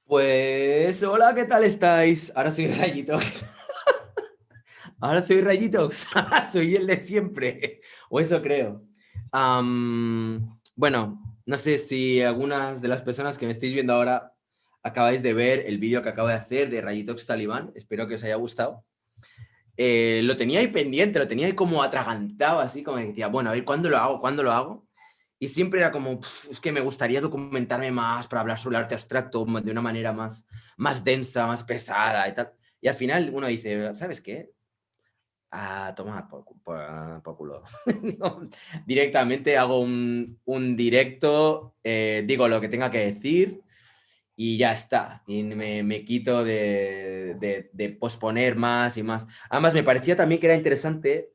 Pues hola, ¿qué tal estáis? Ahora soy Rayitox. Ahora soy Rayitox. Soy el de siempre. O eso creo. Bueno, no sé si algunas de las personas que me estáis viendo ahora acabáis de ver el vídeo que acabo de hacer de Rayitox Talibán. Espero que os haya gustado. Lo tenía ahí pendiente, lo tenía ahí como atragantado, así como que decía, bueno, a ver, ¿cuándo lo hago? ¿Cuándo lo hago? Y siempre era como, es que me gustaría documentarme más para hablar sobre el arte abstracto de una manera más densa, más pesada y tal. Y al final uno dice, ¿sabes qué? A tomar por culo. Directamente hago un directo, digo lo que tenga que decir y ya está. Y me quito de posponer más y más. Además, me parecía también que era interesante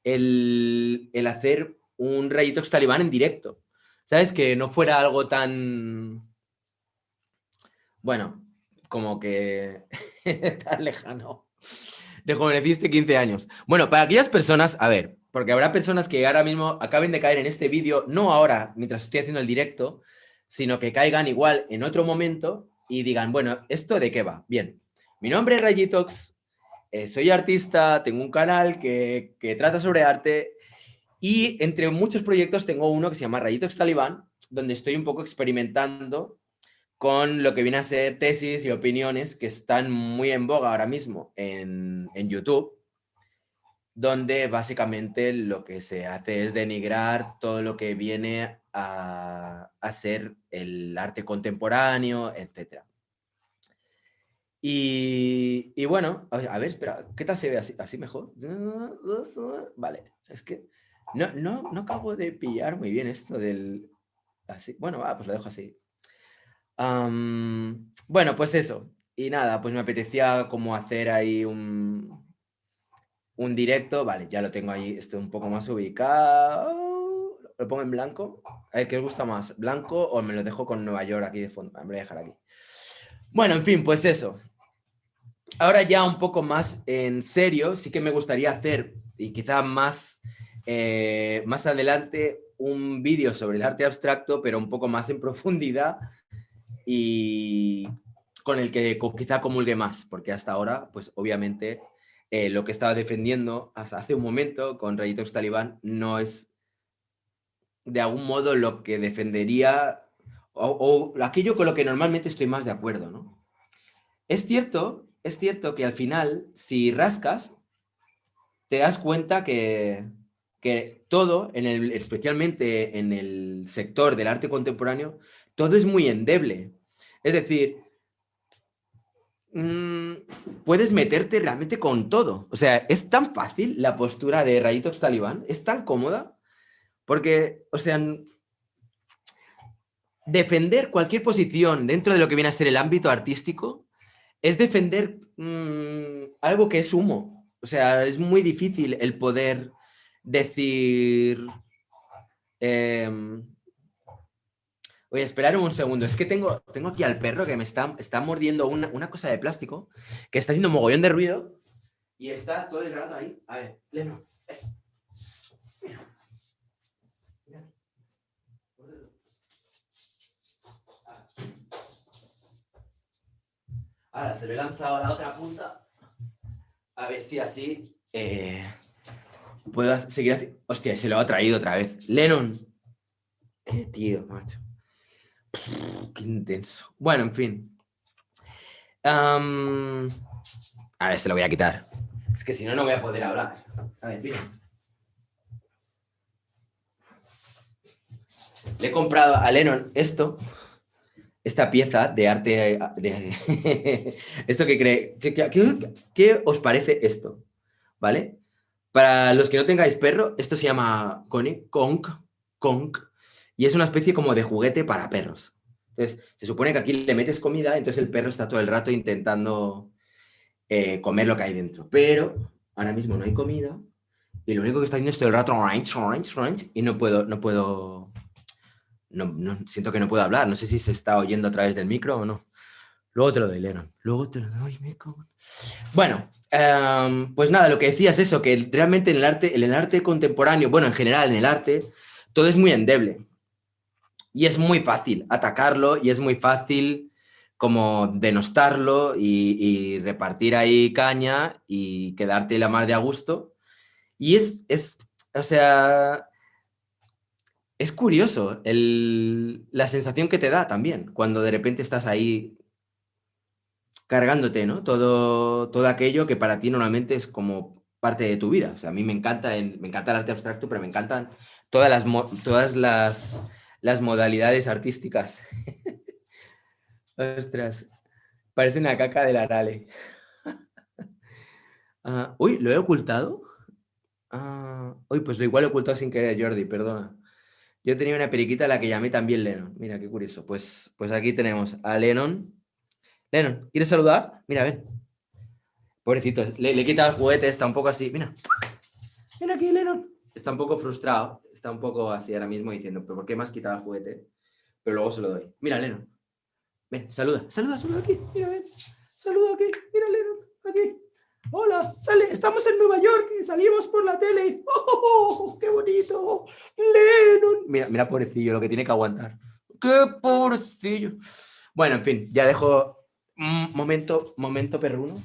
el hacer un Rayitox Talibán en directo. ¿Sabes? Que no fuera algo tan, bueno, como que tan lejano. Rejuveneciste 15 años. Bueno, para aquellas personas, a ver, porque habrá personas que ahora mismo acaben de caer en este vídeo, no ahora, mientras estoy haciendo el directo, sino que caigan igual en otro momento y digan, bueno, ¿esto de qué va? Bien, mi nombre es Rayitox, soy artista, tengo un canal que trata sobre arte y entre muchos proyectos tengo uno que se llama Rayitox Talibán, donde estoy un poco experimentando con lo que viene a ser tesis y opiniones que están muy en boga ahora mismo en YouTube, donde básicamente lo que se hace es denigrar todo lo que viene a ser el arte contemporáneo, etc. Y bueno, a ver, espera, ¿qué tal se ve así, así mejor? Vale, es que no acabo de pillar muy bien esto del... Así. Bueno, pues lo dejo así. Bueno, pues eso. Y nada, pues me apetecía como hacer ahí un directo. Vale, ya lo tengo ahí, estoy un poco más ubicado. Lo pongo en blanco. A ver, ¿qué os gusta más? ¿Blanco o me lo dejo con Nueva York aquí de fondo? Me lo voy a dejar aquí. Bueno, en fin, pues eso. Ahora ya un poco más en serio, sí que me gustaría hacer, y quizá más adelante, un vídeo sobre el arte abstracto, pero un poco más en profundidad y con el que quizá comulgue más, porque hasta ahora, pues obviamente, lo que estaba defendiendo hasta hace un momento con Rayitox Talibán no es de algún modo lo que defendería o aquello con lo que normalmente estoy más de acuerdo, ¿no? Es cierto que al final, si rascas, te das cuenta que todo, especialmente en el sector del arte contemporáneo, todo es muy endeble. Es decir, puedes meterte realmente con todo. O sea, es tan fácil la postura de Rayitox Talibán, es tan cómoda, porque, o sea, defender cualquier posición dentro de lo que viene a ser el ámbito artístico es defender algo que es humo. O sea, es muy difícil el poder decir... Oye, esperar un segundo. Es que tengo aquí al perro que me está mordiendo una cosa de plástico que está haciendo mogollón de ruido y está todo el rato ahí. A ver, Leno. Mira, mira. Ahora se lo he lanzado a la otra punta. A ver si así puedo seguir haciendo. Hostia, se lo ha traído otra vez. Lennon. Qué tío, macho. Qué intenso. Bueno, en fin. A ver, se lo voy a quitar. Es que si no, no voy a poder hablar. A ver, mira. Le he comprado a Lennon esta pieza de arte. ¿Esto que cree? ¿Qué os parece esto? ¿Vale? Para los que no tengáis perro, esto se llama Conk, y es una especie como de juguete para perros. Entonces, se supone que aquí le metes comida, entonces el perro está todo el rato intentando comer lo que hay dentro. Pero ahora mismo no hay comida y lo único que está haciendo es todo el rato y no, siento que no puedo hablar. No sé si se está oyendo a través del micro o no. Luego te lo doy, Lennon. Luego te lo doy, me cago. Bueno, pues nada, lo que decía es eso, que realmente en el arte contemporáneo, bueno, en general en el arte, todo es muy endeble. Y es muy fácil atacarlo y es muy fácil como denostarlo y repartir ahí caña y quedarte la mar de a gusto. Y o sea, es curioso la sensación que te da también cuando de repente estás ahí cargándote, ¿no? Todo aquello que para ti normalmente es como parte de tu vida. O sea, a mí me encanta el arte abstracto, pero me encantan todas las modalidades artísticas. Ostras, parece una caca del Arale. Uy, ¿lo he ocultado? Uy, pues lo igual lo he ocultado sin querer, Jordi, perdona. Yo tenía una periquita a la que llamé también Lennon. Mira, qué curioso. Pues aquí tenemos a Lennon. Lennon, ¿quieres saludar? Mira, ven. Pobrecito, le quita el juguete, está un poco así. Mira, ven aquí, Lennon. Está un poco frustrado, está un poco así ahora mismo diciendo, ¿pero por qué me has quitado el juguete? Pero luego se lo doy. Mira, Lennon. Ven, saluda aquí. Mira, ven. Saluda aquí. Mira, Lennon, aquí. Hola, estamos en Nueva York y salimos por la tele. ¡Oh, qué bonito! Lennon. Mira, pobrecillo, lo que tiene que aguantar. ¡Qué pobrecillo! Bueno, en fin, ya dejo momento perruno.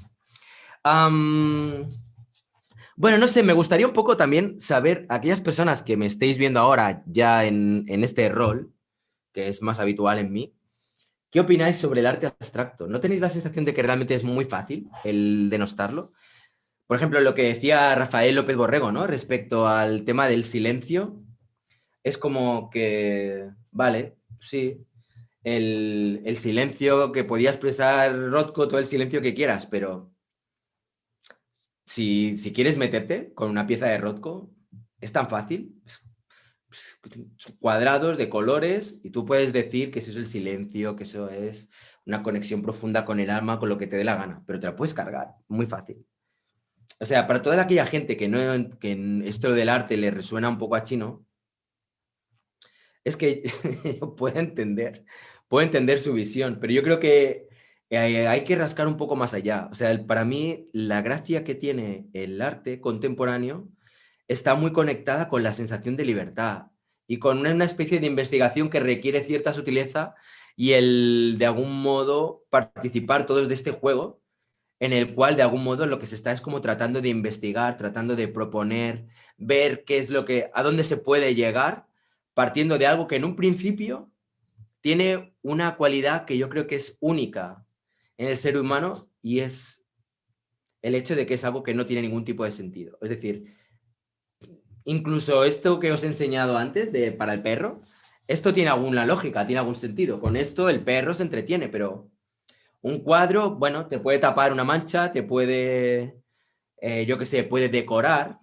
Bueno, no sé, me gustaría un poco también saber, aquellas personas que me estéis viendo ahora ya en este rol, que es más habitual en mí, ¿qué opináis sobre el arte abstracto? ¿No tenéis la sensación de que realmente es muy fácil el denostarlo? Por ejemplo, lo que decía Rafael López Borrego, ¿no? Respecto al tema del silencio, es como que, vale, sí, el silencio que podía expresar Rothko, todo el silencio que quieras, pero si quieres meterte con una pieza de Rothko, es tan fácil. Cuadrados de colores y tú puedes decir que eso es el silencio, que eso es una conexión profunda con el alma, con lo que te dé la gana, pero te la puedes cargar, muy fácil. O sea, para toda aquella gente que en esto del arte le resuena un poco a chino, es que puedo entender su visión, pero yo creo que hay que rascar un poco más allá. O sea, para mí la gracia que tiene el arte contemporáneo está muy conectada con la sensación de libertad y con una especie de investigación que requiere cierta sutileza y el, de algún modo, participar todos de este juego en el cual, de algún modo, lo que se está es como tratando de investigar, tratando de proponer, ver qué es lo que, a dónde se puede llegar, partiendo de algo que en un principio tiene una cualidad que yo creo que es única en el ser humano y es el hecho de que es algo que no tiene ningún tipo de sentido. Es decir, incluso esto que os he enseñado antes para el perro, esto tiene alguna lógica, tiene algún sentido. Con esto el perro se entretiene, pero un cuadro, bueno, te puede tapar una mancha, te puede, yo qué sé, puede decorar,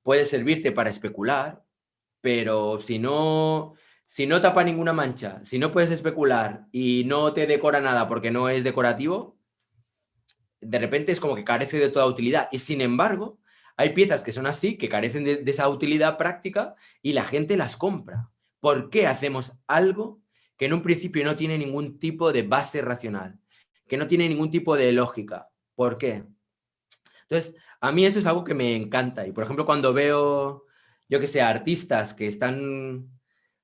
puede servirte para especular, pero si no tapa ninguna mancha, si no puedes especular y no te decora nada porque no es decorativo, de repente es como que carece de toda utilidad. Y sin embargo, hay piezas que son así, que carecen de esa utilidad práctica y la gente las compra. ¿Por qué hacemos algo que en un principio no tiene ningún tipo de base racional? Que no tiene ningún tipo de lógica. ¿Por qué? Entonces, a mí eso es algo que me encanta. Y por ejemplo, cuando veo, yo que sé, artistas que están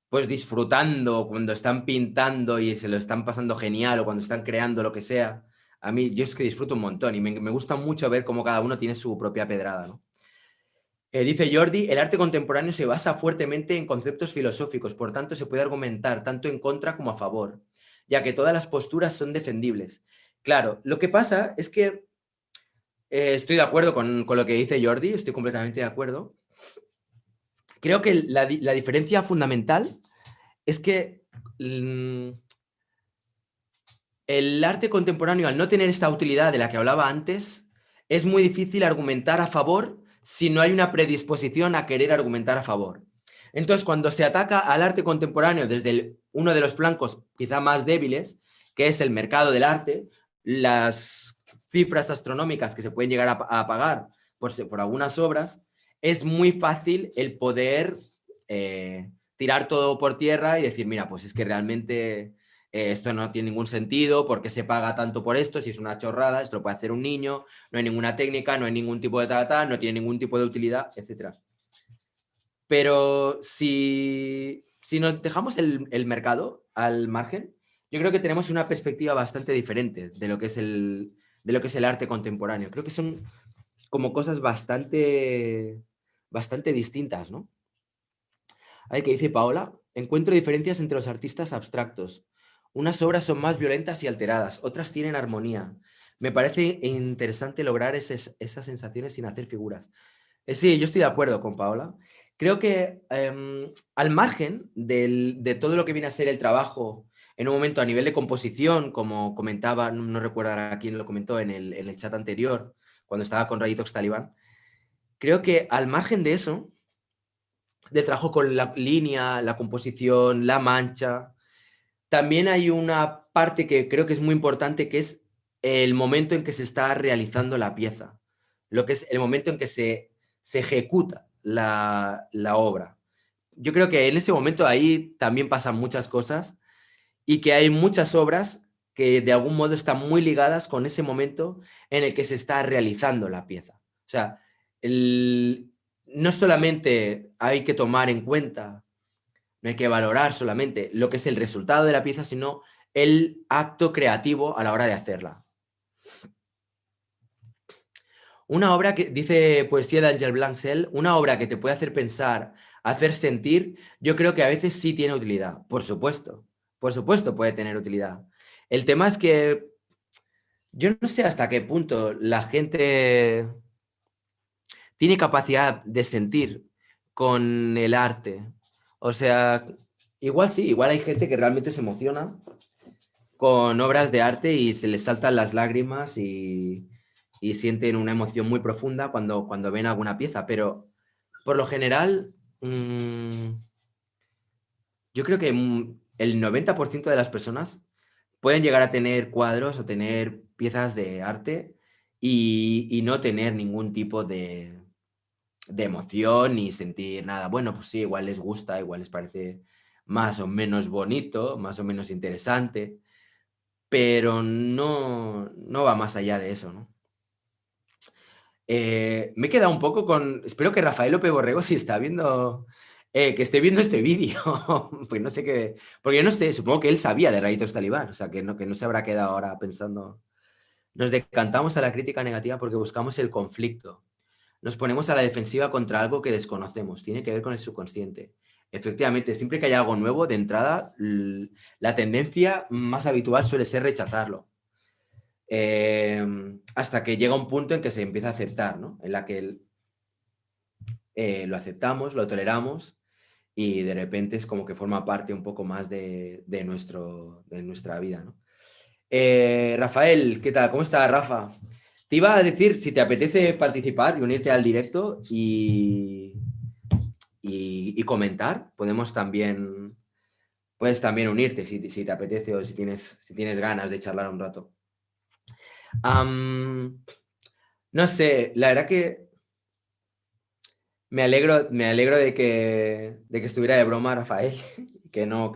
pues disfrutando, cuando están pintando y se lo están pasando genial o cuando están creando lo que sea, a mí yo es que disfruto un montón y me gusta mucho ver cómo cada uno tiene su propia pedrada, ¿no? Dice Jordi, el arte contemporáneo se basa fuertemente en conceptos filosóficos, por tanto se puede argumentar tanto en contra como a favor, ya que todas las posturas son defendibles. Claro, lo que pasa es que estoy de acuerdo con lo que dice Jordi, estoy completamente de acuerdo. Creo que la diferencia fundamental es que el arte contemporáneo, al no tener esta utilidad de la que hablaba antes, es muy difícil argumentar a favor si no hay una predisposición a querer argumentar a favor. Entonces, cuando se ataca al arte contemporáneo desde uno de los flancos quizá más débiles, que es el mercado del arte, las cifras astronómicas que se pueden llegar a pagar por algunas obras, es muy fácil el poder tirar todo por tierra y decir, mira, pues es que realmente esto no tiene ningún sentido, ¿por qué se paga tanto por esto? Si es una chorrada, esto lo puede hacer un niño, no hay ninguna técnica, no hay ningún tipo de tal, no tiene ningún tipo de utilidad, etc. Pero si nos dejamos el mercado al margen, yo creo que tenemos una perspectiva bastante diferente de lo que es el arte contemporáneo. Creo que son como cosas bastante distintas, ¿no? A ver qué dice Paola. Encuentro diferencias entre los artistas abstractos. Unas obras son más violentas y alteradas, otras tienen armonía. Me parece interesante lograr esas sensaciones sin hacer figuras. Sí, yo estoy de acuerdo con Paola. Creo que al margen de todo lo que viene a ser el trabajo en un momento a nivel de composición, como comentaba, no recuerdo ahora quién lo comentó en el chat anterior, cuando estaba con Rayitox Talibán, creo que al margen de eso, del trabajo con la línea, la composición, la mancha, también hay una parte que creo que es muy importante, que es el momento en que se está realizando la pieza, lo que es el momento en que se ejecuta la obra. Yo creo que en ese momento ahí también pasan muchas cosas y que hay muchas obras que de algún modo están muy ligadas con ese momento en el que se está realizando la pieza. O sea, no solamente hay que tomar en cuenta, no hay que valorar solamente lo que es el resultado de la pieza, sino el acto creativo a la hora de hacerla. Una obra que, dice Poesía de Ángel Blancel, una obra que te puede hacer pensar, hacer sentir, yo creo que a veces sí tiene utilidad. Por supuesto puede tener utilidad. El tema es que yo no sé hasta qué punto la gente tiene capacidad de sentir con el arte. O sea, igual sí, igual hay gente que realmente se emociona con obras de arte y se les saltan las lágrimas y sienten una emoción muy profunda cuando ven alguna pieza, pero por lo general, yo creo que el 90% de las personas pueden llegar a tener cuadros o tener piezas de arte y no tener ningún tipo de emoción ni sentir nada. Bueno, pues sí, igual les gusta, igual les parece más o menos bonito, más o menos interesante, pero no va más allá de eso, ¿no? Me he quedado un poco con... Espero que Rafael López Borrego, si está viendo... que esté viendo este vídeo, pues no sé qué... Porque yo no sé, supongo que él sabía de Rayitox Talibán, o sea, que no se habrá quedado ahora pensando... Nos decantamos a la crítica negativa porque buscamos el conflicto. Nos ponemos a la defensiva contra algo que desconocemos. Tiene que ver con el subconsciente. Efectivamente, siempre que hay algo nuevo, de entrada, la tendencia más habitual suele ser rechazarlo. Hasta que llega un punto en que se empieza a aceptar, ¿no? En la que lo aceptamos, lo toleramos y de repente es como que forma parte un poco más de nuestra vida, ¿no? Rafael, ¿qué tal? ¿Cómo estás, Rafa? Te iba a decir si te apetece participar y unirte al directo y comentar, puedes también unirte si te apetece o si tienes ganas de charlar un rato. No sé, la verdad que me alegro de que estuviera de broma Rafael, que no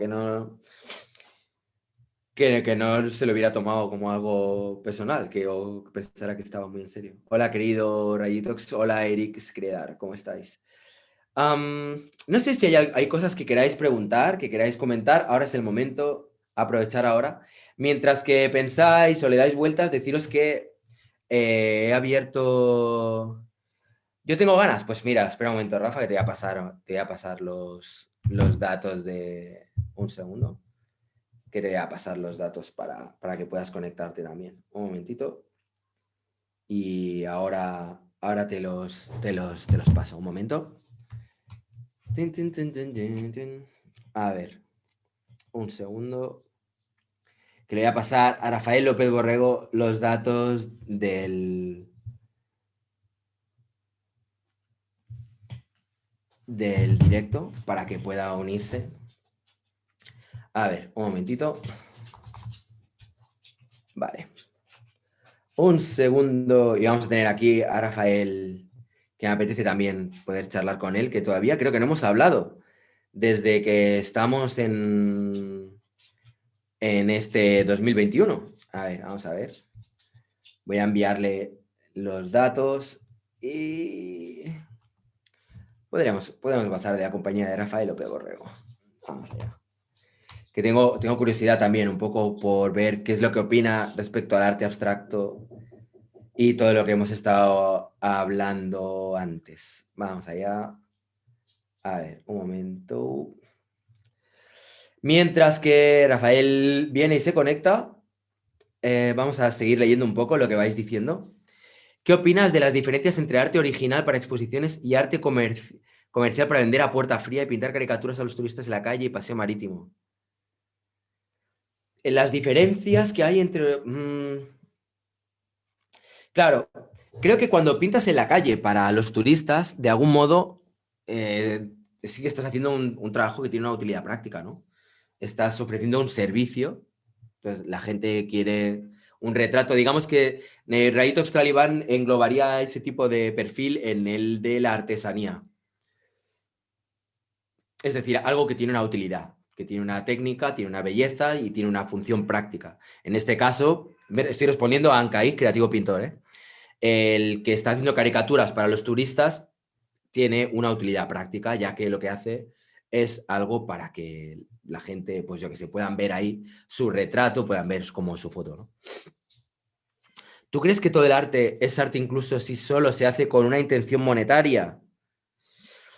se lo hubiera tomado como algo personal, o pensara que estaba muy en serio. Hola, querido Rayitox, hola, Eric Skredar, ¿cómo estáis? No sé si hay cosas que queráis preguntar, que queráis comentar. Ahora es el momento, aprovechar ahora. Mientras que pensáis o le dais vueltas, deciros que he abierto... Yo tengo ganas. Pues mira, espera un momento, Rafa, que te voy a pasar los datos de... Un segundo. Que te voy a pasar los datos para que puedas conectarte también. Un momentito. Y ahora te los paso. Un momento. A ver, un segundo. Que le voy a pasar a Rafael López Borrego los datos del directo para que pueda unirse. A ver, un momentito. Vale. Un segundo. Y vamos a tener aquí a Rafael, que me apetece también poder charlar con él, que todavía creo que no hemos hablado desde que estamos en este 2021. A ver, vamos a ver. Voy a enviarle los datos y podemos gozar de la compañía de Rafael López Borrego. Vamos allá. que tengo curiosidad también un poco por ver qué es lo que opina respecto al arte abstracto y todo lo que hemos estado hablando antes. Vamos allá. A ver, un momento. Mientras que Rafael viene y se conecta, vamos a seguir leyendo un poco lo que vais diciendo. ¿Qué opinas de las diferencias entre arte original para exposiciones y arte comercial para vender a puerta fría y pintar caricaturas a los turistas en la calle y paseo marítimo? Las diferencias que hay entre... Claro, creo que cuando pintas en la calle para los turistas, de algún modo, sí que estás haciendo un trabajo que tiene una utilidad práctica, ¿no? Estás ofreciendo un servicio, entonces la gente quiere un retrato. Digamos que Rayito Talibán englobaría ese tipo de perfil en el de la artesanía. Es decir, algo que tiene una utilidad, que tiene una técnica, tiene una belleza y tiene una función práctica. En este caso, estoy respondiendo a Ancaí, creativo pintor, ¿eh? El que está haciendo caricaturas para los turistas tiene una utilidad práctica, ya que lo que hace es algo para que la gente, pues yo que sé, puedan ver ahí su retrato, puedan ver como su foto, ¿no? ¿Tú crees que todo el arte es arte incluso si solo se hace con una intención monetaria?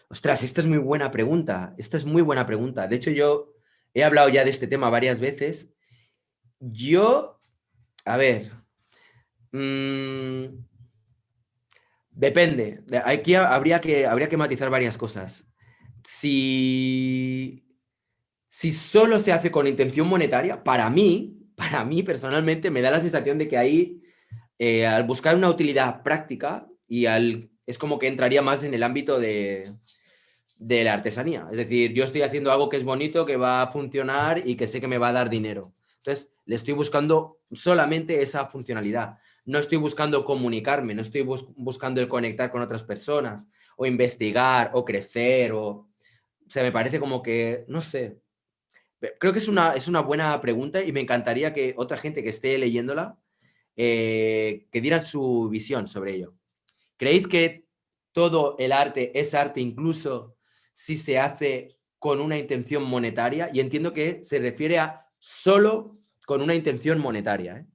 Ostras, esta es muy buena pregunta. Esta es muy buena pregunta. De hecho, yo he hablado ya de este tema varias veces. Yo, a ver, depende. Aquí habría que matizar varias cosas. Si solo se hace con intención monetaria, para mí personalmente me da la sensación de que ahí, al buscar una utilidad práctica es como que entraría más en el ámbito de la artesanía. Es decir, yo estoy haciendo algo que es bonito, que va a funcionar y que sé que me va a dar dinero. Entonces, le estoy buscando solamente esa funcionalidad. No estoy buscando comunicarme, no estoy buscando el conectar con otras personas o investigar o crecer o sea, me parece como que, no sé, creo que es una buena pregunta y me encantaría que otra gente que esté leyéndola que diera su visión sobre ello. ¿Creéis que todo el arte es arte incluso si se hace con una intención monetaria? Y entiendo que se refiere a solo con una intención monetaria, ¿eh?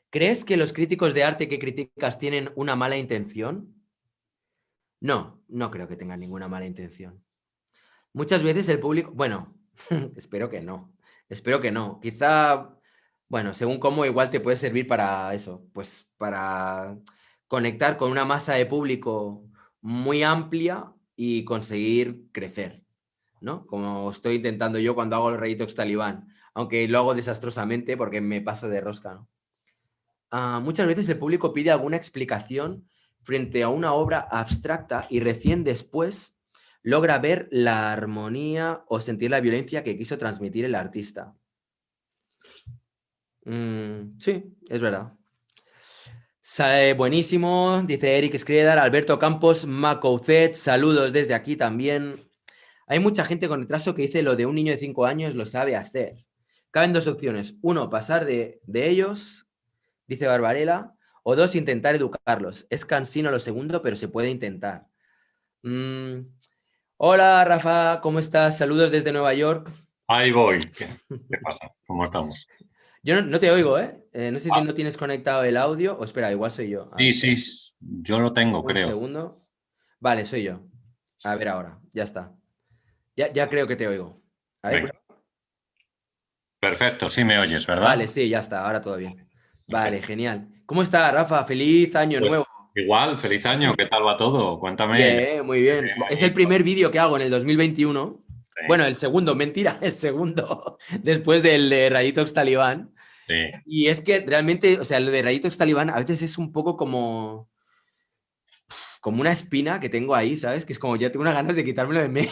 ¿Crees que los críticos de arte que criticas tienen una mala intención? No, no creo que tengan ninguna mala intención. Muchas veces el público, bueno, espero que no, espero que no. Quizá, bueno, según cómo igual te puede servir para eso, pues para conectar con una masa de público muy amplia y conseguir crecer, ¿no? Como estoy intentando yo cuando hago el Rayito Talibán, aunque lo hago desastrosamente porque me paso de rosca, ¿no? Muchas veces el público pide alguna explicación frente a una obra abstracta y recién después logra ver la armonía o sentir la violencia que quiso transmitir el artista. Sí, es verdad. Buenísimo, dice Eric Skriedar, Alberto Campos, Macoucet, saludos desde aquí también. Hay mucha gente con retraso que dice lo de un niño de 5 años lo sabe hacer. Caben dos opciones. Uno, pasar de ellos, dice Barbarella, o dos, intentar educarlos. Es cansino lo segundo, pero se puede intentar. Hola, Rafa, ¿cómo estás? Saludos desde Nueva York. Ahí voy. ¿Qué pasa? ¿Cómo estamos? Yo no te oigo, ¿eh? No sé si no tienes conectado el audio o espera, igual soy yo. A Sí, ver, sí, espera. yo lo tengo, Un creo. segundo. Vale, soy yo. A ver ahora, ya está. Ya creo que te oigo. A ver, Venga. prueba. Perfecto, sí me oyes, Vale, ¿verdad? sí, ya está, ahora todo bien. Vale, Perfecto. genial. ¿Cómo está, Rafa? Feliz año Pues nuevo. igual, feliz año, ¿qué tal va todo? Cuéntame. Bien, muy Qué bien. Es el añito. primer vídeo que hago en el 2021. Sí, Bueno, el segundo, mentira, el segundo, después del de Rayito Talibán. sí. Y es que realmente, o sea, lo de Rayito Talibán a veces es un poco como una espina que tengo ahí, ¿sabes? Que es como ya tengo unas ganas de quitármelo de en medio.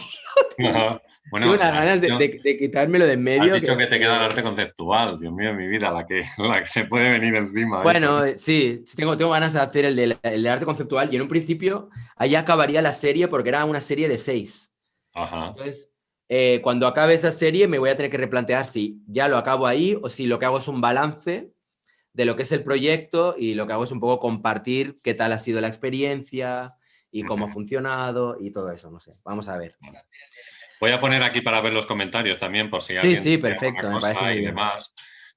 tengo, Ajá. tengo Bueno, unas ganas de quitármelo de en has medio. dicho que te queda el arte conceptual. Dios mío, mi vida, la que se puede venir encima ahí. Bueno, sí, tengo ganas de hacer el de arte conceptual y en un principio ahí acabaría la serie porque era una serie de 6. Ajá. Entonces, cuando acabe esa serie me voy a tener que replantear si ya lo acabo ahí o si lo que hago es un balance de lo que es el proyecto y lo que hago es un poco compartir qué tal ha sido la experiencia y cómo ha funcionado y todo eso, no sé. Vamos a ver. Voy a poner aquí para ver los comentarios también, por si Sí, alguien sí, tiene perfecto, alguna me parece cosa muy y bien. demás.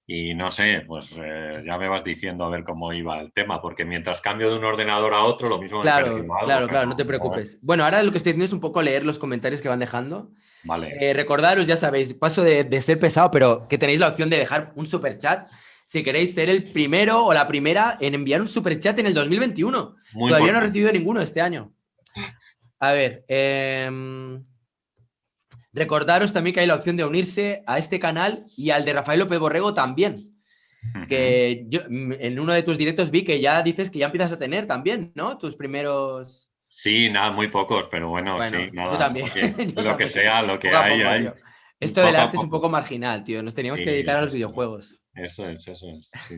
Y no sé, pues ya me vas diciendo a ver cómo iba el tema, porque mientras cambio de un ordenador a otro, lo mismo me he Claro, perdido algo, claro, pero claro, no te a ver, preocupes. Bueno, ahora lo que estoy haciendo es un poco leer los comentarios que van dejando. vale. Recordaros, ya sabéis, paso de ser pesado, pero que tenéis la opción de dejar un super chat si queréis ser el primero o la primera en enviar un super chat en el 2021. Muy Todavía no he importante. recibido ninguno este año. A ver, recordaros también que hay la opción de unirse a este canal y al de Rafael López Borrego también. Ujú. Que yo en uno de tus directos vi que ya dices que ya empiezas a tener también, ¿no? Tus primeros. Sí, nada, muy pocos, pero bueno, sí, Bueno, yo nada. también, Oye, yo lo que también. sea, lo que Poco a hay, poco, hay. tío. Esto del Poco a arte es un poco. poco marginal, tío. Nos teníamos que Sí, dedicar a los eso es. videojuegos. Eso es, sí, sí.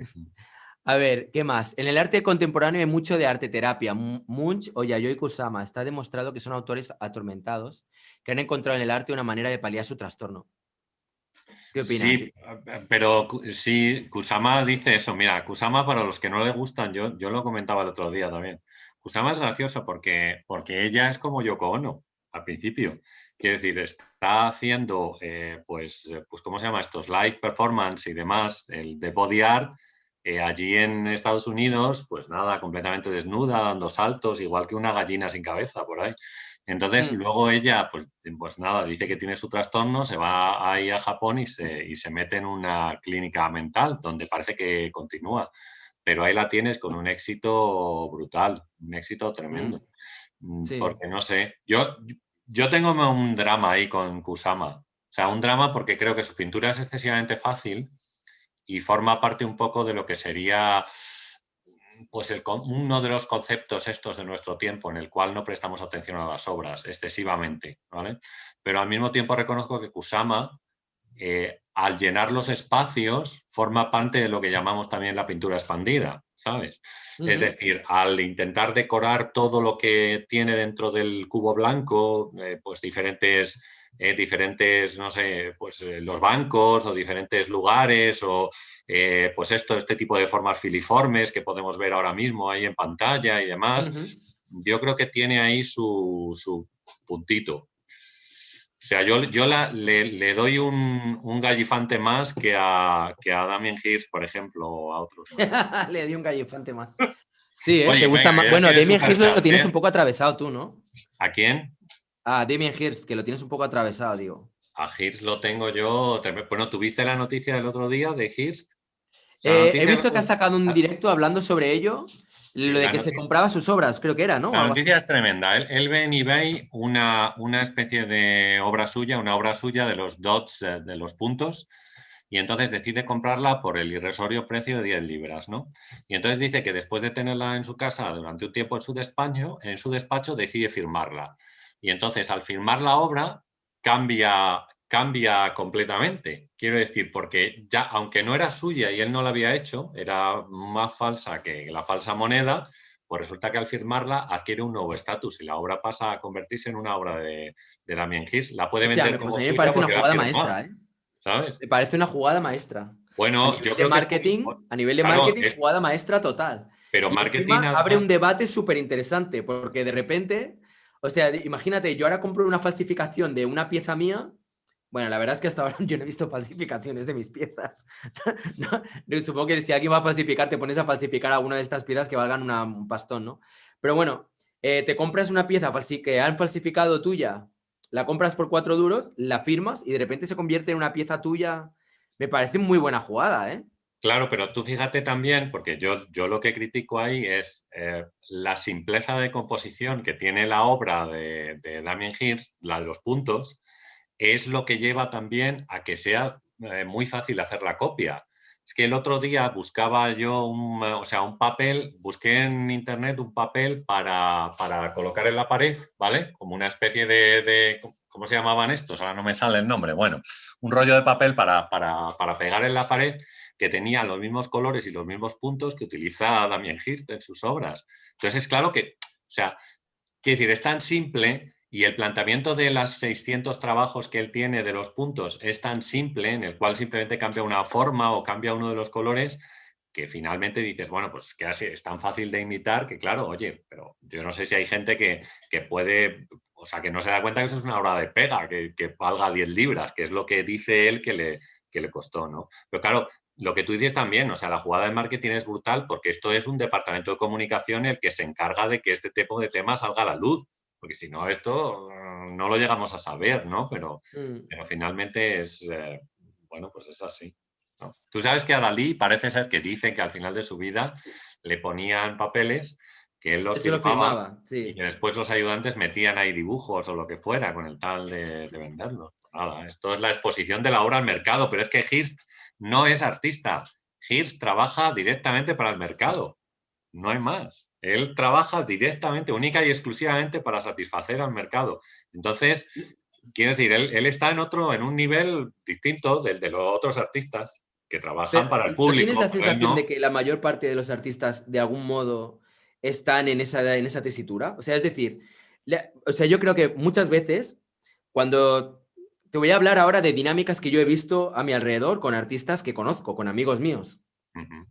A ver, ¿qué más? En el arte contemporáneo hay mucho de arte terapia. Munch o Yayoi Kusama. Está demostrado que son autores atormentados que han encontrado en el arte una manera de paliar su trastorno. ¿Qué opinas? Sí, pero sí, Kusama dice eso. Mira, Kusama, para los que no le gustan, yo lo comentaba el otro día también. Kusama es gracioso porque ella es como Yoko Ono al principio. Quiere decir, está haciendo, pues, ¿cómo se llama? Estos live performance y demás, el de body art, allí en Estados Unidos, pues nada, completamente desnuda, dando saltos, igual que una gallina sin cabeza por ahí. Entonces, Mm, luego ella, pues nada, dice que tiene su trastorno, se va ahí a Japón y se mete en una clínica mental donde parece que continúa. Pero ahí la tienes con un éxito brutal, un éxito mm, tremendo. sí. Porque no sé, yo tengo un drama ahí con Kusama. O sea, un drama porque creo que su pintura es excesivamente fácil y forma parte un poco de lo que sería pues uno de los conceptos estos de nuestro tiempo en el cual no prestamos atención a las obras excesivamente, ¿vale? Pero al mismo tiempo reconozco que Kusama, al llenar los espacios, forma parte de lo que llamamos también la pintura expandida, ¿sabes? Es Ujú. decir, al intentar decorar todo lo que tiene dentro del cubo blanco, pues diferentes, no sé, pues los bancos o diferentes lugares o pues este tipo de formas filiformes que podemos ver ahora mismo ahí en pantalla y demás, Ujú. yo creo que tiene ahí su puntito. O sea, le doy un gallifante más que a Damien Hirst, por ejemplo, o a otros más. Le di un gallifante más. Sí, ¿eh? ¿Te Oye, gusta venga, más? que ya Bueno, tiene Damien Hirst lo superchat, tienes un ¿eh? poco atravesado tú, ¿no? ¿A quién? Ah, Damien Hirst, que lo tienes un poco atravesado, digo. A Hirst lo tengo yo. Bueno, ¿tuviste la noticia del otro día de Hirst? O sea, la He noticia del visto que otro has sacado un directo hablando sobre ello, sí, lo de que se compraba sus obras, creo que era, ¿no? O la algo así. noticia es tremenda. Él ve en eBay una especie de obra suya, una obra suya de los dots, de los puntos, y entonces decide comprarla por el irrisorio precio de 10 libras, ¿no? Y entonces dice que después de tenerla en su casa durante un tiempo en su despacho decide firmarla. Y entonces al firmar la obra cambia completamente. Quiero decir, porque ya, aunque no era suya y él no la había hecho, era más falsa que la falsa moneda, pues resulta que al firmarla adquiere un nuevo estatus y la obra pasa a convertirse en una obra de Damien Hirst. La puede Hostia, vender pues a como mí me suya parece una porque la ha jugada firmado, maestra, ¿eh? ¿sabes? Me parece una jugada maestra. Bueno, yo creo que es muy... A nivel de Claro, marketing, jugada maestra total. pero Y marketing... encima abre un debate súper interesante, porque de repente, o sea, imagínate, yo ahora compro una falsificación de una pieza mía. Bueno, la verdad es que hasta ahora yo no he visto falsificaciones de mis piezas. Supongo que si alguien va a falsificar, te pones a falsificar alguna de estas piezas que valgan un pastón, ¿no? Pero bueno, te compras una pieza que han falsificado tuya, la compras por 4 duros, la firmas y de repente se convierte en una pieza tuya. Me parece muy buena jugada, ¿eh? Claro, pero tú fíjate también, porque yo lo que critico ahí es la simpleza de composición que tiene la obra de Damien Hirst, la de los puntos, es lo que lleva también a que sea muy fácil hacer la copia. Es que el otro día buscaba yo un papel, busqué en internet un papel para colocar en la pared, ¿vale? Como una especie ¿cómo se llamaban estos? Ahora no me sale el nombre. Bueno, un rollo de papel para pegar en la pared que tenía los mismos colores y los mismos puntos que utiliza Damien Hirst en sus obras. Entonces es claro que, o sea, quiero decir, es tan simple y el planteamiento de los 600 trabajos que él tiene de los puntos es tan simple, en el cual simplemente cambia una forma o cambia uno de los colores, que finalmente dices, bueno, pues que así es tan fácil de imitar que claro, oye, pero yo no sé si hay gente que puede, o sea, que no se da cuenta que eso es una obra de pega, que valga 10 libras, que es lo que dice él que le costó, ¿no? Pero claro, lo que tú dices también, o sea, la jugada de marketing es brutal porque esto es un departamento de comunicación el que se encarga de que este tipo de temas salga a la luz, porque si no esto no lo llegamos a saber, ¿no? Mm. Pero finalmente es, bueno, pues es así, ¿no? Tú sabes que a Dalí parece ser que dice que al final de su vida le ponían papeles, que él los Eso lo firmaba firmaba, y que sí. después los ayudantes metían ahí dibujos o lo que fuera con el tal de venderlos. Nada, esto es la exposición de la obra al mercado, pero es que Hirst no es artista. Hirst trabaja directamente para el mercado. No hay más. Él trabaja directamente, única y exclusivamente para satisfacer al mercado. Entonces, quiero decir, él está en un nivel distinto del de los otros artistas que trabajan Pero, para el ¿no tienes público, la pero él sensación de no. que la mayor parte de los artistas, de algún modo, están en esa tesitura? O sea, es decir, o sea, yo creo que muchas veces, cuando te voy a hablar ahora de dinámicas que yo he visto a mi alrededor con artistas que conozco, con amigos míos. Ujú,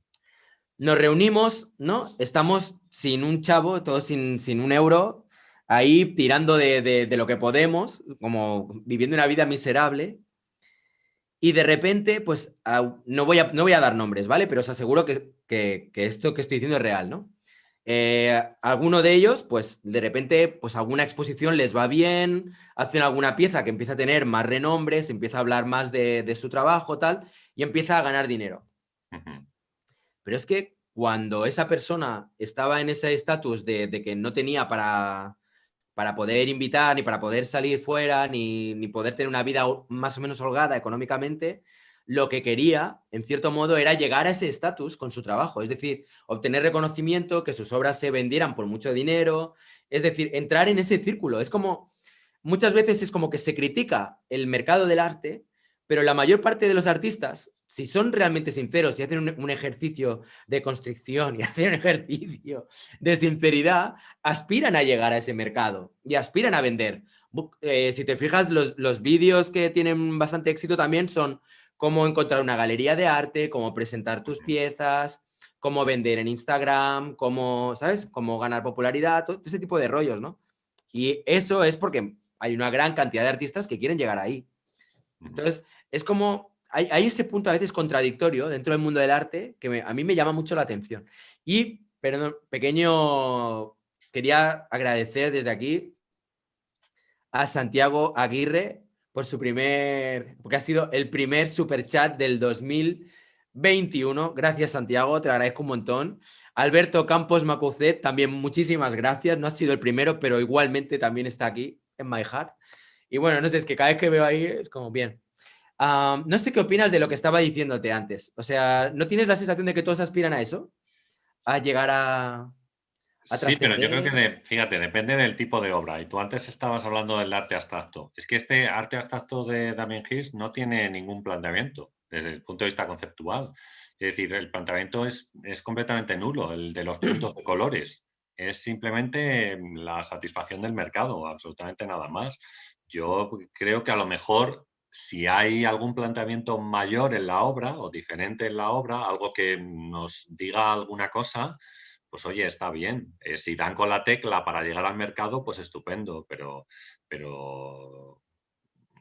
Nos reunimos, ¿no? Estamos sin un chavo, todos sin un euro, ahí tirando de lo que podemos, como viviendo una vida miserable. Y de repente, pues no voy a dar nombres, ¿vale? Pero os aseguro que esto que estoy diciendo es real, ¿no? Alguno de ellos, pues de repente, pues alguna exposición les va bien, hacen alguna pieza que empieza a tener más renombre, se empieza a hablar más de su trabajo, tal, y empieza a ganar dinero. ujú, Pero es que cuando esa persona estaba en ese estatus de que no tenía para poder invitar, ni para poder salir fuera, ni poder tener una vida más o menos holgada económicamente, lo que quería, en cierto modo, era llegar a ese estatus con su trabajo, es decir, obtener reconocimiento, que sus obras se vendieran por mucho dinero, es decir, entrar en ese círculo. Es como, muchas veces es como que se critica el mercado del arte, pero la mayor parte de los artistas, si son realmente sinceros y hacen un ejercicio de constricción y hacen un ejercicio de sinceridad, aspiran a llegar a ese mercado y aspiran a vender. Si te fijas, los vídeos que tienen bastante éxito también son cómo encontrar una galería de arte, cómo presentar tus ujú, piezas, cómo vender en Instagram, cómo, ¿sabes? Cómo ganar popularidad, todo ese tipo de rollos, ¿no? Y eso es porque hay una gran cantidad de artistas que quieren llegar ahí. ujú. Entonces, es como, hay ese punto a veces contradictorio dentro del mundo del arte que a mí me llama mucho la atención. Y, perdón, pequeño, quería agradecer desde aquí a Santiago Aguirre por porque ha sido el primer superchat del 2021. Gracias, Santiago, te lo agradezco un montón. Alberto Campos Macucet, también muchísimas gracias. No ha sido el primero, pero igualmente también está aquí en My Heart. Y bueno, no sé, es que cada vez que veo ahí es como bien. No sé qué opinas de lo que estaba diciéndote antes. O sea, ¿no tienes la sensación de que todos aspiran a eso? A llegar a Sí, pero yo creo que, trascender. fíjate, depende del tipo de obra. Y tú antes estabas hablando del arte abstracto. Es que este arte abstracto de Damien Hirst no tiene ningún planteamiento desde el punto de vista conceptual. Es decir, el planteamiento es completamente nulo, el de los puntos de colores. Es simplemente la satisfacción del mercado, absolutamente nada más. Yo creo que a lo mejor si hay algún planteamiento mayor en la obra o diferente en la obra, algo que nos diga alguna cosa, pues oye, está bien. Si dan con la tecla para llegar al mercado, pues estupendo, pero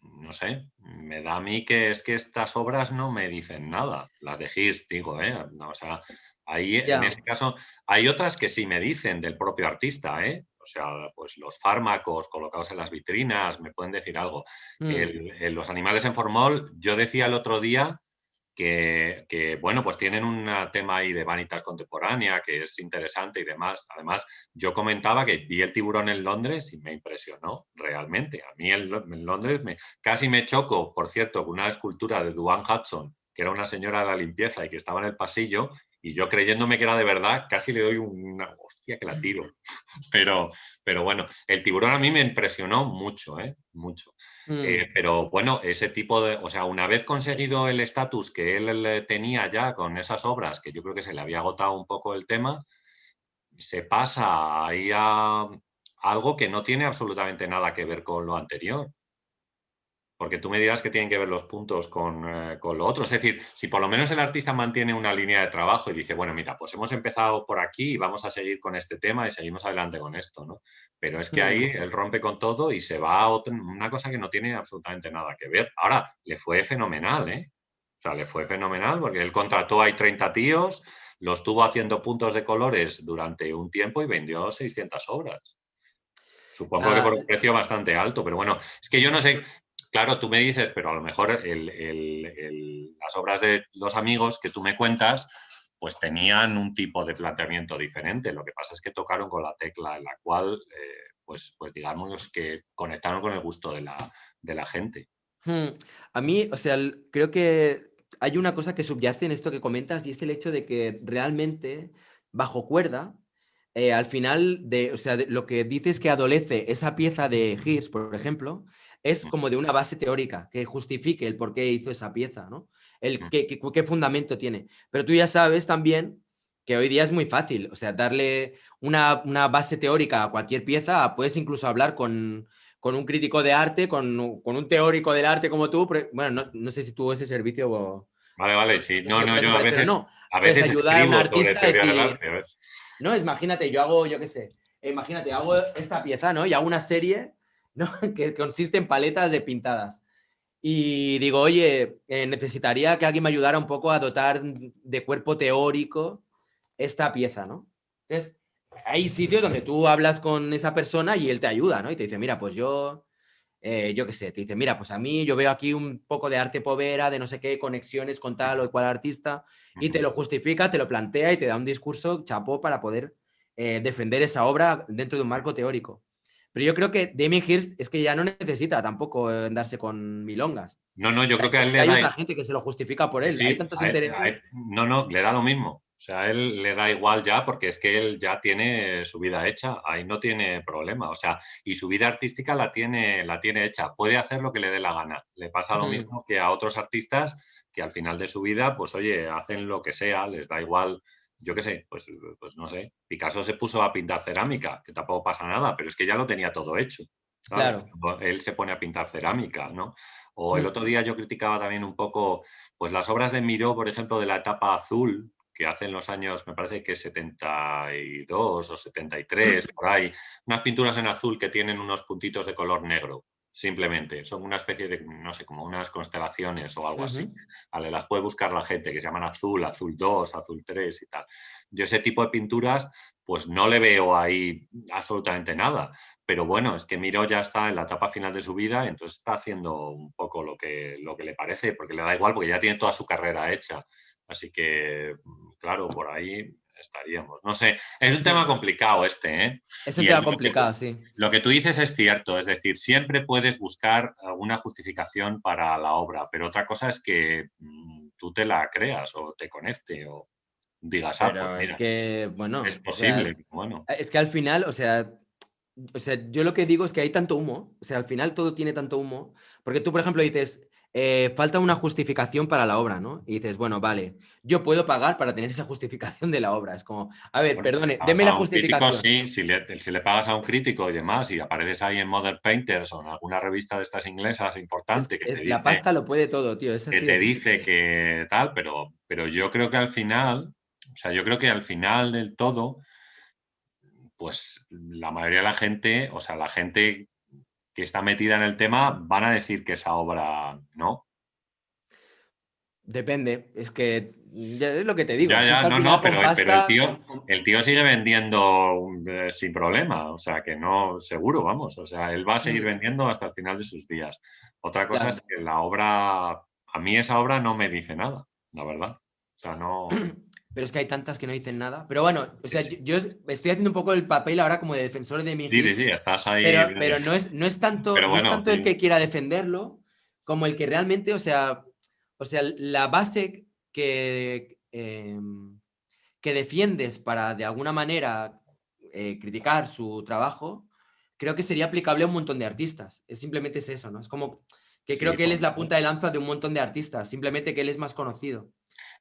no sé, me da a mí que es que estas obras no me dicen nada, las de Hirst, digo, ¿eh? No, o sea, ahí en Ya. ese caso hay otras que sí me dicen del propio artista, ¿eh? O sea, pues los fármacos colocados en las vitrinas me pueden decir algo. Mm, Los animales en formol, yo decía el otro día bueno, pues tienen un tema ahí de vanitas contemporánea que es interesante y demás. Además, yo comentaba que vi el tiburón en Londres y me impresionó realmente. A mí en Londres casi me choco, por cierto, con una escultura de Duane Hudson, que era una señora de la limpieza y que estaba en el pasillo, y yo creyéndome que era de verdad, casi le doy una hostia que la tiro. Pero, pero bueno, el tiburón a mí me impresionó mucho, ¿eh? Mucho. mm. Pero bueno, ese tipo de, o sea, una vez conseguido el estatus que él tenía ya con esas obras, que yo creo que se le había agotado un poco el tema, se pasa ahí a algo que no tiene absolutamente nada que ver con lo anterior. Porque tú me dirás que tienen que ver los puntos con lo otro. Es decir, si por lo menos el artista mantiene una línea de trabajo y dice, bueno, mira, pues hemos empezado por aquí y vamos a seguir con este tema y seguimos adelante con esto, ¿no? Pero es que ahí él rompe con todo y se va a una cosa que no tiene absolutamente nada que ver. Ahora, le fue fenomenal, ¿eh? O sea, le fue fenomenal porque él contrató ahí 30 tíos, los tuvo haciendo puntos de colores durante un tiempo y vendió 600 obras. Supongo que Ah, por un precio bastante alto, pero bueno, es que yo no sé, claro, tú me dices, pero a lo mejor las obras de los amigos que tú me cuentas, pues tenían un tipo de planteamiento diferente. Lo que pasa es que tocaron con la tecla en la cual, pues digamos que conectaron con el gusto de la gente. a mí, o sea, creo que hay una cosa que subyace en esto que comentas y es el hecho de que realmente, bajo cuerda, al final o sea, lo que dices que adolece esa pieza de Hirsch, por ejemplo, es como de una base teórica que justifique el por qué hizo esa pieza, ¿no? Qué fundamento tiene. Pero tú ya sabes también que hoy día es muy fácil, o sea, darle una base teórica a cualquier pieza, puedes incluso hablar con un crítico de arte, con un teórico del arte como tú. Bueno, no sé si tú ese servicio Vale, vale, sí. No, lo no, puedes yo ofrecer, pero no. a Puedes veces ayudar a un escribo sobre artista a teoría del decir, arte. A veces. no, imagínate, yo qué sé, imagínate, hago esta pieza, ¿no? Y hago una serie, ¿no? Que consiste en paletas de pintadas. Y digo, oye, necesitaría que alguien me ayudara un poco a dotar de cuerpo teórico esta pieza, ¿no? Entonces, hay sitios donde tú hablas con esa persona y él te ayuda, ¿no? Y te dice, mira, pues yo qué sé, te dice, mira, pues a mí yo veo aquí un poco de arte povera, de no sé qué, conexiones con tal o cual artista, y te lo justifica, te lo plantea y te da un discurso chapó para poder defender esa obra dentro de un marco teórico. Pero yo creo que Damien Hirst es que ya no necesita tampoco darse con milongas. No, no, yo creo que a él le Hay da. otra gente que se lo justifica por Sí, él. Hay sí, tantos intereses. no, no, le da lo mismo. O sea, a él le da igual ya porque es que él ya tiene su vida hecha, ahí no tiene problema. O sea, y su vida artística la tiene hecha. Puede hacer lo que le dé la gana. Le pasa lo mismo que a otros artistas que al final de su vida, pues oye, hacen lo que sea, les da igual. Yo qué sé, pues no sé. Picasso se puso a pintar cerámica, que tampoco pasa nada, pero es que ya lo tenía todo hecho. ¿Sabes? Claro. Él se pone a pintar cerámica, ¿no? O el otro día yo criticaba también un poco pues las obras de Miró, por ejemplo, de la etapa azul, que hace en los años, me parece que 72 o 73, por ahí, unas pinturas en azul que tienen unos puntitos de color negro, simplemente. Son una especie de, no sé, como unas constelaciones o algo así. Vale, las puede buscar la gente, que se llaman azul, azul 2, azul 3 y tal. Yo ese tipo de pinturas, pues no le veo ahí absolutamente nada. Pero bueno, es que Miró ya está en la etapa final de su vida, entonces está haciendo un poco lo que le parece, porque le da igual, porque ya tiene toda su carrera hecha. Así que, claro, por ahí estaríamos. No sé, es un tema complicado este, ¿eh? Es un Y tema complicado, sí. lo que tú dices es cierto, es decir, siempre puedes buscar alguna justificación para la obra, pero otra cosa es que tú te la creas o te conecte o digas, ah, pues Pero es mira, que, es bueno, o sea, posible. Bueno, es que al final, o sea, yo lo que digo es que hay tanto humo, o sea, al final todo tiene tanto humo, porque tú, por ejemplo, dices, falta una justificación para la obra, ¿no? Y dices, bueno, vale, yo puedo pagar para tener esa justificación de la obra. Es como, a ver, bueno, si le perdone, pagas deme la a un crítico, justificación. sí, si le pagas a un crítico y demás, y apareces ahí en Modern Painters o en alguna revista de estas inglesas importante La pasta lo puede todo, tío, es que así de te dice triste. que tal, pero yo creo que al final, o sea, yo creo que al final del todo, pues la mayoría de la gente, o sea, la gente que está metida en el tema, van a decir que esa obra no. Depende, es que ya es lo que te digo, Ya, si es ya, que al no, no, final pero, con pero pasta, el tío sigue vendiendo sin problema, o sea, que no, seguro, vamos, o sea, él va a seguir vendiendo hasta el final de sus días. Otra cosa es claro. que la obra, a mí esa obra no me dice nada, la verdad. O sea, no. Pero es que hay tantas que no dicen nada. Pero bueno, o Sí, sea, sí, yo estoy haciendo un poco el papel ahora como de defensor de mi sí, Hirst, sí, estás ahí. pero no es tanto, Pero no es bueno, tanto el sí. que quiera defenderlo, como el que realmente, o sea, la base que defiendes para de alguna manera criticar su trabajo, creo que sería aplicable a un montón de artistas. Simplemente es eso, ¿no? Es como que Sí, creo que él es la punta de lanza de un montón de artistas, simplemente que él es más conocido,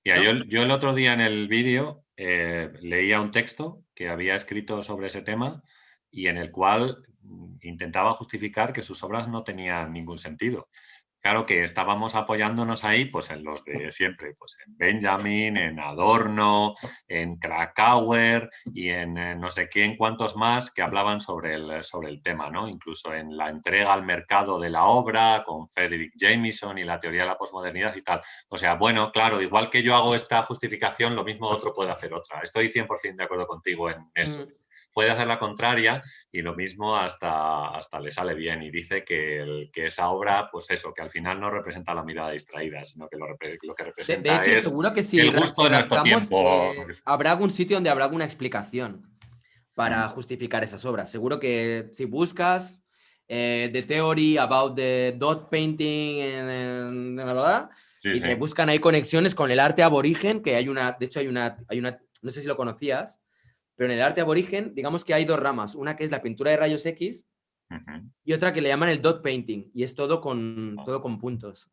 mira, ¿no? yo el otro día en el vídeo leía un texto que había escrito sobre ese tema y en el cual intentaba justificar que sus obras no tenían ningún sentido. claro que estábamos apoyándonos ahí pues en los de siempre, pues en Benjamin, en Adorno, en Krakauer y en no sé quién cuantos más que hablaban sobre el tema, ¿no? Incluso en la entrega al mercado de la obra con Frederick Jameson y la teoría de la posmodernidad y tal. O sea, bueno, claro, igual que yo hago esta justificación, lo mismo otro puede hacer otra. Estoy 100% de acuerdo contigo en eso. Mm. Puede hacer la contraria y lo mismo hasta le sale bien y dice que esa obra, pues eso, que al final no representa la mirada distraída, sino que lo que De representa hecho, es seguro que el si gusto de nuestro rascamos, tiempo. habrá algún sitio donde habrá alguna explicación Mm, para justificar esas obras. Seguro que si buscas The Theory about the Dot Painting, la verdad, sí, y sí. te buscan ahí conexiones con el arte aborigen, que de hecho hay una, no sé si lo conocías, pero en el arte aborigen, digamos que hay dos ramas, una que es la pintura de rayos X Ujú. y otra que le llaman el dot painting, y es todo con puntos.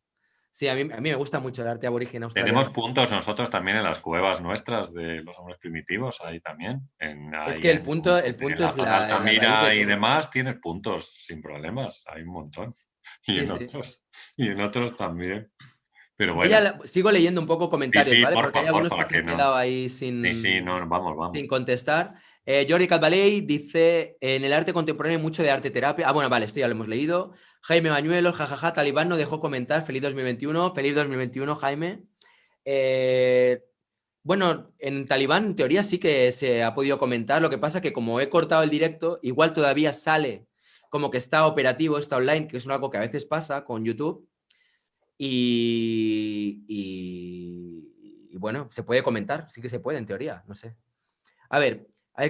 Sí, a mí me gusta mucho el arte aborigen Tenemos australiano. puntos nosotros también en las cuevas nuestras de los hombres primitivos, ahí también. Es Ahí que el en punto la es zona la raíz de Altamira y todo. demás tienes puntos sin problemas, hay un montón. Y Sí, en sí. otros, y en otros también. Pero Voy bueno, a, sigo leyendo un poco sí, comentarios, sí, ¿vale? Porque hay algunos que porfa, se han que nos. quedado ahí Sí, sí, no, vamos, vamos. sin contestar. Jordi Calvaley dice, en el arte contemporáneo hay mucho de arte terapia. Ah, bueno, vale, esto ya lo hemos leído. Jaime Bañuelos, jajaja, Talibán no dejó comentar. Feliz 2021. Feliz 2021, Jaime. Eh, bueno, en Talibán en teoría sí que se ha podido comentar. Lo que pasa que como he cortado el directo, igual todavía sale como que está operativo, está online, que es algo que a veces pasa con YouTube. Y bueno, se puede comentar, sí que se puede en teoría, no sé. A ver,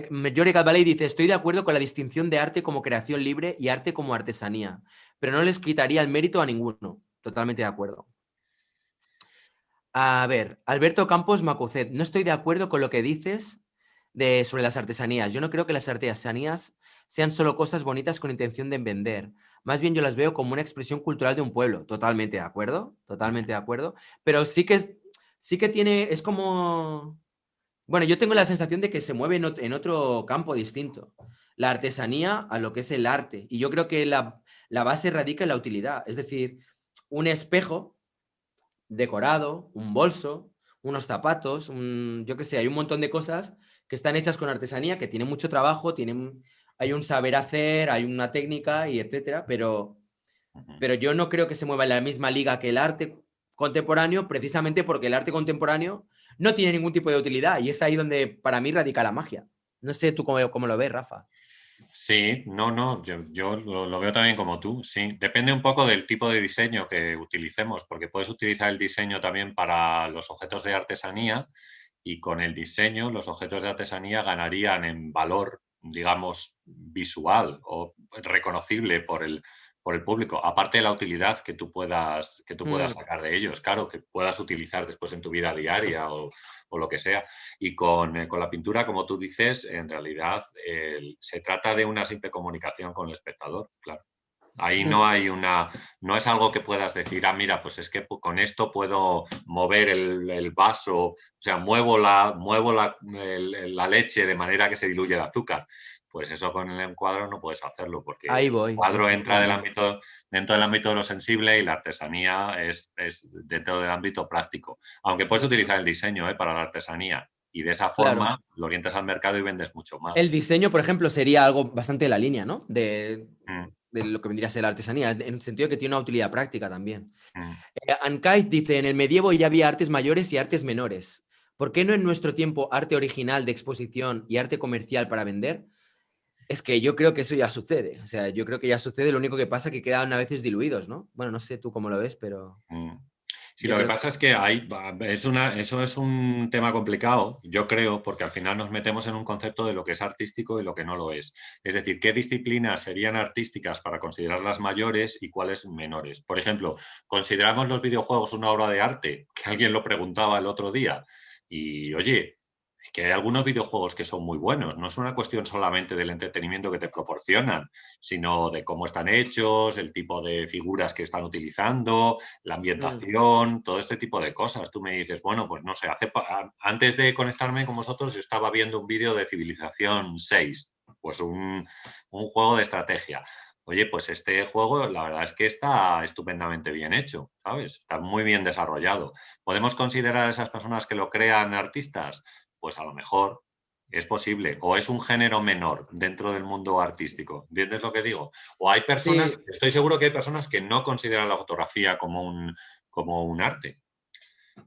Jordi Cadvaley dice, estoy de acuerdo con la distinción de arte como creación libre y arte como artesanía, pero no les quitaría el mérito a ninguno. Totalmente de acuerdo. A ver, Alberto Campos Macucet, no estoy de acuerdo con lo que dices sobre las artesanías. Yo no creo que las artesanías sean solo cosas bonitas con intención de vender. Más bien yo las veo como una expresión cultural de un pueblo. Totalmente de acuerdo, totalmente de acuerdo. Pero sí que tiene, es como... Bueno, yo tengo la sensación de que se mueve en otro campo distinto. La artesanía a lo que es el arte. Y yo creo que la base radica en la utilidad. Es decir, un espejo decorado, un bolso, unos zapatos, yo qué sé, hay un montón de cosas que están hechas con artesanía, que tienen mucho trabajo, hay un saber hacer, hay una técnica y etcétera, Ujú. pero yo no creo que se mueva en la misma liga que el arte contemporáneo, precisamente porque el arte contemporáneo no tiene ningún tipo de utilidad y es ahí donde para mí radica la magia. No sé tú cómo lo ves, Rafa. Sí, no, yo lo veo también como tú, sí. Depende un poco del tipo de diseño que utilicemos, porque puedes utilizar el diseño también para los objetos de artesanía y con el diseño los objetos de artesanía ganarían en valor, digamos, visual o reconocible por el público, aparte de la utilidad que tú puedas Mm, sacar de ellos, claro, que puedas utilizar después en tu vida diaria o lo que sea. Y con la pintura, como tú dices, en realidad se trata de una simple comunicación con el espectador, claro. Ahí mm, no es algo que puedas decir, ah, mira, pues es que con esto puedo mover el vaso, o sea, la leche de manera que se diluye el azúcar. Pues eso con el encuadro no puedes hacerlo, porque ahí el voy, cuadro entra efectivamente. dentro del ámbito de lo sensible y la artesanía es dentro del ámbito plástico. Aunque puedes utilizar el diseño para la artesanía y de esa Claro. forma lo orientas al mercado y vendes mucho El más. diseño, por ejemplo, sería algo bastante de la línea, ¿no? Mm, De lo que vendría a ser la artesanía, en el sentido que tiene una utilidad práctica también. mm. Ankaiz dice, en el medievo ya había artes mayores y artes menores. ¿Por qué no en nuestro tiempo arte original de exposición y arte comercial para vender? Es que yo creo que eso ya sucede. O sea, yo creo que ya sucede, lo único que pasa es que quedan a veces diluidos, ¿no? Bueno, no sé tú cómo lo ves, pero Mm. Sí, yo lo que creo pasa que... es que eso es un tema complicado, yo creo, porque al final nos metemos en un concepto de lo que es artístico y lo que no lo es. Es decir, qué disciplinas serían artísticas para considerarlas mayores y cuáles menores. Por ejemplo, ¿consideramos los videojuegos una obra de arte? Que alguien lo preguntaba el otro día. Y oye, que hay algunos videojuegos que son muy buenos. No es una cuestión solamente del entretenimiento que te proporcionan, sino de cómo están hechos, el tipo de figuras que están utilizando, la Mm, ambientación, todo este tipo de cosas. Tú me dices, bueno, pues no sé, antes de conectarme con vosotros yo estaba viendo un vídeo de Civilización 6, pues un juego de estrategia. oye, pues este juego la verdad es que está estupendamente bien hecho, ¿sabes? Está muy bien desarrollado. ¿Podemos considerar a esas personas que lo crean artistas? Pues a lo mejor es posible. O es un género menor dentro del mundo artístico. ¿Entiendes lo que digo? O hay personas, Sí, estoy seguro que hay personas que no consideran la fotografía como un arte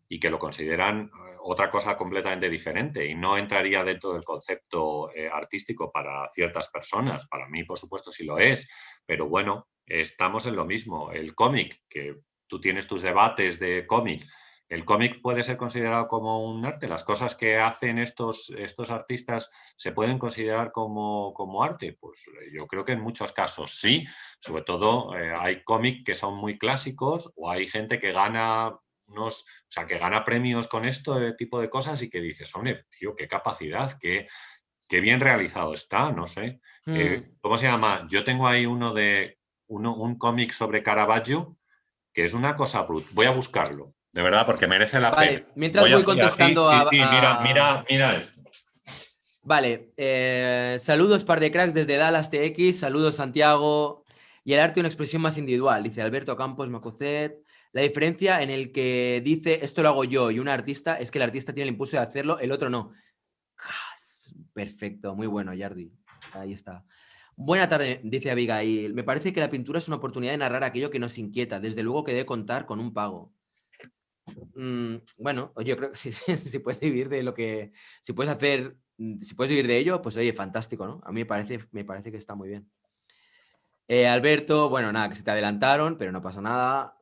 y que lo consideran otra cosa completamente diferente y no entraría dentro del concepto artístico para ciertas personas. Para mí, por supuesto, sí lo es, pero bueno, estamos en lo mismo. El cómic, que tú tienes tus debates de cómic, ¿el cómic puede ser considerado como un arte? ¿Las cosas que hacen estos artistas se pueden considerar como arte? Pues yo creo que en muchos casos sí. Sobre todo hay cómic que son muy clásicos o hay gente que gana o sea, que gana premios con este tipo de cosas y que dices, hombre, tío, qué capacidad, qué bien realizado está, no sé. mm, ¿Cómo se llama? Yo tengo ahí un cómic sobre Caravaggio, que es una cosa brutal. Voy a buscarlo, de verdad, porque merece la pena. vale, mientras voy Mira, sí, contestando sí, sí, mira esto. Vale, saludos par de cracks desde Dallas TX, saludos Santiago. Y el arte una expresión más individual, dice Alberto Campos Macocet. La diferencia en el que dice esto lo hago yo y un artista es que el artista tiene el impulso de hacerlo, el otro no. Perfecto, muy bueno, Yardi. Ahí está. Buena tarde, dice Abigail. Me parece que la pintura es una oportunidad de narrar aquello que nos inquieta. Desde luego que debe contar con un pago. Bueno, yo creo que si puedes vivir de lo que. Si puedes hacer. Si puedes vivir de ello, pues oye, fantástico, ¿no? A mí me parece que está muy bien. Alberto, bueno, nada, que se te adelantaron, pero no pasa nada.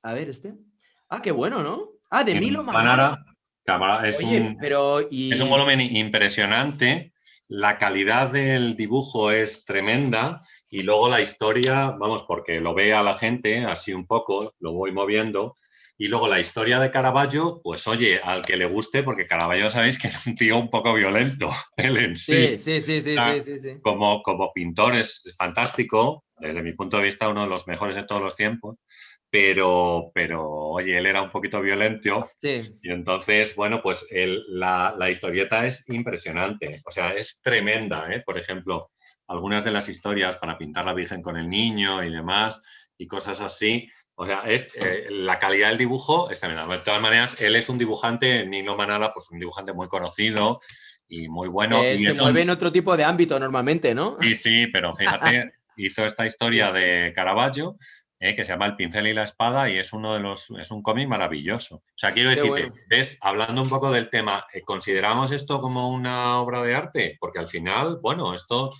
A ver, este. Ah, qué bueno, ¿no? Ah, de Milo Manara. Manara, cámara, Oye, pero es un volumen impresionante, la calidad del dibujo es tremenda y luego la historia, vamos, porque lo ve a la gente así un poco, lo voy moviendo. Y luego la historia de Caravaggio, pues oye, al que le guste, porque Caravaggio sabéis que era un tío un poco violento, él en sí. Sí, sí, sí, sí, sí, sí, sí. Como pintor es fantástico, desde mi punto de vista uno de los mejores de todos los tiempos, pero oye, él era un poquito violento Sí. y entonces, bueno, pues la historieta es impresionante, o sea, es tremenda, ¿eh? Por ejemplo, algunas de las historias para pintar la Virgen con el niño y demás y cosas así. O sea, la calidad del dibujo es tremenda. De todas maneras, él es un dibujante, Nino Manara, pues un dibujante muy conocido y muy bueno. Y Se es mueve en otro tipo de ámbito normalmente, ¿no? sí, sí, pero fíjate, hizo esta historia Sí. de Caravaggio, que se llama El pincel y la espada, y es es un cómic maravilloso. O sea, quiero Qué decirte, bueno. ves, hablando un poco del tema, ¿consideramos esto como una obra de arte? Porque al final, bueno, esto,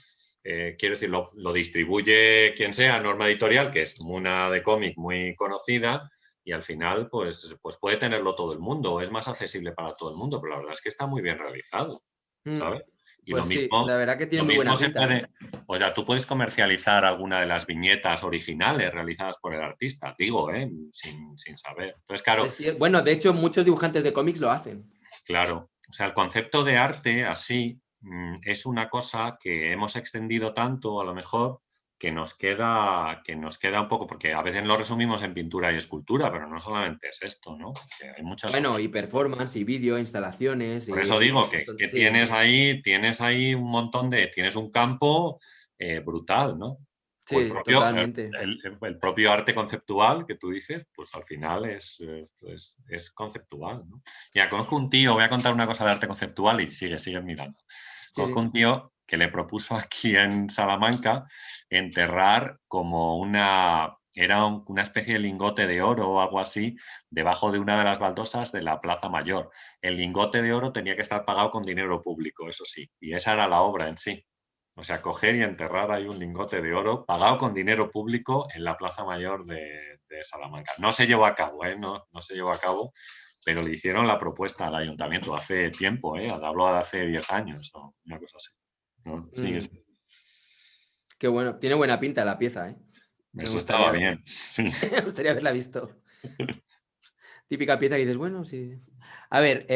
quiero decir, lo distribuye quien sea, Norma Editorial, que es una de cómic muy conocida, y al final, pues puede tenerlo todo el mundo, es más accesible para todo el mundo, pero la verdad es que está muy bien realizado, Mm, ¿sabes? Y Pues sí, la verdad que tiene lo muy mismo buena se pinta, ¿eh? puede, o sea, tú puedes comercializar alguna de las viñetas originales realizadas por el artista, digo, sin saber. Entonces, claro, Bueno, de hecho, muchos dibujantes de cómics lo hacen. claro, o sea, el concepto de arte así es una cosa que hemos extendido tanto, a lo mejor, que nos queda un poco, porque a veces lo resumimos en pintura y escultura, pero no solamente es esto, ¿no? Que hay muchas Bueno, otras. y performance, y vídeo, instalaciones, Por eso digo que, es que sí. tienes ahí un montón tienes un campo brutal, ¿no? O Sí, totalmente. el propio arte conceptual que tú dices, pues al final es conceptual, ¿no? Mira, conozco un tío, voy a contar una cosa de arte conceptual y sigue mirando. Sí, Conozco sí. un tío que le propuso aquí en Salamanca enterrar como era una especie de lingote de oro o algo así debajo de una de las baldosas de la Plaza Mayor. El lingote de oro tenía que estar pagado con dinero público, eso sí, y esa era la obra en sí. O sea, coger y enterrar ahí un lingote de oro pagado con dinero público en la Plaza Mayor de Salamanca. No se llevó a cabo, ¿eh? No se llevó a cabo, pero le hicieron la propuesta al ayuntamiento hace tiempo, ¿eh? Hablo de hace 10 años o una cosa así. ¿No? Sí, Mm, qué bueno. Tiene buena pinta la pieza, ¿eh? Me eso estaba gustaría, bien. Sí. me gustaría haberla visto. Típica pieza que dices, bueno, sí. A ver,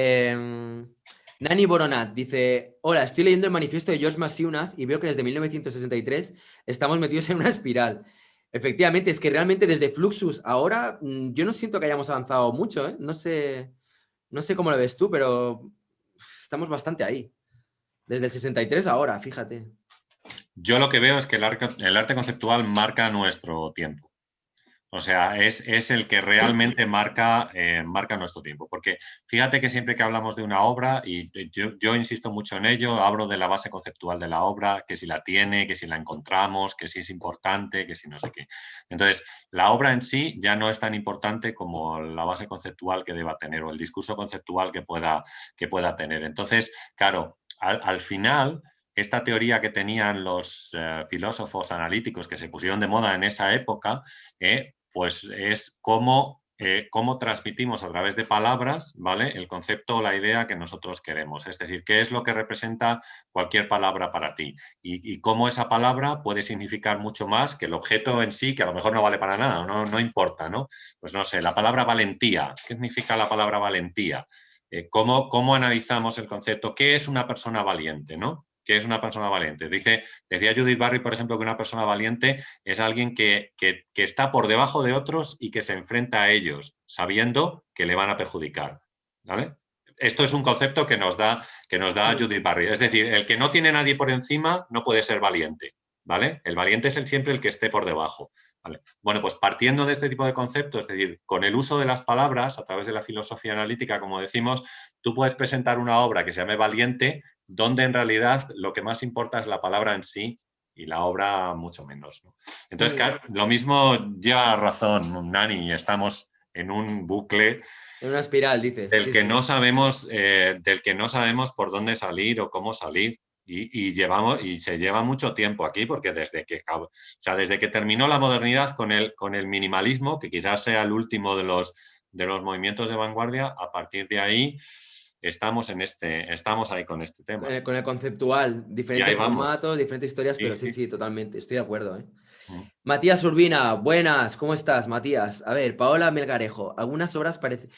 Nani Boronat dice: Hola, estoy leyendo el manifiesto de George Masiunas y veo que desde 1963 estamos metidos en una espiral. Efectivamente, es que realmente desde Fluxus ahora yo no siento que hayamos avanzado mucho, ¿eh? No sé cómo lo ves tú, pero estamos bastante ahí. Desde el 63 ahora, fíjate. Yo lo que veo es que el arte conceptual marca nuestro tiempo. O sea, es el que realmente marca nuestro tiempo. Porque fíjate que siempre que hablamos de una obra, y yo insisto mucho en ello, hablo de la base conceptual de la obra, que si la tiene, que si la encontramos, que si es importante, que si no sé qué. Entonces, la obra en sí ya no es tan importante como la base conceptual que deba tener o el discurso conceptual que pueda tener. Entonces, claro, al final esta teoría que tenían los filósofos analíticos que se pusieron de moda en esa época, pues es cómo transmitimos a través de palabras, ¿vale? El concepto o la idea que nosotros queremos. Es decir, qué es lo que representa cualquier palabra para ti y cómo esa palabra puede significar mucho más que el objeto en sí, que a lo mejor no vale para nada, no importa, ¿no? Pues no sé, la palabra valentía. ¿Qué significa la palabra valentía? ¿Cómo analizamos el concepto? ¿Qué es una persona valiente, no? ¿Qué es una persona valiente? Decía Judith Barry, por ejemplo, que una persona valiente es alguien que está por debajo de otros y que se enfrenta a ellos, sabiendo que le van a perjudicar. ¿Vale? Esto es un concepto que nos da Judith Barry. Es decir, el que no tiene nadie por encima no puede ser valiente. ¿Vale? El valiente es siempre el que esté por debajo. ¿Vale? Bueno, pues partiendo de este tipo de conceptos, es decir, con el uso de las palabras, a través de la filosofía analítica, como decimos, tú puedes presentar una obra que se llame Valiente, donde en realidad lo que más importa es la palabra en sí y la obra mucho menos, ¿no? Entonces, claro, lo mismo lleva razón Nani, estamos en un bucle En una espiral, dices. del Sí, que sí. no sabemos por dónde salir o cómo salir. Y se lleva mucho tiempo aquí, porque desde que terminó la modernidad con el minimalismo, que quizás sea el último de los movimientos de vanguardia, a partir de ahí estamos ahí con este tema. Con el conceptual, Y diferentes ahí vamos. formatos, diferentes historias, Sí, pero sí, sí. sí, totalmente, estoy de acuerdo, ¿eh? Mm. Matías Urbina, buenas, ¿cómo estás, Matías? A ver, Paola Melgarejo, algunas obras parece.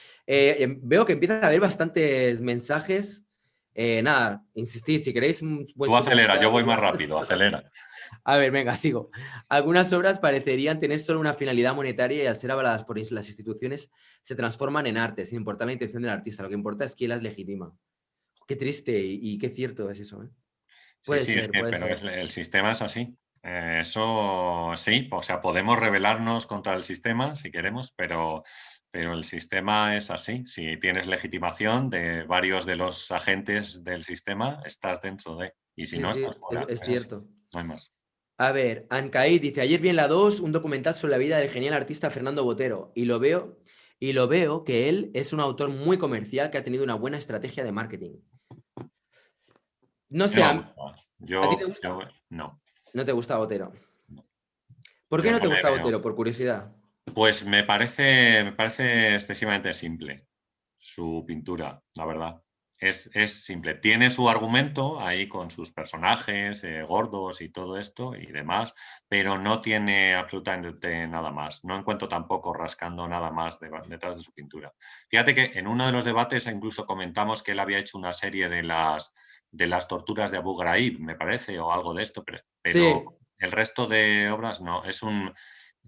Veo que empieza a haber bastantes mensajes. Nada, insistí, si queréis un buen Tú acelera, yo superchat. voy más rápido, acelera. A ver, venga, sigo. Algunas obras parecerían tener solo una finalidad monetaria y al ser avaladas por las instituciones se transforman en arte, sin importar la intención del artista. Lo que importa es quién las legitima. Qué triste y qué cierto es eso, ¿eh? Sí, sí, Puede pero ser. el sistema es así. Eso sí, o sea, podemos rebelarnos contra el sistema si queremos, pero el sistema es así. Si tienes legitimación de varios de los agentes del sistema, estás dentro de. Y si Sí, no, sí, estás fuera. es Es así. cierto. No hay más. A ver, Ancaí dice, ayer vi en la 2 un documental sobre la vida del genial artista Fernando Botero y lo veo que él es un autor muy comercial que ha tenido una buena estrategia de marketing. No No sé, me gusta. ¿a ti te gusta? No, No te gusta Botero. no. ¿Por qué Yo no no te le gusta veo. Botero? Por curiosidad. Pues me parece excesivamente simple su pintura, la verdad. Es simple. Tiene su argumento ahí con sus personajes gordos y todo esto y demás, pero no tiene absolutamente nada más. No encuentro tampoco rascando nada más detrás de su pintura. Fíjate que en uno de los debates incluso comentamos que él había hecho una serie de las torturas de Abu Ghraib, me parece, o algo de esto, pero Sí, el resto de obras no.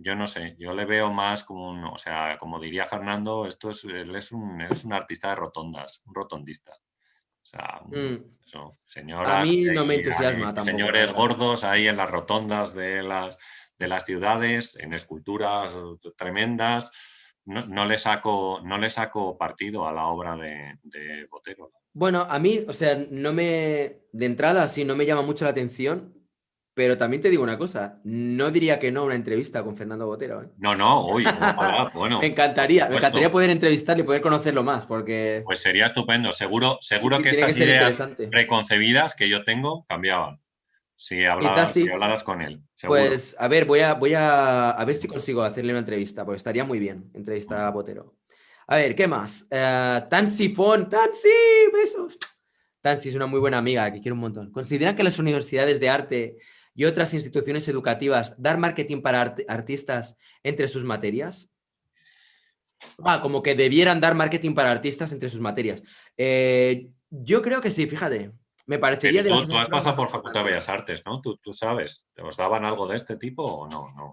Yo no sé, yo le veo más como o sea, como diría Fernando, él es un artista de rotondas, un rotondista. O sea, eso, a señoras, mí no me entusiasma tampoco, la señores verdad. gordos ahí en las rotondas de las ciudades, en esculturas tremendas. No le saco partido a la obra de Botero. Bueno, a mí, o sea, de entrada sí, no me llama mucho la atención, pero también te digo una cosa, no diría que no a una entrevista con Fernando Botero, ¿eh? No, no, hoy, ojalá, bueno, por Me encantaría supuesto. poder entrevistarle y poder conocerlo más, porque Pues sería estupendo. Seguro que tiene que estas ser ideas interesante. preconcebidas que yo tengo cambiaban si Quizás hablaras, si sí. hablaras con él, seguro. Pues, a ver, voy a ver si consigo hacerle una entrevista, porque estaría muy bien entrevistar a Botero. A ver, ¿qué más? Tansi, besos. Tansi es una muy buena amiga que quiero un montón. ¿Consideran que las universidades de arte y otras instituciones educativas dar marketing para artistas entre sus materias? Como que debieran dar marketing para artistas entre sus materias. Yo creo que sí, fíjate. Me parecería Pero de las tú has asignaturas pasado más por Facultad de importantes. Bellas Artes, ¿no? Tú sabes, ¿os daban algo de este tipo o no? No.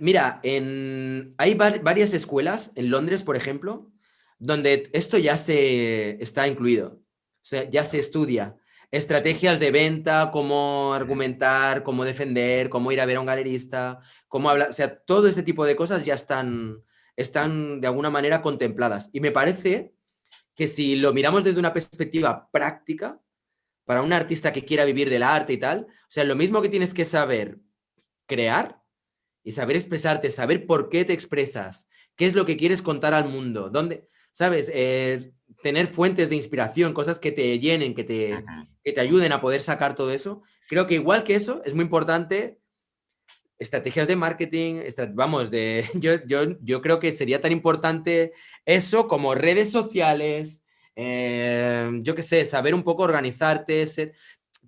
Mira, hay varias escuelas, en Londres, por ejemplo, donde esto ya se está incluido. O sea, ya se estudia. Sí. estrategias de venta, cómo argumentar, cómo defender, cómo ir a ver a un galerista, cómo hablar, o sea, todo este tipo de cosas ya están de alguna manera contempladas. Y me parece que si lo miramos desde una perspectiva práctica, para un artista que quiera vivir del arte y tal, o sea, lo mismo que tienes que saber crear y saber expresarte, saber por qué te expresas, qué es lo que quieres contar al mundo, dónde, ¿sabes? Tener fuentes de inspiración, cosas que te llenen, Ujú. que te ayuden a poder sacar todo eso. Creo que igual que eso, es muy importante estrategias de marketing, vamos, yo creo que sería tan importante eso como redes sociales, yo qué sé, saber un poco organizarte,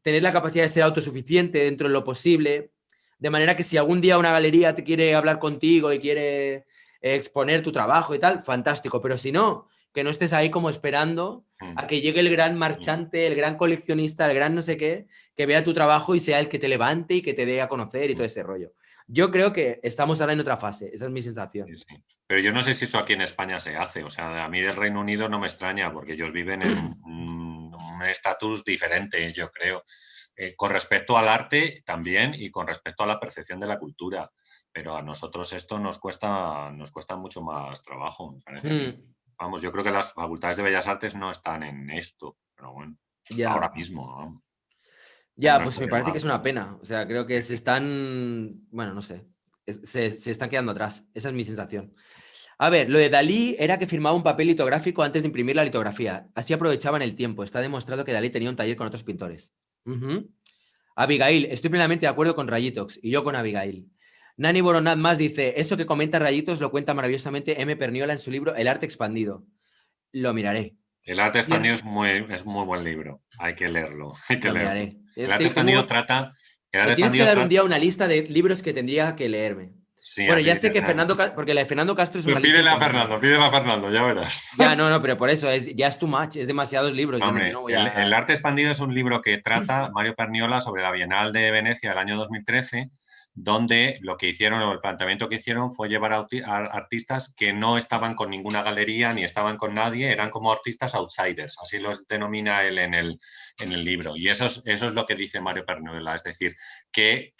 tener la capacidad de ser autosuficiente dentro de lo posible, de manera que si algún día una galería te quiere hablar contigo y quiere exponer tu trabajo y tal, fantástico, pero si no, que no estés ahí como esperando Mm. a que llegue el gran Sí, marchante, el gran coleccionista, el gran no sé qué, que vea tu trabajo y sea el que te levante y que te dé a conocer y todo sí, ese rollo. Yo creo que estamos ahora en otra fase, esa es mi sensación. sí, sí. Pero yo no sé si eso aquí en España se hace. O sea, a mí del Reino Unido no me extraña porque ellos viven en un estatus diferente, yo creo. Con respecto al arte también y con respecto a la percepción de la cultura. Pero a nosotros esto nos cuesta mucho más trabajo, me parece a mí. Mm, Vamos, yo creo que las facultades de Bellas Artes no están en esto, pero bueno, ahora ya. mismo, vamos, pero Ya, no pues me estaría parece que mal. es una pena. O sea, creo que Sí, se sí. están, bueno, no sé, se están quedando atrás. Esa es mi sensación. A ver, lo de Dalí era que firmaba un papel litográfico antes de imprimir la litografía. Así aprovechaban el tiempo. Está demostrado que Dalí tenía un taller con otros pintores. Ujú. Abigail, estoy plenamente de acuerdo con Rayitox y yo con Abigail. Nani Boronat más dice, eso que comenta Rayitos lo cuenta maravillosamente M. Perniola en su libro El arte expandido. Lo miraré. El arte expandido Cier- es muy buen libro. Hay que leerlo, hay que Lo leerlo. miraré. El arte expandido el arte Me tienes que expandido dar un trata, día una lista de libros que tendría que leerme. sí, Bueno, así ya que sé que porque la de Fernando Castro es una Pues lista interminable. pídele a Fernando, ya verás. Ya, no, no, pero por eso ya es too much, es demasiados libros. Yo no Hombre, voy el a. arte expandido es un libro que trata Mario Perniola sobre la Bienal de Venecia del año 2013, donde lo que hicieron, o el planteamiento que hicieron fue llevar a artistas que no estaban con ninguna galería ni estaban con nadie, eran como artistas outsiders, así los denomina él en el libro. Y eso es lo que dice Mario Perniola, es decir, que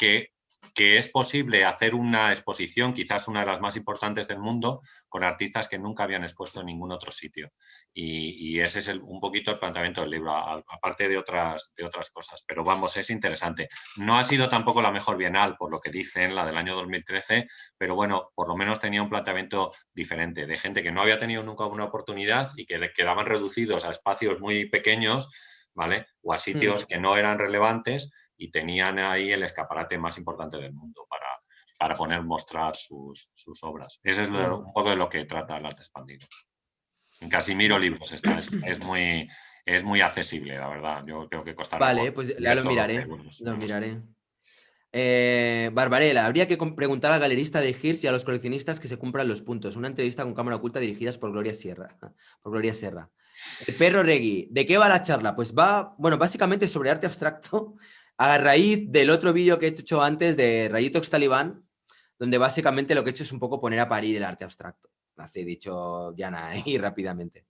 es posible hacer una exposición, quizás una de las más importantes del mundo, con artistas que nunca habían expuesto en ningún otro sitio. Y ese es un poquito el planteamiento del libro, aparte de otras cosas. Pero vamos, es interesante. No ha sido tampoco la mejor bienal, por lo que dicen, la del año 2013, pero bueno, por lo menos tenía un planteamiento diferente, de gente que no había tenido nunca una oportunidad y que le quedaban reducidos a espacios muy pequeños, ¿vale? O a Hmm, sitios que no eran relevantes y tenían ahí el escaparate más importante del mundo para poner mostrar sus obras. Ese es hmm. un poco de lo que trata el arte expandido. En Casimiro Libros está, es muy accesible, la verdad. Yo creo que costará Vale, unos pues ya 10 o 12 euros. lo miraré. Barbarella, habría que preguntar al galerista de Hirsch y a los coleccionistas que se cumplan los puntos. Una entrevista con cámara oculta dirigidas por Gloria Sierra. Por Gloria Serra. El perro Regui, ¿de qué va la charla? Pues va, bueno, básicamente sobre arte abstracto, a raíz del otro vídeo que he hecho antes de Rayito Talibán, donde básicamente lo que he hecho es un poco poner a parir el arte abstracto. Así dicho, Diana, y rápidamente.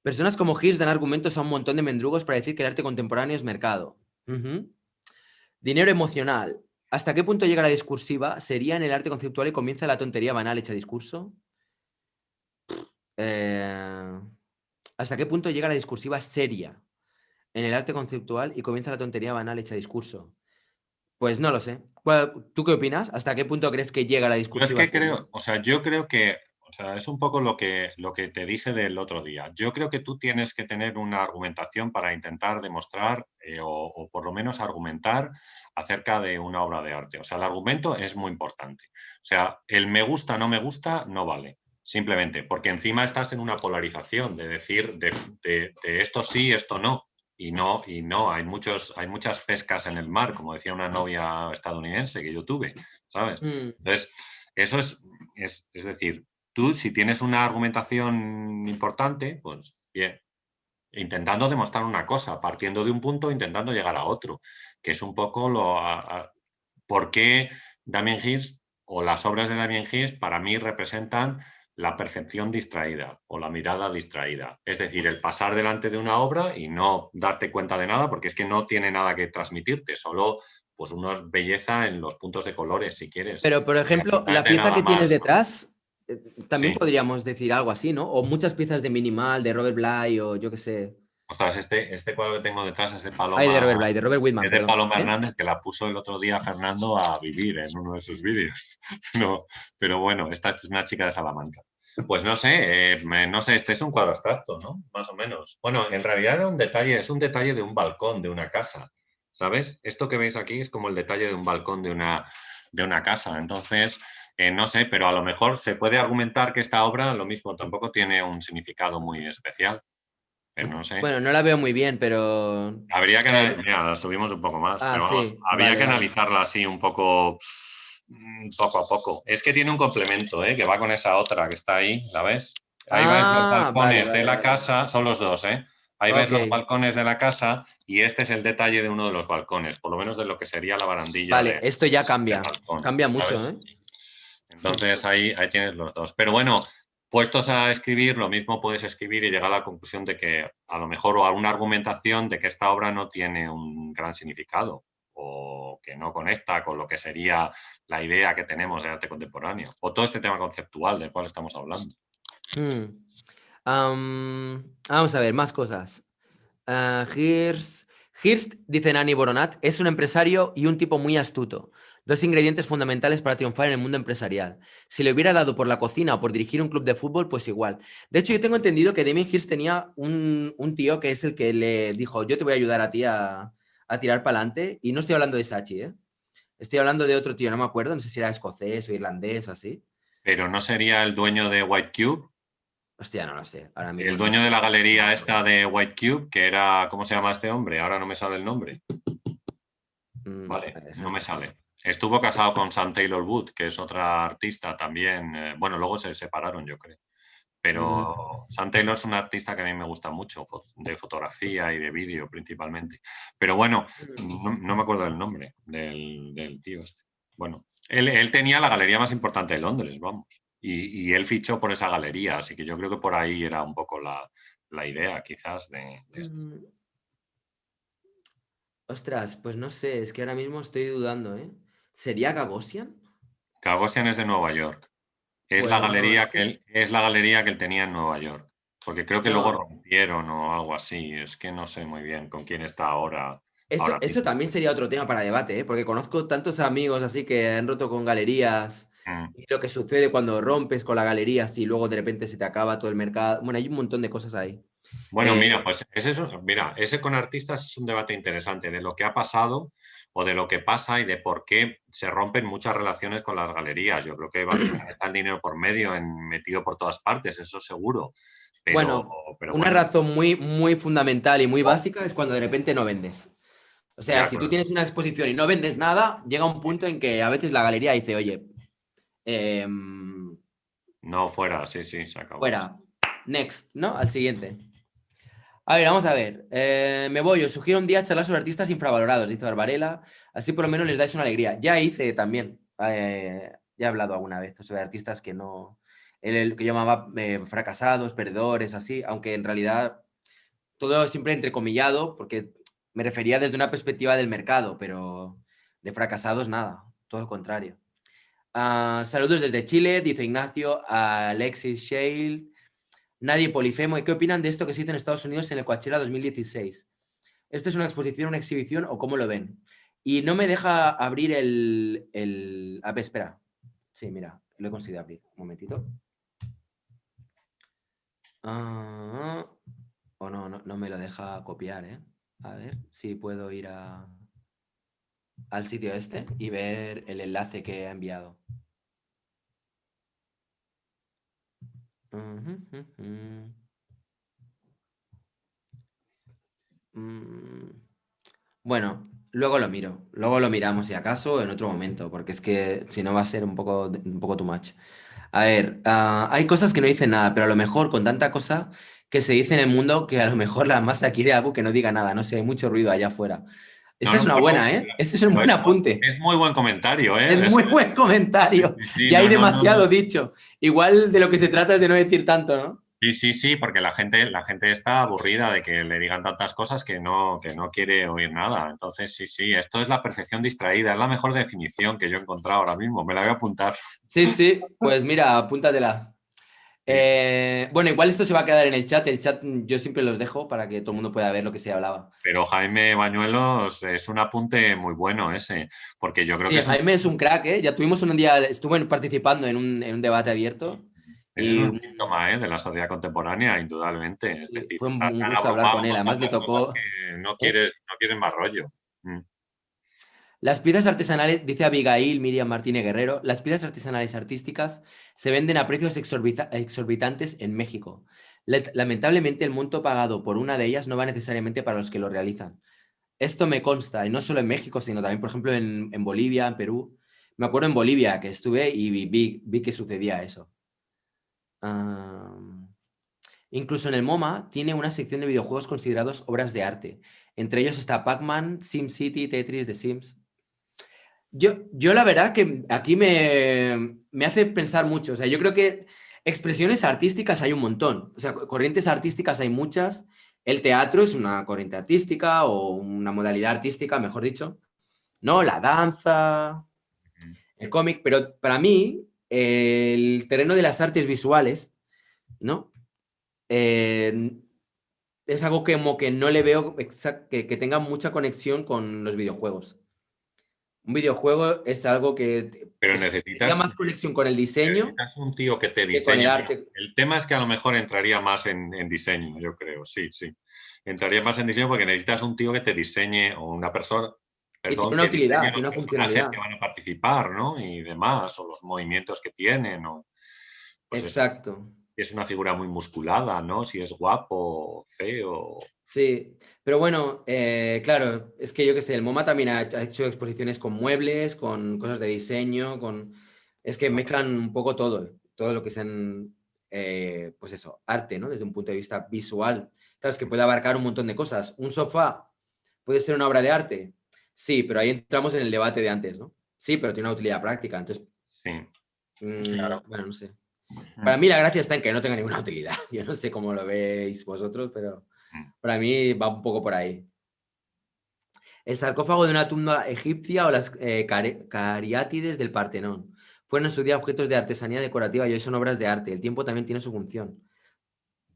Personas como Hirsch dan argumentos a un montón de mendrugos para decir que el arte contemporáneo es mercado. Ujú. Dinero emocional. ¿Hasta qué punto llega la discursiva? ¿Sería en el arte conceptual y comienza la tontería banal hecha discurso? Eh, ¿Hasta qué punto llega la discursiva seria en el arte conceptual y comienza la tontería banal hecha discurso? Pues no lo sé. ¿Tú qué opinas? ¿Hasta qué punto crees que llega la Yo es discursiva que seria? creo, o sea, yo creo que, o sea, es un poco lo que te dije del otro día. Yo creo que tú tienes que tener una argumentación para intentar demostrar o por lo menos argumentar acerca de una obra de arte. O sea, el argumento es muy importante. O sea, el me gusta, no me gusta, no vale. Simplemente, porque encima estás en una polarización de decir de esto sí, esto no. Y no, hay muchas pescas en el mar, como decía una novia estadounidense que yo tuve, ¿sabes? Mm, Entonces, eso es decir, tú si tienes una argumentación importante, pues bien, intentando demostrar una cosa, partiendo de un punto, intentando llegar a otro, que es un poco por qué Damien Hirst o las obras de Damien Hirst para mí representan la percepción distraída o la mirada distraída. Es decir, el pasar delante de una obra y no darte cuenta de nada, porque es que no tiene nada que transmitirte, solo pues una belleza en los puntos de colores, si quieres. Pero, por ejemplo, la Absolutamente pieza nada que tienes más. detrás, también Sí. podríamos decir algo así, ¿no? O muchas piezas de Minimal, de Robert Bly, o yo qué sé. Ostras, este cuadro que tengo detrás es de Ay, de Paloma, Robert Bly, de Robert Whitman, es de perdón. Paloma ¿Eh? Hernández, que la puso el otro día Fernando a vivir en uno de sus vídeos. No, pero bueno, esta es una chica de Salamanca. Pues no sé, no sé, este es un cuadro abstracto, ¿no? Más o menos. Bueno, en realidad era un detalle, es un detalle de un balcón, de una casa, ¿sabes? Esto que veis aquí es como el detalle de un balcón de una casa. Entonces, no sé, pero a lo mejor se puede argumentar que esta obra, lo mismo, tampoco tiene un significado muy especial. Pero no sé. Bueno, no la veo muy bien, pero... Habría que mira, la subimos un poco más, Ah, pero vamos, sí, habría vale, que vale. analizarla así un poco, poco a poco. Es que tiene un complemento, que va con esa otra que está ahí, ¿la ves? Ahí ves los Ah, vale, balcones de vale, la vale. casa, son los dos, ¿eh? Ahí ves Ok, los balcones de la casa y este es el detalle de uno de los balcones, por lo menos de lo que sería la barandilla vale, esto ya del cambia. balcón, Cambia mucho, ¿sabes? ¿eh? Entonces ahí tienes los dos. Pero bueno, puestos a escribir, lo mismo puedes escribir y llegar a la conclusión de que a lo mejor o a una argumentación de que esta obra no tiene un gran significado o que no conecta con lo que sería la idea que tenemos de arte contemporáneo o todo este tema conceptual del cual estamos hablando. Hmm. Vamos a ver, más cosas. Hirst, dice Nani Boronat, es un empresario y un tipo muy astuto. Dos ingredientes fundamentales para triunfar en el mundo empresarial. Si le hubiera dado por la cocina o por dirigir un club de fútbol, pues igual. De hecho, yo tengo entendido que Damien Hirst tenía un tío que es el que le dijo, yo te voy a ayudar a ti a tirar para adelante. Y no estoy hablando de Sachi, ¿eh? Estoy hablando de otro tío, no me acuerdo, no sé si era escocés o irlandés o así. Pero ¿no sería el dueño de White Cube? Hostia, no lo sé, ahora El mismo no. dueño de la No me galería acuerdo. esta de White Cube, que era, ¿cómo se llama este hombre? Ahora no me sale el nombre. Vale, Eso no no me me acuerdo. sale. Estuvo casado con Sam Taylor Wood, que es otra artista también. Bueno, luego se separaron, yo creo. Mm, Pero Sam Taylor es un artista que a mí me gusta mucho, de fotografía y de vídeo principalmente. Pero bueno, no me acuerdo del nombre del tío este. Bueno, él tenía la galería más importante de Londres, vamos. Y él fichó por esa galería, así que yo creo que por ahí era un poco la idea, quizás, de esto. mm. Ostras, pues no sé, es que ahora mismo estoy dudando, ¿eh? ¿Sería Gagosian? Gagosian es de Nueva York. Pues no, es que... Es la galería que él tenía en Nueva York. Porque creo que luego No, rompieron o algo así. Es que no sé muy bien con quién está eso, ahora eso mismo. también sería otro tema para debate, ¿eh? Porque conozco tantos amigos así que han roto con galerías Mm. y lo que sucede cuando rompes con la galería si luego de repente se te acaba todo el mercado. Bueno, hay un montón de cosas ahí. Bueno, Eh, mira, pues mira, ese con artistas es un debate interesante de lo que ha pasado o de lo que pasa y de por qué se rompen muchas relaciones con las galerías. Yo creo que está el dinero por medio, metido por todas partes, eso seguro. Pero, bueno, pero una bueno, razón muy, muy fundamental y muy básica es cuando de repente no vendes. O sea, ya, si tú claro. tienes una exposición y no vendes nada, llega un punto en que a veces la galería dice, oye, em, No fuera, sí, sí, se acabó. fuera, next, ¿no? Al siguiente. A ver, vamos a ver. Me voy, os sugiero un día charlar sobre artistas infravalorados, dice Barbarella. Así por lo menos les dais una alegría. Ya hice también, ya he hablado alguna vez sobre artistas que no, el que llamaba fracasados, perdedores, así, aunque en realidad todo siempre entrecomillado, porque me refería desde una perspectiva del mercado, pero de fracasados nada, todo lo contrario. Saludos desde Chile, dice Ignacio, Alexis Shale. Nadie Polifemo. ¿Y qué opinan de esto que se hizo en Estados Unidos en el Coachella 2016? ¿Esto es una exposición, una exhibición o cómo lo ven? Y no me deja abrir A ver, espera. Sí, mira, lo he conseguido abrir. Un momentito. O no me lo deja copiar, ¿eh? A ver si puedo ir al sitio este y ver el enlace que ha enviado. Mm, Bueno, luego lo miro. Luego lo miramos si acaso en otro momento, porque es que si no va a ser un poco too much. A ver, hay cosas que no dicen nada, pero a lo mejor con tanta cosa que se dice en el mundo que a lo mejor la masa quiere algo que no diga nada. No sé, hay mucho ruido allá afuera. Esta es una buena, ¿eh? Este es un buen apunte. Es muy buen comentario, ¿eh? Es muy buen comentario. Sí, Ya hay no, demasiado dicho. Igual de lo que se trata es de no decir tanto, ¿no? Sí, porque la gente está aburrida de que le digan tantas cosas que no quiere oír nada. Entonces, sí, esto es la percepción distraída, es la mejor definición que yo he encontrado ahora mismo. Me la voy a apuntar. Sí, pues mira, apúntatela. Sí. Bueno, igual esto se va a quedar en el chat. El chat yo siempre los dejo para que todo el mundo pueda ver lo que se hablaba. Pero Jaime Bañuelos es un apunte muy bueno ese, porque yo creo que Sí, Jaime es un crack, ¿eh? Ya tuvimos un día, estuve participando en un debate abierto ese es y un síntoma, ¿eh?, de la sociedad contemporánea, indudablemente. Es decir, fue estás un tan gusto hablar abrumado con él. con Además le tantas cosas tocó... que no ¿eh? quieres más rollo. Mm. Las piezas artesanales, dice Abigail Miriam Martínez Guerrero, las piezas artesanales artísticas se venden a precios exorbitantes en México. Lamentablemente, el monto pagado por una de ellas no va necesariamente para los que lo realizan. Esto me consta, y no solo en México, sino también, por ejemplo, en Bolivia, en Perú. Me acuerdo en Bolivia que estuve y vi que sucedía eso. Incluso en el MoMA tiene una sección de videojuegos considerados obras de arte. Entre ellos está Pac-Man, SimCity, Tetris, The Sims. Yo la verdad que aquí me hace pensar mucho. O sea, yo creo que expresiones artísticas hay un montón. O sea, corrientes artísticas hay muchas. El teatro es una corriente artística o una modalidad artística, mejor dicho. ¿No? La danza, el cómic. Pero para mí, el terreno de las artes visuales, ¿no? Es algo que como que no le veo que tenga mucha conexión con los videojuegos. Un videojuego es algo que Pero tendría más conexión con el diseño necesitas un tío que te que con el diseñe. arte. El tema es que a lo mejor entraría más en diseño, yo creo. Sí. Entraría más en diseño porque necesitas un tío que te diseñe o una persona, Y tiene perdón, una que diseñe utilidad, los tiene una personajes funcionalidad. que van a participar, ¿no? Y demás, o los movimientos que tienen, o pues eso. Exacto. Si es una figura muy musculada, ¿no? Si es guapo, feo. Sí, pero bueno, claro, es que yo qué sé, el MoMA también ha hecho exposiciones con muebles, con cosas de diseño, con... Es que mezclan un poco todo lo que sean, pues eso, arte, ¿no? Desde un punto de vista visual. Claro, es que puede abarcar un montón de cosas. Un sofá puede ser una obra de arte. Sí, pero ahí entramos en el debate de antes, ¿no? Sí, pero tiene una utilidad práctica. Entonces, Sí, claro. bueno, no sé. Para mí la gracia está en que no tenga ninguna utilidad. Yo no sé cómo lo veis vosotros, pero para mí va un poco por ahí. El sarcófago de una tumba egipcia o las cariátides del Partenón. Fueron en su día objetos de artesanía decorativa y hoy son obras de arte. El tiempo también tiene su función.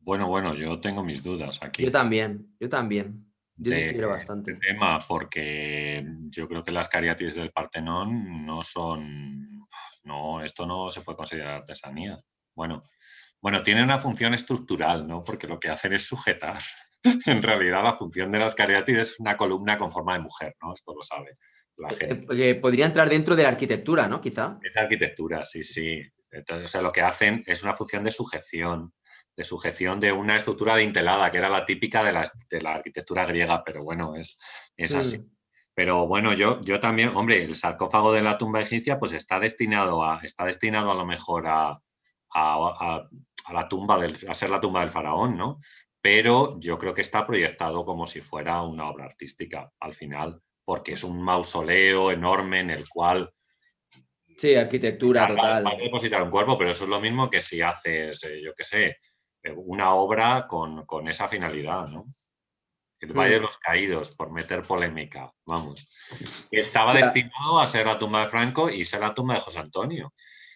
Bueno, yo tengo mis dudas Yo aquí también, yo también. Yo de difiero este bastante. tema, porque yo creo que las cariátides del Partenón no son, no, esto no se puede considerar artesanía. Bueno, tiene una función estructural, ¿no? Porque lo que hacen es sujetar. En realidad, la función de las cariátides es una columna con forma de mujer, ¿no? Esto lo sabe la gente. Podría entrar dentro de la arquitectura, ¿no? Quizá. Es arquitectura, sí. Entonces, o sea, lo que hacen es una función de sujeción de una estructura adintelada, que era la típica de la arquitectura griega, pero bueno, es así. Pero bueno, yo también, hombre, el sarcófago de la tumba egipcia, pues está destinado a lo mejor a la tumba a ser la tumba del faraón, ¿no? Pero yo creo que está proyectado como si fuera una obra artística al final, porque es un mausoleo enorme en el cual Sí, arquitectura vas total. a depositar un cuerpo, pero eso es lo mismo que si haces, yo qué sé, una obra con esa finalidad, ¿no? El Valle de los Caídos, por meter polémica, vamos. Estaba Ya. destinado a ser la tumba de Franco y ser la tumba de José Antonio.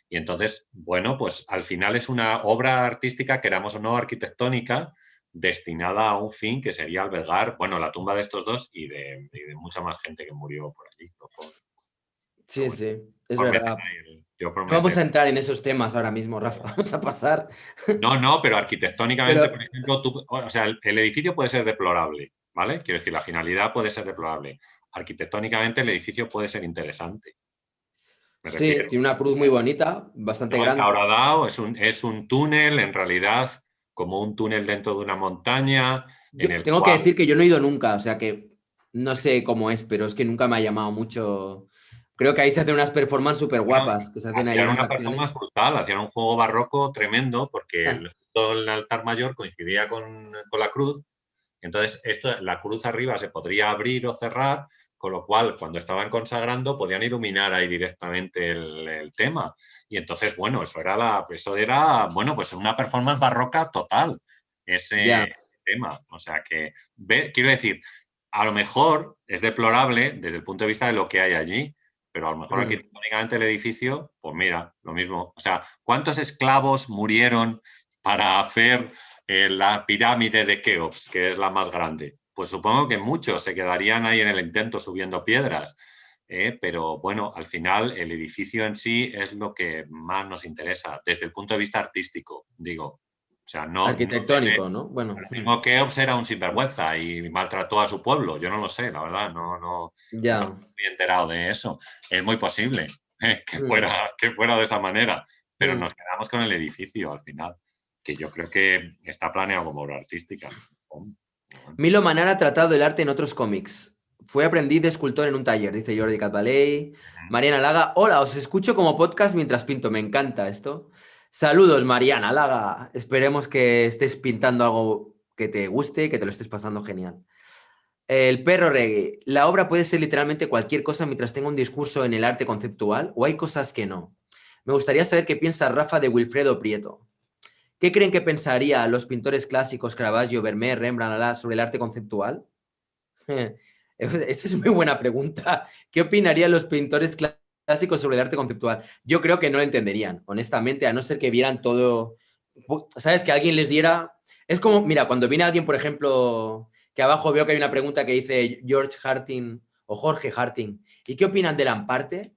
Y entonces, bueno, pues al final es una obra artística, queramos o no, arquitectónica, destinada a un fin que sería albergar, bueno, la tumba de estos dos y de mucha más gente que murió por allí. Sí, Bueno, sí, es por meter verdad. ahí, yo por No vamos meter. a entrar en esos temas ahora mismo, Rafa. Vamos a pasar. No, pero arquitectónicamente, Pero por ejemplo, o sea, el edificio puede ser deplorable, ¿vale? Quiero decir, la finalidad puede ser deplorable. Arquitectónicamente el edificio puede ser interesante, me sí, refiero. tiene una cruz muy bonita, bastante No, el grande. Tahorada es un túnel, en realidad, como un túnel dentro de una montaña, en Yo el tengo que cual decir que yo no he ido nunca, o sea que no sé cómo es, pero es que nunca me ha llamado mucho. Creo que ahí se hacen unas performances súper bueno, guapas, que se hacen ahí hacían unas una performance acciones. brutal, hacían un juego barroco tremendo, porque todo el altar mayor coincidía con la cruz. Entonces, la cruz arriba se podría abrir o cerrar con lo cual cuando estaban consagrando podían iluminar ahí directamente el tema. Y entonces, bueno, eso era bueno, pues una performance barroca total, ese Ya. tema. O sea que, quiero decir, a lo mejor es deplorable desde el punto de vista de lo que hay allí, pero a lo mejor arquitectónicamente el edificio, pues mira, lo mismo. O sea, ¿cuántos esclavos murieron para hacer la pirámide de Keops, que es la más grande? Pues supongo que muchos se quedarían ahí en el intento subiendo piedras. Pero bueno, al final el edificio en sí es lo que más nos interesa, desde el punto de vista artístico, digo. O sea, no Arquitectónico, ¿no? Bueno. lo mismo Keops era un sinvergüenza y maltrató a su pueblo. Yo no lo sé, la verdad, no Ya. estoy enterado de eso. Es muy posible Mm, que fuera de esa manera, pero mm. nos quedamos con el edificio al final, que yo creo que está planeado como obra artística. Milo Manara ha tratado el arte en otros cómics. Fue aprendiz de escultor en un taller, dice Jordi Catbaley. Mariana Laga, hola, os escucho como podcast mientras pinto. Me encanta esto. Saludos, Mariana Laga. Esperemos que estés pintando algo que te guste, que te lo estés pasando genial. El perro reggae. La obra puede ser literalmente cualquier cosa mientras tenga un discurso en el arte conceptual, o hay cosas que no. Me gustaría saber qué piensa Rafa de Wilfredo Prieto. ¿Qué creen que pensaría los pintores clásicos Caravaggio, Vermeer, Rembrandt sobre el arte conceptual? Esta es muy buena pregunta. ¿Qué opinarían los pintores clásicos sobre el arte conceptual? Yo creo que no lo entenderían, honestamente, a no ser que vieran todo. ¿Sabes? Que alguien les diera. Es como, mira, cuando viene alguien, por ejemplo, que abajo veo que hay una pregunta que dice George Harting o Jorge Harting. ¿Y qué opinan de Lamparte?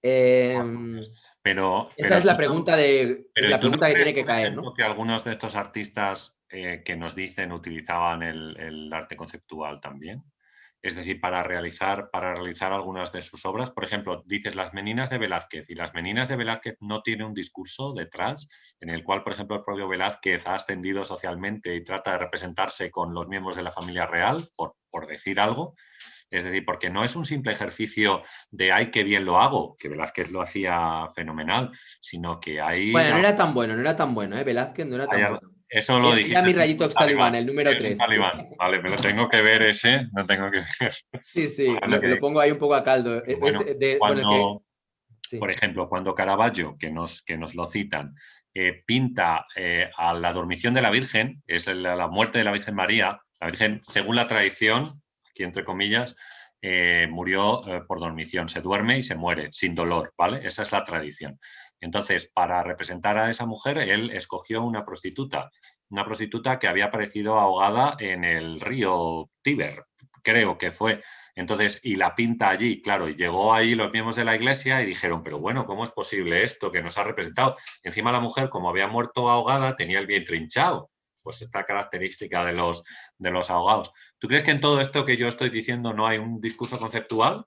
Eh, esa Pero es la pregunta es la ¿tú no pregunta que crees, tiene que por caer, ejemplo, ¿no? que algunos de estos artistas que nos dicen utilizaban el arte conceptual también? Es decir, para realizar algunas de sus obras. Por ejemplo, dices Las Meninas de Velázquez, y Las Meninas de Velázquez no tiene un discurso detrás en el cual, por ejemplo, el propio Velázquez ha ascendido socialmente y trata de representarse con los miembros de la familia real, por decir algo. Es decir, porque no es un simple ejercicio de ¡ay, qué bien lo hago!, que Velázquez lo hacía fenomenal, sino que hay... Bueno, no era tan bueno, no era tan bueno, ¿eh? Velázquez no era tan bueno. Eso lo Era dijiste mi tú, rayito un talibán. Talibán, el número Es un 3. Sí, talibán. Vale, me lo tengo que ver ese, lo tengo que ver. sí, sí, Bueno, lo pongo ahí un poco a caldo. bueno, Bueno, que... por Sí. ejemplo, cuando Caravaggio, que nos lo citan, pinta a la dormición de la Virgen, es la muerte de la Virgen María, la Virgen, según la tradición, aquí entre comillas, murió por dormición, se duerme y se muere sin dolor, ¿vale? Esa es la tradición. Entonces, para representar a esa mujer, él escogió una prostituta que había aparecido ahogada en el río Tíber, creo que fue. Entonces, y la pinta allí, claro, y llegó ahí los miembros de la iglesia y dijeron, pero bueno, ¿cómo es posible esto que nos ha representado? Encima la mujer, como había muerto ahogada, tenía el vientre hinchado. Pues esta característica de los ahogados. ¿Tú crees que en todo esto que yo estoy diciendo no hay un discurso conceptual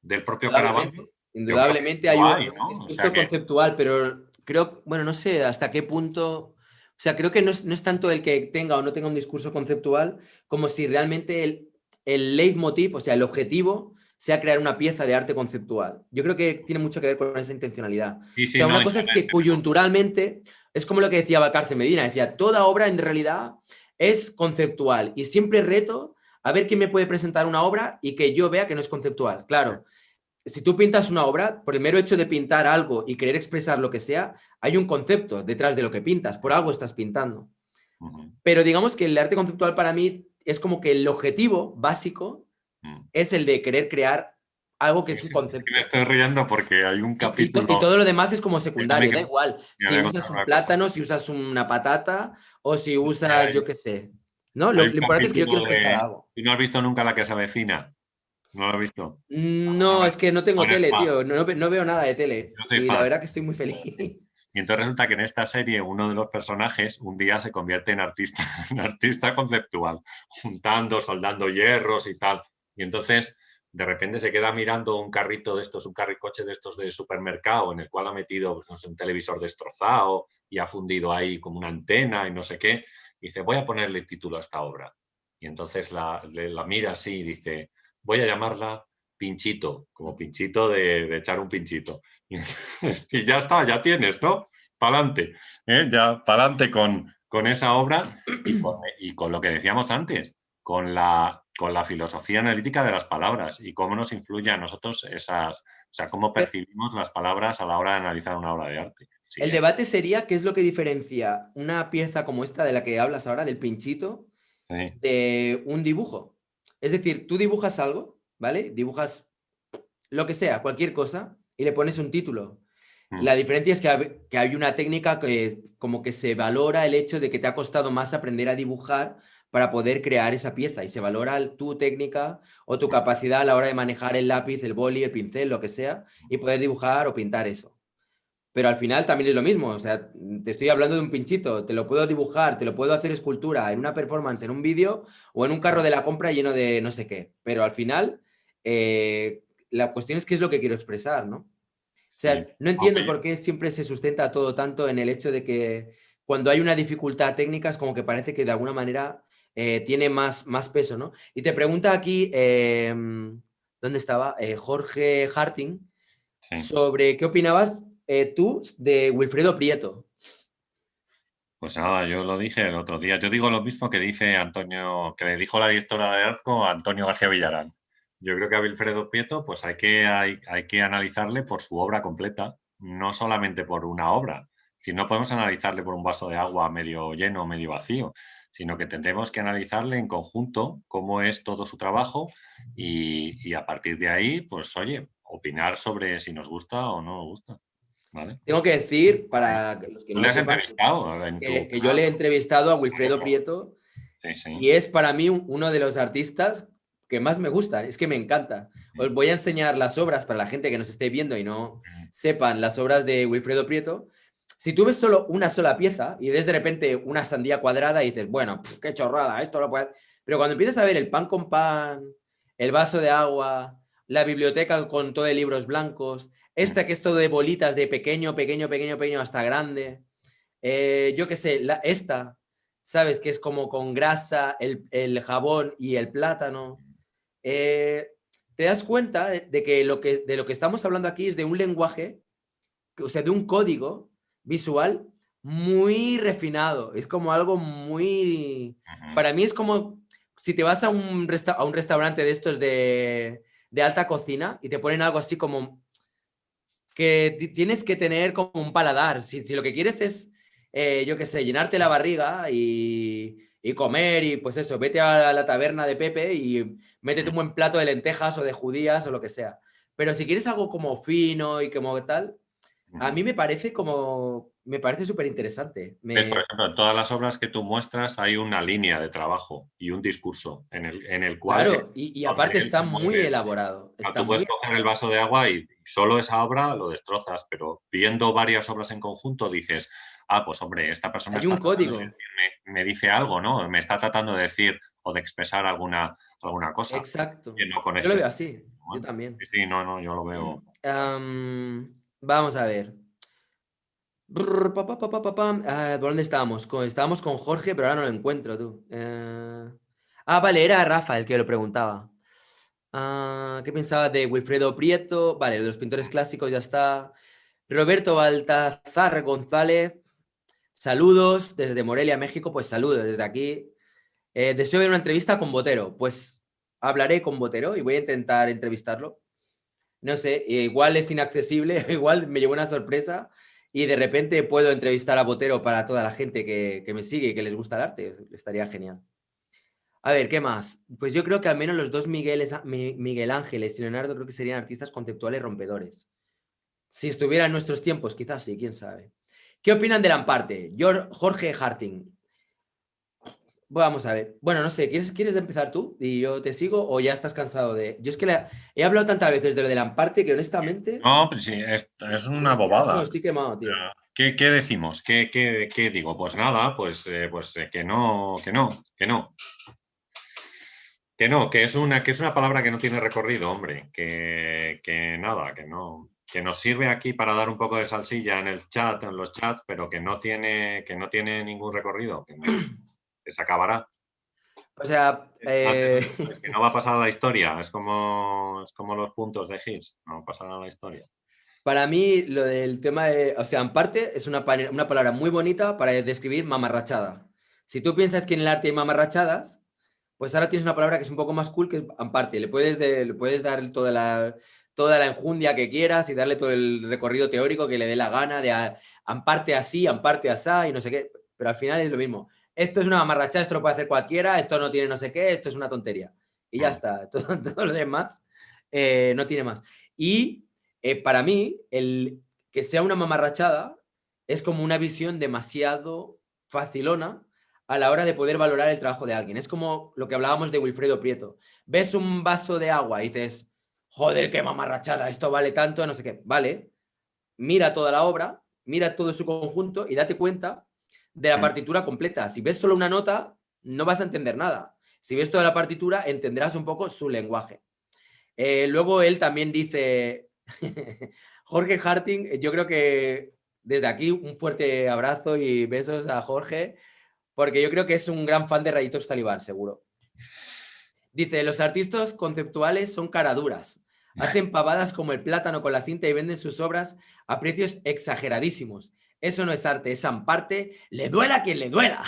del propio Caravaggio? Indudablemente, Yo creo que indudablemente hay lo hay, un ¿no? O sea discurso que... conceptual, pero creo, bueno, no sé hasta qué punto, o sea, creo que no es tanto el que tenga o no tenga un discurso conceptual, como si realmente el leitmotiv, o sea, el objetivo, sea crear una pieza de arte conceptual. Yo creo que tiene mucho que ver con esa intencionalidad. O Sí, sí, sea, no, una cosa es que coyunturalmente, es como lo que decía Bacarce Medina, decía, toda obra en realidad es conceptual y siempre reto a ver quién me puede presentar una obra y que yo vea que no es conceptual. Claro, si tú pintas una obra, por el mero hecho de pintar algo y querer expresar lo que sea, hay un concepto detrás de lo que pintas, por algo estás pintando. uh-huh. Pero digamos que el arte conceptual para mí es como que el objetivo básico es el de querer crear algo que Sí, es un sí, sí, me concepto. estoy riendo porque hay un Y capítulo... todo lo demás es como Déjame secundario, que da igual. me Si voy a contar usas un una cosa. plátano, si usas una patata o si usas, yo qué sé. ¿No? Hay Lo un importante es que yo quiero capítulo expresar de... algo. ¿Y no has visto nunca La que se avecina? ¿No lo has visto? No, es que no tengo Con tele, Spa. tío. No veo nada de tele. Yo soy Y la fan. verdad que estoy muy feliz. Y entonces resulta que en esta serie uno de los personajes un día se convierte en artista, en artista conceptual, juntando, soldando hierros y tal. Y entonces de repente se queda mirando un carrito de estos, un carricoche de estos de supermercado en el cual ha metido pues, no sé, un televisor destrozado y ha fundido ahí como una antena y no sé qué. Y dice, voy a ponerle título a esta obra. Y entonces la mira así y dice, voy a llamarla Pinchito, como pinchito de echar un pinchito. Y ya está, ya tienes, ¿no? Pa'lante, ya pa'lante con esa obra y con lo que decíamos antes, con la con la filosofía analítica de las palabras y cómo nos influye a nosotros o sea, cómo percibimos las palabras a la hora de analizar una obra de arte. Sí, El debate sería qué es lo que diferencia una pieza como esta de la que hablas ahora, del pinchito, sí, de un dibujo. Es decir, tú dibujas algo, ¿vale? Dibujas lo que sea, cualquier cosa, y le pones un título. La diferencia es que hay una técnica que como que se valora el hecho de que te ha costado más aprender a dibujar para poder crear esa pieza y se valora tu técnica o tu capacidad a la hora de manejar el lápiz, el boli, el pincel, lo que sea, y poder dibujar o pintar eso. Pero al final también es lo mismo, o sea, te estoy hablando de un pinchito, te lo puedo dibujar, te lo puedo hacer escultura en una performance, en un vídeo o en un carro de la compra lleno de no sé qué. Pero al final, la cuestión es qué es lo que quiero expresar, ¿no? O sí. sea, no entiendo por qué siempre se sustenta todo tanto en el hecho de que cuando hay una dificultad técnica es como que parece que de alguna manera tiene más peso, ¿no? Y te pregunta aquí, ¿dónde estaba? Jorge Harting, Sí. sobre qué opinabas tú de Wilfredo Prieto. Pues nada, yo lo dije el otro día. Yo digo lo mismo que dice Antonio, que le dijo la directora de Arco a Antonio García Villarán. Yo creo que a Wilfredo Prieto, pues hay que analizarle por su obra completa, no solamente por una obra. Si no podemos analizarle por un vaso de agua medio lleno, medio vacío, sino que tendremos que analizarle en conjunto cómo es todo su trabajo y a partir de ahí, pues oye, opinar sobre si nos gusta o no nos gusta. ¿Vale? Tengo que decir, para los que ¿Tú no le lo has sepan, entrevistado en tu que yo le he canal? entrevistado a Wilfredo Prieto Sí, sí. y es para mí uno de los artistas que más me gustan, es que me encanta. Os voy a enseñar las obras para la gente que nos esté viendo y no sepan las obras de Wilfredo Prieto. Si tú ves solo una sola pieza y ves de repente una sandía cuadrada y dices, bueno, qué chorrada, esto lo puede... Pero cuando empiezas a ver el pan con pan, el vaso de agua, la biblioteca con todo de libros blancos, esta que es todo de bolitas de pequeño, pequeño, pequeño, pequeño hasta grande, yo qué sé, esta, ¿sabes? Que es como con grasa, el jabón y el plátano. Te das cuenta de lo que estamos hablando aquí es de un lenguaje, o sea, de un código visual muy refinado. Es como algo muy... Para mí es como si te vas a a un restaurante de estos de alta cocina y te ponen algo así como que tienes que tener como un paladar. Si lo que quieres es, yo qué sé, llenarte la barriga y comer y pues eso, vete a la taberna de Pepe y métete un buen plato de lentejas o de judías o lo que sea. Pero si quieres algo como fino y como tal, a mí me parece súper interesante. ¿Ves? Por ejemplo, en todas las obras que tú muestras hay una línea de trabajo y un discurso en el cual Claro, y donde aparte él está se muy mueve. elaborado. Tú Está puedes muy... coger el vaso de agua y solo esa obra lo destrozas, pero viendo varias obras en conjunto dices, ah, pues hombre, esta persona Hay un está tratando de código. decirme, me dice algo, ¿no? Me está tratando de decir o de expresar alguna cosa Exacto. que no con Yo lo veo expresión. así. Yo también. Sí, sí, no, no, yo lo veo. Vamos a ver. ¿Dónde estábamos? Estábamos con Jorge, pero ahora no lo encuentro, tú. Vale, era Rafa el que lo preguntaba. ¿Qué pensaba de Wilfredo Prieto? Vale, de los pintores clásicos ya está. Roberto Baltazar González, saludos desde Morelia, México. Pues saludos desde aquí. Deseo ver una entrevista con Botero. Pues hablaré con Botero y voy a intentar entrevistarlo. No sé, igual es inaccesible, igual me llevo una sorpresa y de repente puedo entrevistar a Botero para toda la gente que me sigue y que les gusta el arte. Estaría genial. A ver, ¿qué más? Pues yo creo que al menos los dos Miguel Ángeles y Leonardo creo que serían artistas conceptuales rompedores. Si estuviera en nuestros tiempos, quizás sí, quién sabe. ¿Qué opinan de Lamparte? Jorge Harting. Vamos a ver. Bueno, no sé, ¿quieres empezar tú y yo te sigo o ya estás cansado de...? Yo es que he hablado tantas veces de lo de Lamparte que honestamente No, pues sí, es una ya es como bobada. estoy quemado, tío. ¿Qué decimos? ¿Qué digo? Pues nada, que no, que no, que no. Que no, que es una palabra que no tiene recorrido, hombre. Que nada, que nos sirve aquí para dar un poco de salsilla en el chat, en los chats, pero que no tiene ningún recorrido, que se acabará. O sea, Es que no va a pasar a la historia, es como los puntos de Higgs, no pasará a la historia. para mí lo del tema de... O sea, en parte es una palabra muy bonita para describir mamarrachada. Si tú piensas que en el arte hay mamarrachadas, pues ahora tienes una palabra que es un poco más cool, que es amparte. Le puedes dar toda la enjundia que quieras y darle todo el recorrido teórico que le dé la gana de amparte así, amparte asá y no sé qué. Pero al final es lo mismo. Esto es una mamarrachada, esto lo puede hacer cualquiera, esto no tiene no sé qué, esto es una tontería. Y ya está. Todo lo demás no tiene más. Y para mí, el que sea una mamarrachada es como una visión demasiado facilona a la hora de poder valorar el trabajo de alguien. Es como lo que hablábamos de Wilfredo Prieto. Ves un vaso de agua y dices, joder, qué mamarrachada, esto vale tanto, no sé qué. Vale, mira toda la obra, mira todo su conjunto y date cuenta de la partitura completa. Si ves solo una nota, no vas a entender nada. Si ves toda la partitura, entenderás un poco su lenguaje. Luego él también dice, Jorge Harting, yo creo que desde aquí un fuerte abrazo y besos a Jorge, porque yo creo que es un gran fan de Rayito Talibán, seguro. Dice, los artistas conceptuales son caraduras, hacen pavadas como el plátano con la cinta y venden sus obras a precios exageradísimos. Eso no es arte, es amparte, le duela a quien le duela.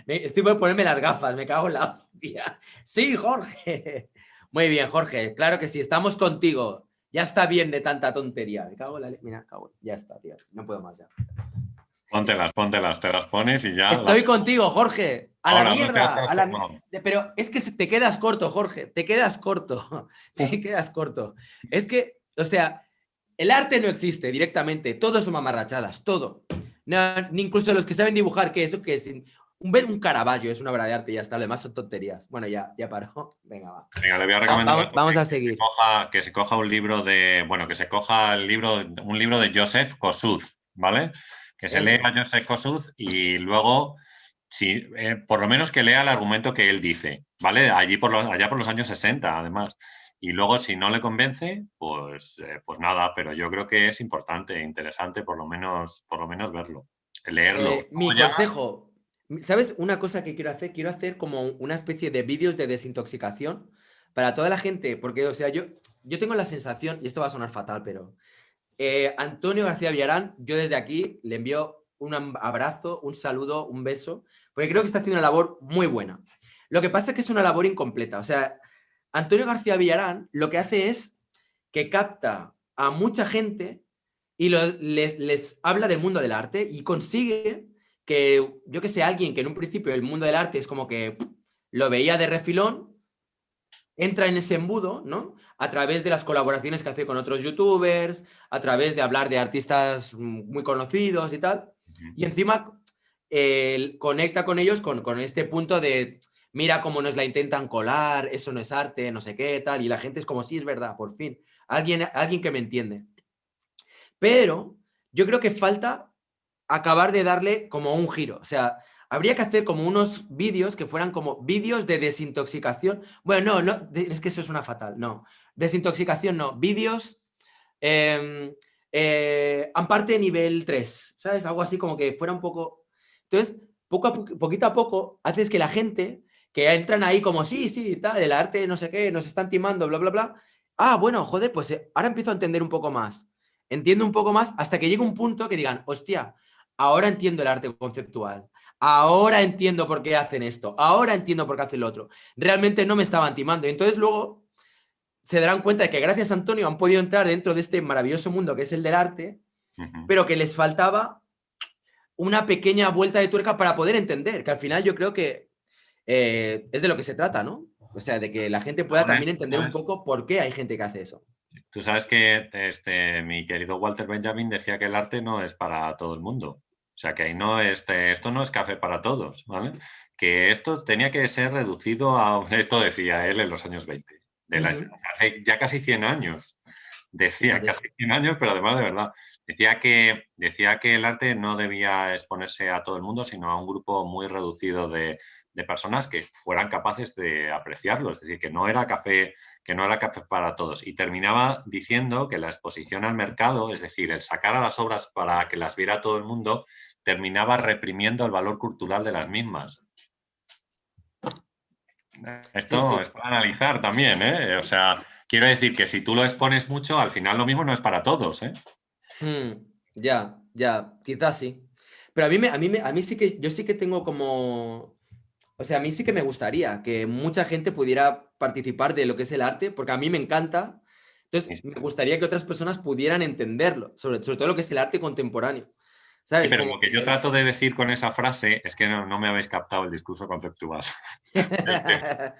Estoy por ponerme las gafas, me cago en la hostia. Sí, Jorge. Muy bien, Jorge, claro que sí, estamos contigo. Ya está bien de tanta tontería. Me cago en la... Mira, cago. Ya está, tío. No puedo más ya. Póntelas, te las pones y ya. Estoy contigo, Jorge. A la Ahora, no te has mierda. transformado. Pero es que te quedas corto, Jorge. Te quedas corto. Te quedas corto. Es que, o sea, el arte no existe directamente. Todo son mamarrachadas. Todo. No, ni incluso los que saben dibujar, que eso que es un Caravaggio, es una obra de arte y ya está. Lo demás son tonterías. Bueno, ya paró. Venga, va. Venga, le voy a recomendar Vamos a seguir. que se coja un libro de, bueno, que se coja un libro de Joseph Kosuth, ¿vale? Que se lea a Joseph Kosuth y luego, si, por lo menos que lea el argumento que él dice, ¿vale? Allá por los años 60, además. Y luego, si no le convence, pues nada, pero yo creo que es importante, interesante, por lo menos verlo, leerlo. Mi consejo, ¿sabes? Una cosa que quiero hacer como una especie de vídeos de desintoxicación para toda la gente, porque, o sea, yo tengo la sensación, y esto va a sonar fatal, pero Antonio García Villarán, yo desde aquí le envío un abrazo, un saludo, un beso, porque creo que está haciendo una labor muy buena. Lo que pasa es que es una labor incompleta, o sea, Antonio García Villarán lo que hace es que capta a mucha gente y les habla del mundo del arte y consigue que, yo que sé, alguien que en un principio el mundo del arte es como que lo veía de refilón, entra en ese embudo, ¿no? A través de las colaboraciones que hace con otros youtubers, a través de hablar de artistas muy conocidos y tal. Y encima conecta con ellos con este punto de, mira cómo nos la intentan colar, eso no es arte, no sé qué, tal. Y la gente es como, sí, es verdad, por fin. Alguien que me entiende. Pero yo creo que falta acabar de darle como un giro. O sea, habría que hacer como unos vídeos que fueran como vídeos de desintoxicación. Bueno, no, es que eso es una fatal. No, desintoxicación no. Vídeos amparte nivel 3, ¿sabes? Algo así como que fuera un poco... Entonces, poquito a poco, haces que la gente que entran ahí como, sí, tal, el arte, no sé qué, nos están timando, bla, bla, bla. Ah, bueno, joder, pues ahora empiezo a entender un poco más. Entiendo un poco más hasta que llegue un punto que digan, hostia, ahora entiendo el arte conceptual, ahora entiendo por qué hacen esto, ahora entiendo por qué hacen lo otro. Realmente no me estaban timando. Entonces luego se darán cuenta de que gracias a Antonio han podido entrar dentro de este maravilloso mundo que es el del arte, pero que les faltaba una pequeña vuelta de tuerca para poder entender, que al final yo creo que es de lo que se trata, ¿no? O sea, de que la gente pueda también entender un poco por qué hay gente que hace eso. Tú sabes que mi querido Walter Benjamin decía que el arte no es para todo el mundo. O sea, que ahí no esto no es café para todos, ¿vale? Que esto tenía que ser reducido a... Esto decía él en los años 20. Hace ya casi 100 años. Decía casi 100 años, pero además de verdad. Decía que el arte no debía exponerse a todo el mundo, sino a un grupo muy reducido de personas que fueran capaces de apreciarlo, es decir, que no era café para todos. Y terminaba diciendo que la exposición al mercado, es decir, el sacar a las obras para que las viera todo el mundo, terminaba reprimiendo el valor cultural de las mismas. Esto es para analizar también, ¿eh? O sea, quiero decir que si tú lo expones mucho, al final lo mismo no es para todos, ¿eh? Ya, quizás sí. Pero a mí sí que, yo sí que tengo como O sea, a mí sí que me gustaría que mucha gente pudiera participar de lo que es el arte, porque a mí me encanta. Sí, Entonces, me gustaría que otras personas pudieran entenderlo, sobre todo lo que es el arte contemporáneo. ¿Sabes? pero Como lo que yo que... trato de decir con esa frase es que no me habéis captado el discurso conceptual. El tema.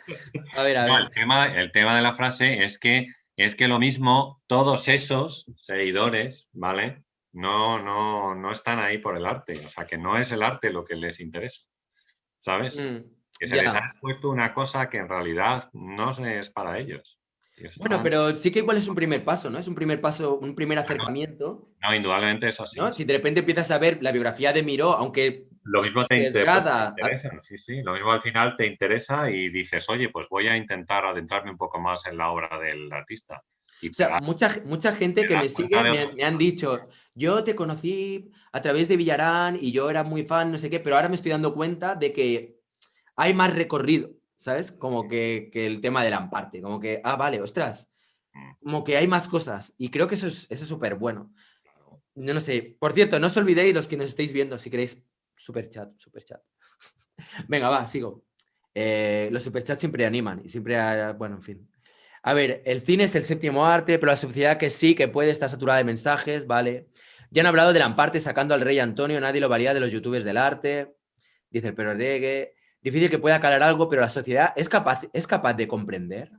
A ver, a No, ver. el tema de la frase es que lo mismo, todos esos seguidores, ¿vale? No están ahí por el arte. O sea, que no es el arte lo que les interesa, ¿sabes? Que se les ha Ya. expuesto una cosa que en realidad no es para ellos. Y Bueno, están... pero sí que igual es un primer paso, ¿no? Es un primer paso, un primer Bueno, acercamiento, no, indudablemente es ¿no? así. Si de repente empiezas a ver la biografía de Miró, aunque Lo mismo pues te sesgada, interesa, sí, sí. Lo mismo al final te interesa y dices, oye, pues voy a intentar adentrarme un poco más en la obra del artista. Y o sea, mucha gente te que das me cuenta sigue de otras me han cosas. dicho, yo te conocí a través de Villarán y yo era muy fan, no sé qué, pero ahora me estoy dando cuenta de que hay más recorrido, ¿sabes? Como que el tema del Amparte, como que, ah, vale, ostras, Mm, como que hay más cosas y creo que eso es súper bueno. claro. No, no sé, por cierto, no os olvidéis los que nos estáis viendo, si queréis, super chat, super chat. Venga, va, sigo. Los superchats siempre animan y siempre, bueno, en fin. A ver, el cine es el séptimo arte, pero la sociedad que sí, que puede estar saturada de mensajes, ¿vale? Ya han hablado del Amparte sacando al rey Antonio, nadie lo valía de los youtubers del arte, dice el perro reggae. Difícil que pueda calar algo, pero la sociedad es capaz de comprender.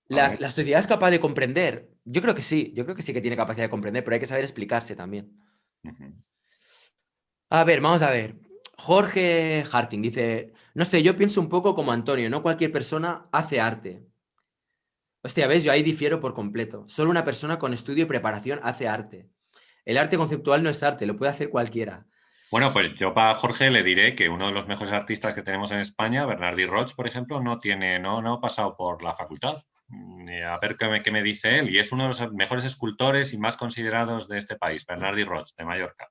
A ver. La sociedad es capaz de comprender. Yo creo que sí que tiene capacidad de comprender, pero hay que saber explicarse también. Ujú. A ver, vamos a ver. Jorge Harting dice, no sé, yo pienso un poco como Antonio, no cualquier persona hace arte. Hostia, ves, yo ahí difiero por completo. Solo una persona con estudio y preparación hace arte. El arte conceptual no es arte, lo puede hacer cualquiera. Bueno, pues yo para Jorge le diré que uno de los mejores artistas que tenemos en España, Bernardi Roig, por ejemplo, no ha pasado por la facultad. A ver qué me dice él. Y es uno de los mejores escultores y más considerados de este país, Bernardi Roig, de Mallorca.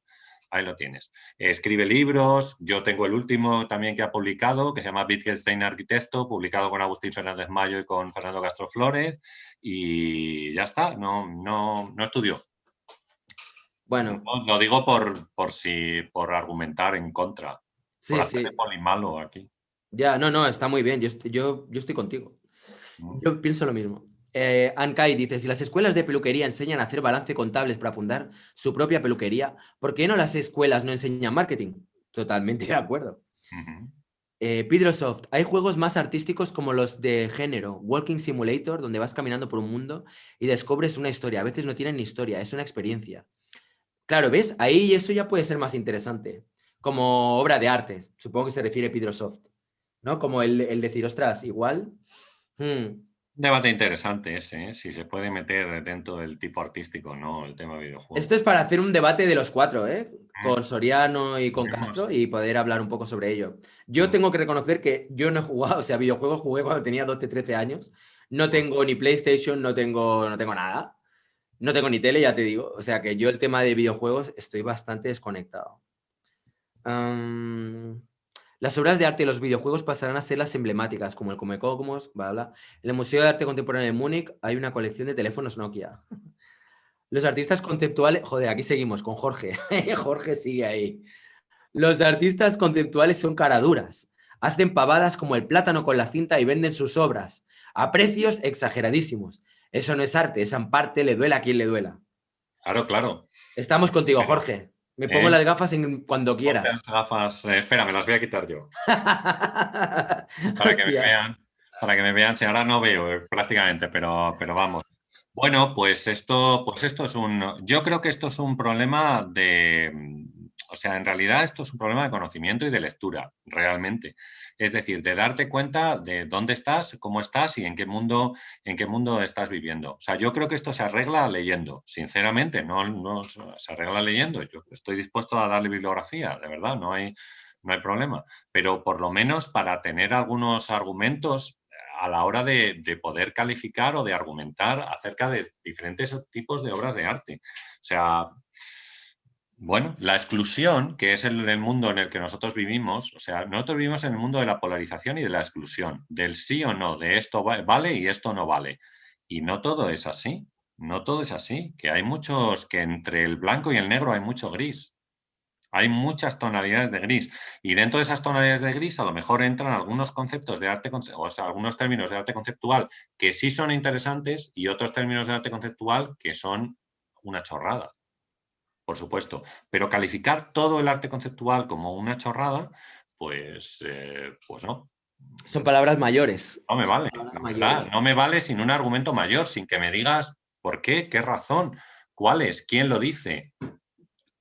Ahí lo tienes. Escribe libros. Yo tengo el último también que ha publicado, que se llama Wittgenstein Arquitecto, publicado con Agustín Fernández Mayo y con Fernando Castro Flores. Y ya está. No estudió. Bueno, Lo digo por argumentar en contra, por sí, hacer de sí. polimalo aquí. Ya, no, no, está muy bien. Yo estoy contigo. ¿No? Yo pienso lo mismo. Ankai dice, si las escuelas de peluquería enseñan a hacer balance contables para fundar su propia peluquería, ¿por qué no las escuelas no enseñan marketing? Totalmente de acuerdo. Ujú. Pidrosoft, hay juegos más artísticos como los de género, Walking Simulator, donde vas caminando por un mundo y descubres una historia. A veces no tienen ni historia, es una experiencia. Claro, ¿ves? Ahí eso ya puede ser más interesante. Como obra de arte, supongo que se refiere Pidrosoft, ¿no? Como el decir, ostras, igual. hmm, Un debate interesante ese, ¿eh? Si se puede meter dentro del tipo artístico o no el tema Esto videojuego. es para hacer un debate de los cuatro, ¿eh? Mm, Con Soriano y con Tenemos, Castro y poder hablar un poco sobre ello. Yo mm, tengo que reconocer que yo no he jugado, o sea, videojuegos jugué cuando tenía 12, 13 años. No mm. tengo ni PlayStation, no tengo nada. No tengo ni tele, ya te digo. O sea que yo el tema de videojuegos estoy bastante desconectado. Am, las obras de arte y los videojuegos pasarán a ser las emblemáticas, como el Comecocos, bla, bla. En el Museo de Arte Contemporáneo de Múnich hay una colección de teléfonos Nokia. Los artistas conceptuales, joder, aquí seguimos con Jorge. Jorge sigue ahí. Los artistas conceptuales son caraduras. Hacen pavadas como el plátano con la cinta y venden sus obras a precios exageradísimos. Eso no es arte, esa parte le duela a quien le duela. Claro, claro. Estamos contigo, Pero, Jorge. Me pongo ¿eh? las gafas cuando Ponte quieras. las gafas. Espera, me las voy a quitar yo. Para que me Hostia. vean. Para que me vean. Si ahora no veo prácticamente, pero vamos. Bueno, pues esto es yo creo que esto es un problema o sea, en realidad esto es un problema de conocimiento y de lectura, realmente. Es decir, de darte cuenta de dónde estás, cómo estás y en qué mundo estás viviendo. O sea, yo creo que esto se arregla leyendo, sinceramente, no se arregla leyendo. Yo estoy dispuesto a darle bibliografía, de verdad, no hay problema. Pero por lo menos para tener algunos argumentos a la hora de poder calificar o de argumentar acerca de diferentes tipos de obras de arte. O sea, bueno, la exclusión, que es el mundo en el que nosotros vivimos, o sea, nosotros vivimos en el mundo de la polarización y de la exclusión, del sí o no, de esto vale y esto no vale. Y no todo es así, no todo es así, que hay muchos, que entre el blanco y el negro hay mucho gris. Hay muchas tonalidades de gris y dentro de esas tonalidades de gris a lo mejor entran algunos conceptos de arte, o sea, algunos términos de arte conceptual que sí son interesantes y otros términos de arte conceptual que son una chorrada, por supuesto. Pero calificar todo el arte conceptual como una chorrada, pues no. Son palabras mayores. No me Son vale, palabras la mayores. verdad. No me vale sin un argumento mayor, sin que me digas por qué, qué razón, cuál es, quién lo dice.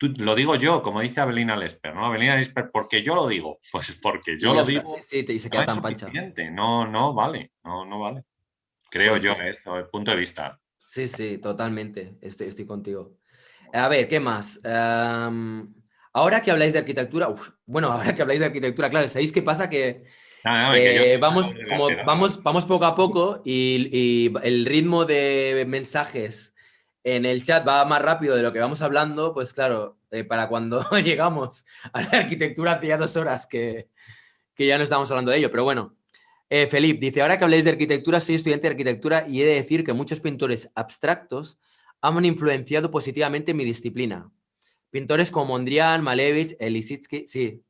Lo digo yo, como dice Abelina Lesper, ¿no? Abelina Lesper, porque yo lo digo. Pues porque yo Y ya lo está, sí, digo, sí, y se no queda es tan pancha. suficiente. No, no vale, no vale. Creo Pues yo, sí, desde el punto de vista. sí, sí, totalmente. Estoy contigo. A ver, ¿qué más? Ahora que habláis de arquitectura, bueno, ahora que habláis de arquitectura, claro, ¿sabéis qué pasa? Que Nada, que yo vamos, como vamos poco a poco y el ritmo de mensajes en el chat va más rápido de lo que vamos hablando, pues claro, para cuando llegamos a la arquitectura hace ya 2 horas que ya no estamos hablando de ello, pero bueno. Felipe dice, ahora que habláis de arquitectura, soy estudiante de arquitectura y he de decir que muchos pintores abstractos han influenciado positivamente mi disciplina. Pintores como Mondrian, Malevich, Lissitzky, sí,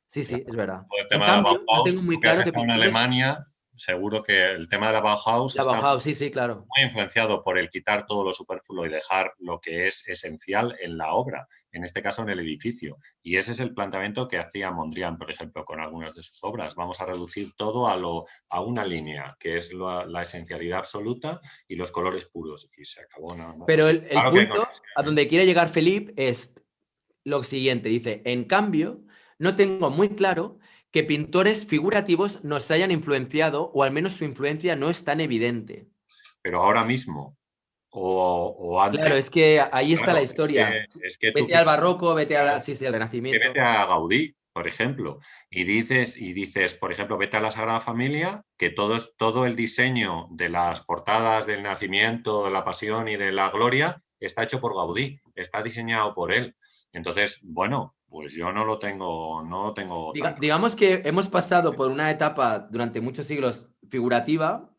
sí, sí, es verdad. el En tema de la cambio, no Bauhaus, tengo tú muy que has claro que estado en pintores... Alemania, seguro que el tema de la Bauhaus La está Bauhaus, sí, sí, claro. muy influenciado por el quitar todo lo superfluo y dejar lo que es esencial en la obra, en este caso en el edificio. Y ese es el planteamiento que hacía Mondrian, por ejemplo, con algunas de sus obras. Vamos a reducir todo a una línea, que es la esencialidad absoluta y los colores puros. Y se acabó nada más. Pero Así. el Claro que con punto a donde quiere llegar Felipe es lo siguiente. Dice, en cambio, no tengo muy claro que pintores figurativos nos hayan influenciado o al menos su influencia no es tan evidente. pero ahora mismo o Claro, antes, es que ahí está la claro, historia. es que tú Vete al barroco, claro, sí, sí, al que Renacimiento. vete a Gaudí, por ejemplo, y dices, por ejemplo, vete a la Sagrada Familia, que todo el diseño de las portadas del Nacimiento, de la Pasión y de la Gloria está hecho por Gaudí, está diseñado por él. Entonces, bueno, pues yo no lo tengo tan claro. Digamos que hemos pasado por una etapa durante muchos siglos figurativa,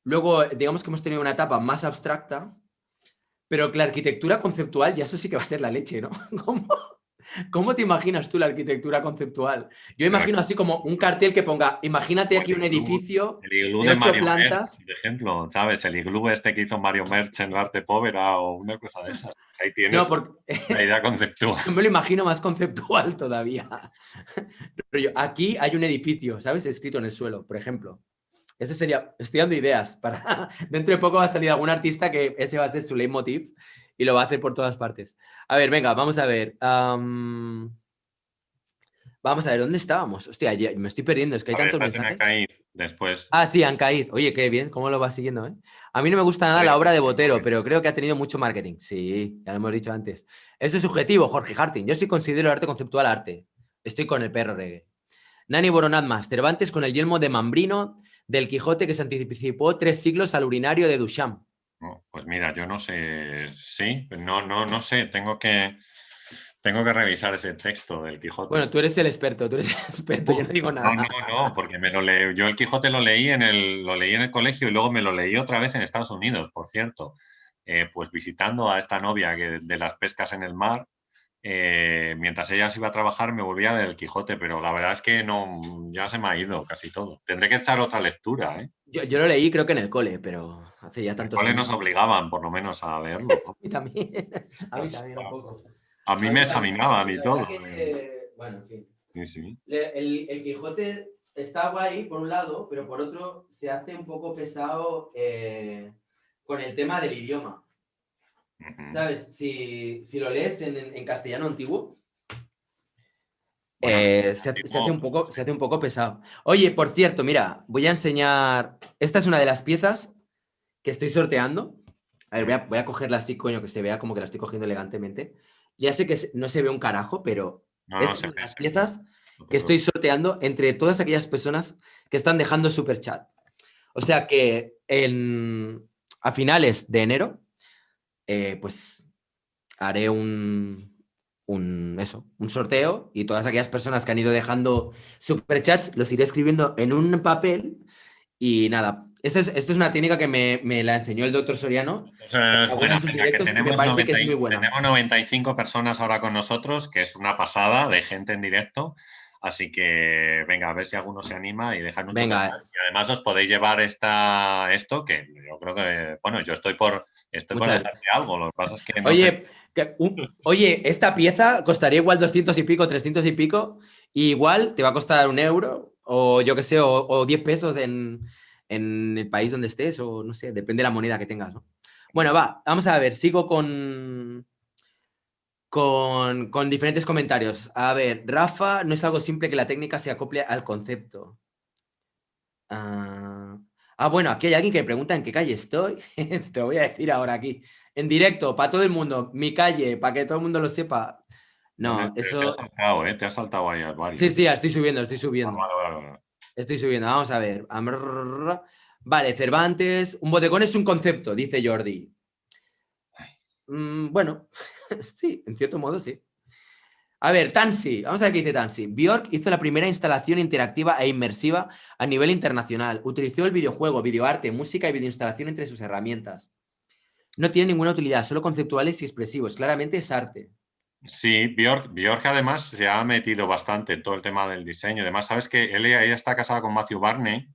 luego digamos que hemos tenido una etapa más abstracta, pero que la arquitectura conceptual ya eso sí que va a ser la leche, ¿no? ¿Cómo, cómo te imaginas tú la arquitectura conceptual? Yo imagino así como un cartel que ponga, imagínate aquí un edificio El iglú de de 8 Mario Merch, plantas. por ejemplo, ¿sabes? El iglú este que hizo Mario Merch en Arte Povera o una cosa de esas. Ahí No, tienes porque la idea conceptual. yo me lo imagino más conceptual todavía. Pero aquí hay un edificio, ¿sabes? Escrito en el suelo, por ejemplo. Eso sería, estoy dando ideas para... Dentro de poco va a salir algún artista que ese va a ser su leitmotiv y lo va a hacer por todas partes. A ver, venga, vamos a ver. Vamos a ver, ¿dónde estábamos? Hostia, me estoy perdiendo, es que hay A ver, tantos estás en mensajes. Acaíz, después. Ah, sí, Ancaid. Oye, qué bien, cómo lo vas siguiendo, ¿eh? A mí no me gusta nada la obra de Botero, pero creo que ha tenido mucho marketing. Sí, ya lo hemos dicho antes. Esto es subjetivo, Jorge Harting. Yo sí considero el arte conceptual arte. Estoy con el perro reggae. Nani Boronat más. Cervantes con el yelmo de Mambrino del Quijote que se anticipó 3 siglos al urinario de Duchamp. No, pues mira, yo no sé, sí, no sé, tengo que revisar ese texto del Quijote. Bueno, tú eres el experto, yo no digo No, nada. porque me lo leí. Yo el Quijote lo leí en el colegio y luego me lo leí otra vez en Estados Unidos, por cierto. Pues visitando a esta novia de las pescas en el mar, mientras ella se iba a trabajar me volvía del Quijote, pero la verdad es que no, ya se me ha ido casi todo. Tendré que echar otra lectura, ¿eh? Yo lo leí creo que en el cole, pero hace ya En el tantos cole años. nos obligaban por lo menos a leerlo, ¿no? A mí también. A mí Pues, también un poco. a mí A me mí también. examinaban y La todo. verdad que, bueno, en fin. Sí, sí. El Quijote está guay por un lado, pero por otro se hace un poco pesado con el tema del idioma. Ujú. ¿Sabes? Si lo lees en castellano antiguo, Bueno, se hace un poco pesado. Oye, por cierto, mira, voy a enseñar. Esta es una de las piezas que estoy sorteando. A ver, voy a cogerla así, coño, que se vea como que la estoy cogiendo elegantemente. Ya sé que no se ve un carajo, pero no esta es se una de ve, las se ve. piezas No te que estoy preocupes. sorteando entre todas aquellas personas que están dejando super chat. O sea que a finales de enero, pues haré un sorteo y todas aquellas personas que han ido dejando superchats los iré escribiendo en un papel y nada, Esto es una técnica que me la enseñó el doctor Soriano. Eso es Algunos buena, de sus venga, que directos y me tenemos, parece que es muy buena. tenemos 95 personas ahora con nosotros, que es una pasada de gente en directo. Así que venga, a ver si alguno se anima y deja muchos Venga, mensajes. Y además os podéis llevar esto, que yo creo que, bueno, yo estoy por muchas. dejarte algo. Lo que pasa es que no sé. Oye, oye, esta pieza costaría igual 200 y pico, 300 y pico, y igual te va a costar 1 euro, o yo qué sé, o 10 pesos en el país donde estés, o no sé, depende de la moneda que tengas, ¿no? Bueno, va, vamos a ver, sigo con diferentes comentarios. A ver, Rafa, no es algo simple que la técnica se acople al concepto. Bueno, aquí hay alguien que me pregunta en qué calle estoy. Te lo voy a decir ahora aquí. En directo, para todo el mundo. Mi calle, para que todo el mundo lo sepa. No, Pero te has eso. saltado, ¿eh? Te has saltado ahí Sí, varios. sí, estoy subiendo, estoy subiendo. Vale, vale, vale. Estoy subiendo. Vamos a ver. Vale, Cervantes. Un bodegón es un concepto, dice Jordi. Bueno, sí, en cierto modo sí. A ver, Tansi, vamos a ver qué dice Tansi. Björk hizo la primera instalación interactiva e inmersiva a nivel internacional. Utilizó el videojuego, videoarte, música y videoinstalación entre sus herramientas. No tiene ninguna utilidad, solo conceptuales y expresivos. Claramente es arte. Sí, Björk además se ha metido bastante en todo el tema del diseño. Además, sabes que ella está casada con Matthew Barney,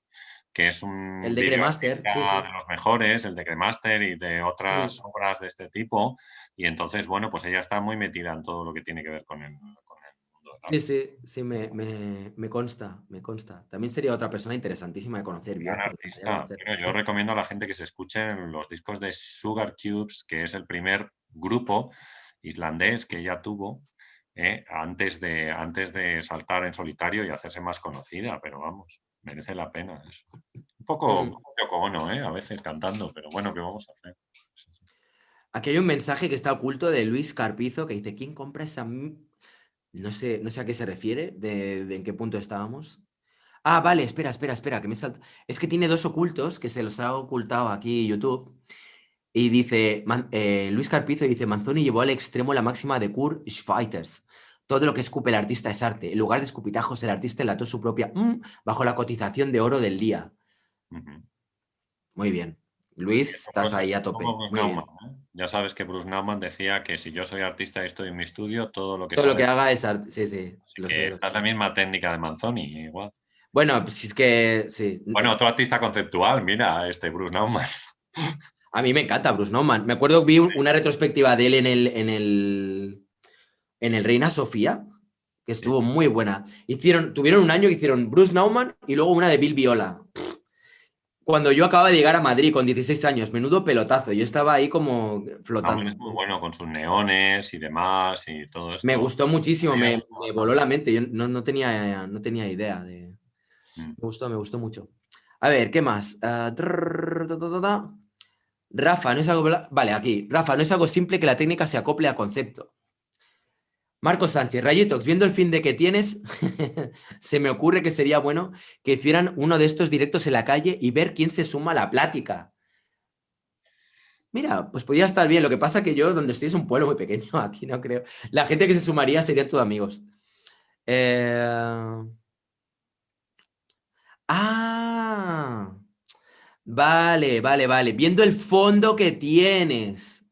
que es un El de Cremaster, sí, videoartista sí. de los mejores, el de Cremaster y de otras obras de este tipo. Y entonces, bueno, pues ella está muy metida en todo lo que tiene que ver con el mundo del Sí, arte. sí, sí, me consta, me consta. También sería otra persona interesantísima de conocer, Gran Björk. artista. Bueno, yo recomiendo a la gente que se escuchen los discos de Sugar Cubes, que es el primer grupo islandés que ella tuvo antes de saltar en solitario y hacerse más conocida, pero vamos, merece la pena eso. Un poco Yoko Ono, a veces cantando, pero bueno, ¿qué vamos a hacer? Sí, sí. Aquí hay un mensaje que está oculto de Luis Carpizo que dice, ¿quién compra esa? No sé, no sé a qué se refiere, de en qué punto estábamos. Vale, espera, que me salta. Es que tiene dos ocultos que se los ha ocultado aquí YouTube. Y dice, Luis Carpizo dice, Manzoni llevó al extremo la máxima de Kurt Schweitzer. Todo lo que escupe el artista es arte. En lugar de escupitajos, el artista enlató su propia bajo la cotización de oro del día. Ujú. Muy bien. Luis, estás ahí a Como tope. Bruce Muy Nauman, bien. Ya sabes que Bruce Nauman decía que si yo soy artista y estoy en mi estudio, todo lo que Todo lo que sale. haga es arte. Sí, sí, Así lo que sé, lo esta es sé. la misma técnica de Manzoni, igual. Bueno, pues es que sí. Bueno, otro artista conceptual, mira, Bruce Nauman. A mí me encanta Bruce Nauman. Me acuerdo que vi una retrospectiva de él en el Reina Sofía, que Sí, estuvo muy buena. Tuvieron un año que hicieron Bruce Nauman y luego una de Bill Viola. Cuando yo acababa de llegar a Madrid con 16 años, menudo pelotazo. Yo estaba ahí como Nauman flotando. es muy bueno con sus neones y demás y todo Me esto. gustó muchísimo, Me me, gusta me voló bastante. la mente. Yo no tenía idea de. Mm. Me gustó mucho. A ver, ¿qué más? Rafa, no es algo. Vale, aquí. Rafa, no es algo simple que la técnica se acople a concepto. Marcos Sánchez, Rayetox, viendo el fin de que tienes, se me ocurre que sería bueno que hicieran uno de estos directos en la calle y ver quién se suma a la plática. Mira, pues podría estar bien. Lo que pasa que yo, donde estoy, es un pueblo muy pequeño. Aquí no creo. La gente que se sumaría serían todos amigos. Eh... Ah, vale. Viendo el fondo que tienes.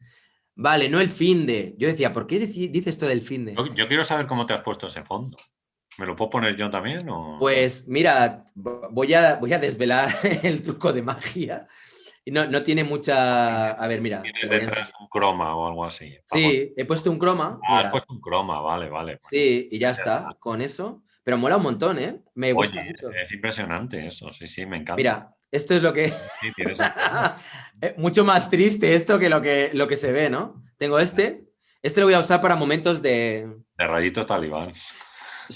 Vale, no el finde. Yo decía, ¿por qué dices esto del finde? Yo quiero saber cómo te has puesto ese fondo. ¿Me lo puedo poner yo también? Pues mira, voy a desvelar el truco de magia. Y no tiene mucha. A ver, mira, te Tienes lo voy a enseñar. detrás un croma o algo así. Vamos. Sí, he puesto un croma, Has mira. puesto un croma, vale, vale. Bueno, Sí, y ya ya está. está, con eso. Pero mola un montón, ¿eh? Me gusta Oye, mucho. es impresionante eso, sí, sí, me encanta. Mira, esto es lo que. Sí, tienes un croma. Mucho más triste esto que lo que se ve, ¿no? Tengo este. Este lo voy a usar para momentos de. De rayitos talibán.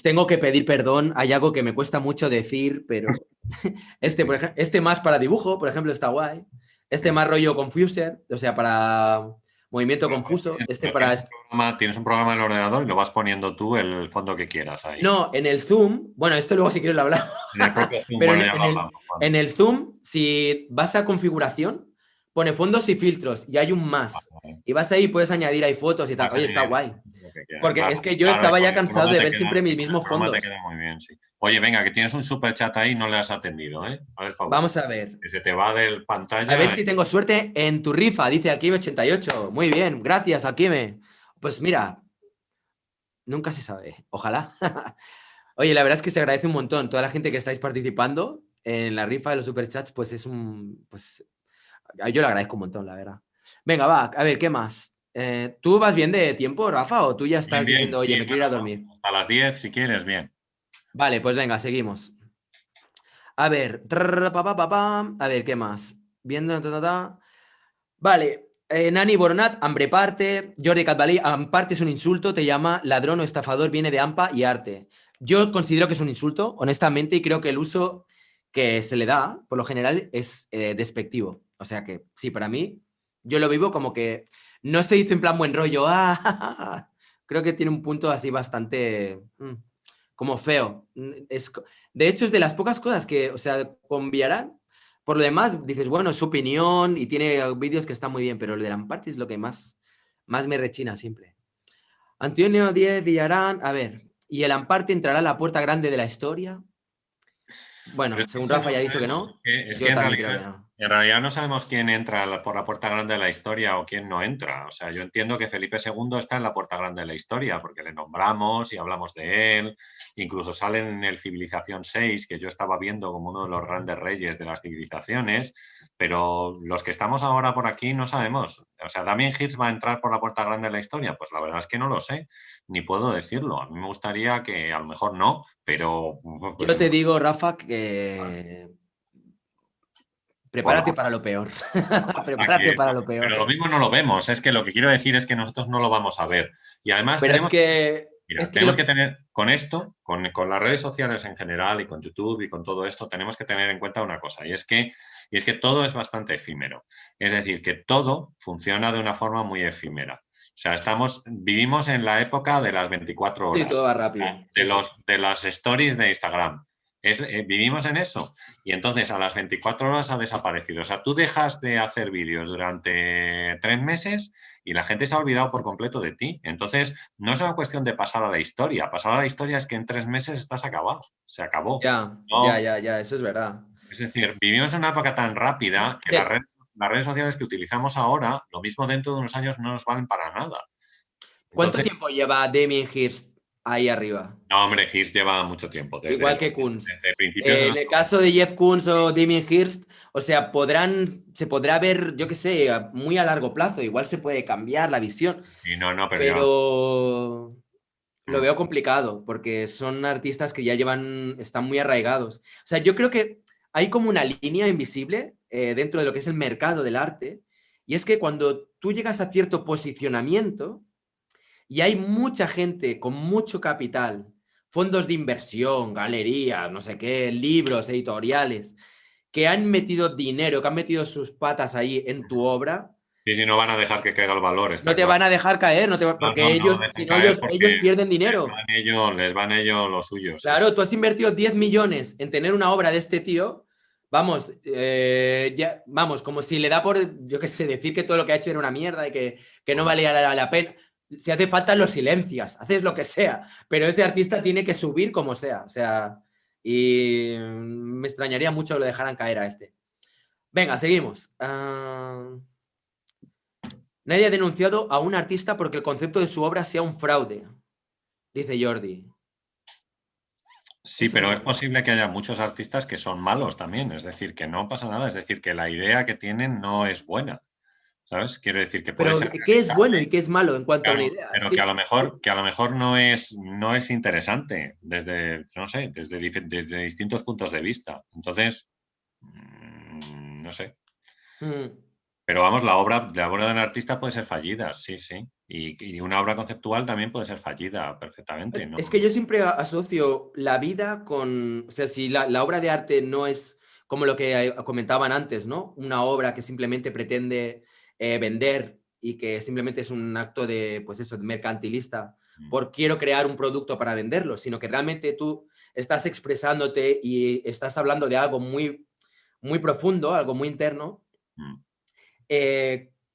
Tengo que pedir perdón. Hay algo que me cuesta mucho decir, pero. Sí, sí. Por ejemplo, este más para dibujo, por ejemplo, está guay. Este más rollo confuser, o sea, para movimiento confuso. Este Pero para. tienes un programa en el ordenador y lo vas poniendo tú el fondo que quieras ahí. No, en el Zoom. Bueno, esto luego si quieres lo hablamos. En el propio Zoom, Pero bueno, en, ya en lo el, hablamos. Juan. en el Zoom, si vas a configuración, pone fondos y filtros y hay un más. Vale. Y vas ahí y puedes añadir ahí fotos y tal. Vas a Oye, está añadir guay. lo que quieras. Porque Claro, es que yo claro, estaba con ya el cansado Chroma de te ver queda, siempre mis con el mismos Chroma te fondos. queda muy bien, sí. Oye, venga, que tienes un super chat ahí, no le has atendido, ¿eh? Haz el favor. Vamos a ver. Que se te va del A ver pantalla. si tengo suerte en tu rifa, dice Alquime88. Muy bien, gracias, Alquime. Pues mira, nunca se sabe. Ojalá. Oye, la verdad es que se agradece un montón. Toda la gente que estáis participando en la rifa de los superchats, pues es un. Pues yo lo agradezco un montón, la verdad. Venga, va, a ver, ¿qué más? ¿Tú vas bien de tiempo, Rafa? ¿O tú ya Bien, estás bien, diciendo, oye, sí, me quiero ir bueno, a dormir? hasta las 10 si quieres, bien. Vale, pues venga, seguimos. A ver, a ver, ¿qué más? Viendo, vale, Nani Boronat, hambre parte. Jordi Catbalí, amparte es un insulto, te llama ladrón o estafador, viene de ampa y arte. Yo considero que es un insulto, honestamente, y creo que el uso que se le da, por lo general, es despectivo. O sea que, sí, para mí, yo lo vivo como que no se dice en plan buen rollo. Creo que tiene un punto así bastante como feo. De hecho, es de las pocas cosas que, o sea, con Villarán por lo demás, dices, bueno, es su opinión y tiene vídeos que están muy bien, pero lo de Lampard es lo que más me rechina siempre. Antonio Díez Villarán, a ver, ¿y el Lampard entrará a la puerta grande de la historia? Pero Bueno, es que según eso Rafa no ya ha dicho que sabemos. no, Es que yo también creo que no. en realidad no sabemos quién entra por la puerta grande de la historia o quién no entra. O sea, yo entiendo que Felipe II está en la puerta grande de la historia porque le nombramos y hablamos de él. Incluso sale en el Civilización 6, que yo estaba viendo como uno de los grandes reyes de las civilizaciones. Pero los que estamos ahora por aquí no sabemos. O sea, ¿Damien Hirst va a entrar por la puerta grande de la historia? Pues la verdad es que no lo sé, ni puedo decirlo. A mí me gustaría que a lo mejor no, pero pues, Yo te digo, Rafa, que pues prepárate para lo peor. que, Prepárate para lo pero peor. lo mismo no lo vemos. Es que lo que quiero decir es que nosotros no lo vamos a ver. Y además Pero es tenemos, que, es mira, que tenemos que tener con esto, con las redes sociales en general y con YouTube y con todo esto, tenemos que tener en cuenta una cosa, y es que todo es bastante efímero. Es decir, que todo funciona de una forma muy efímera. O sea, vivimos en la época de las 24 sí, todo horas, va rápido. Sí, sí. de las stories de Instagram. Vivimos en eso. Y entonces a las 24 horas ha desaparecido. O sea, tú dejas de hacer vídeos durante 3 meses y la gente se ha olvidado por completo de ti. Entonces, no es una cuestión de pasar a la historia. Pasar a la historia es que en 3 meses estás acabado. Se acabó. No, Ya, eso es verdad. es decir, vivimos en una época tan rápida que las redes sociales que utilizamos ahora, lo mismo dentro de unos años no nos valen para nada. ¿Cuánto Entonces, tiempo lleva Damien Hirst ahí arriba? no, hombre, His lleva mucho tiempo, Igual que Kunz. desde principios de En los el 90. caso de Jeff Koons o Damien Hirst, o sea, se podrá ver, yo qué sé, muy a largo plazo. Igual se puede cambiar la visión, Y no, no, pero ya. pero lo Mm. veo complicado porque son artistas que ya están muy arraigados. O sea, yo creo que hay como una línea invisible dentro de lo que es el mercado del arte, y es que cuando tú llegas a cierto posicionamiento, y hay mucha gente con mucho capital, fondos de inversión, galerías, no sé qué, libros, editoriales, que han metido dinero, que han metido sus patas ahí en tu obra, Y si no van a dejar que caiga el valor, no está te claro. van a dejar caer, No, porque no, no lo ellos, si dejen no, caer ellos porque pierden dinero. les van ellos lo suyo. Sí, sí. Claro, tú has invertido 10 millones en tener una obra de este tío, vamos, vamos, como si le da por, yo qué sé, decir que todo lo que ha hecho era una mierda y que no valía la pena. Si hace falta, lo silencias, haces lo que sea, pero ese artista tiene que subir como sea, o sea, y me extrañaría mucho que lo dejaran caer a este. Venga, seguimos. Nadie ha denunciado a un artista porque el concepto de su obra sea un fraude, dice Jordi. Sí, Eso pero no. es posible que haya muchos artistas que son malos también. Es decir, que no pasa nada. Es decir, que la idea que tienen no es buena. ¿Sabes? Quiero decir que puede Pero, ser ¿qué es bueno y realizable, qué es malo en cuanto a una claro, idea? Es pero que, que a lo mejor no es interesante desde, no sé, desde distintos puntos de vista. Entonces, no sé. mm, Pero vamos, la obra del artista puede ser fallida, sí, sí. Y una obra conceptual también puede ser fallida perfectamente, ¿no? es que yo siempre asocio la vida con, o sea, si la obra de arte no es como lo que comentaban antes, ¿no? Una obra que simplemente pretende vender y que simplemente es un acto de, pues eso, de mercantilista, Mm, por quiero crear un producto para venderlo, sino que realmente tú estás expresándote y estás hablando de algo muy, muy profundo, algo muy interno. mm.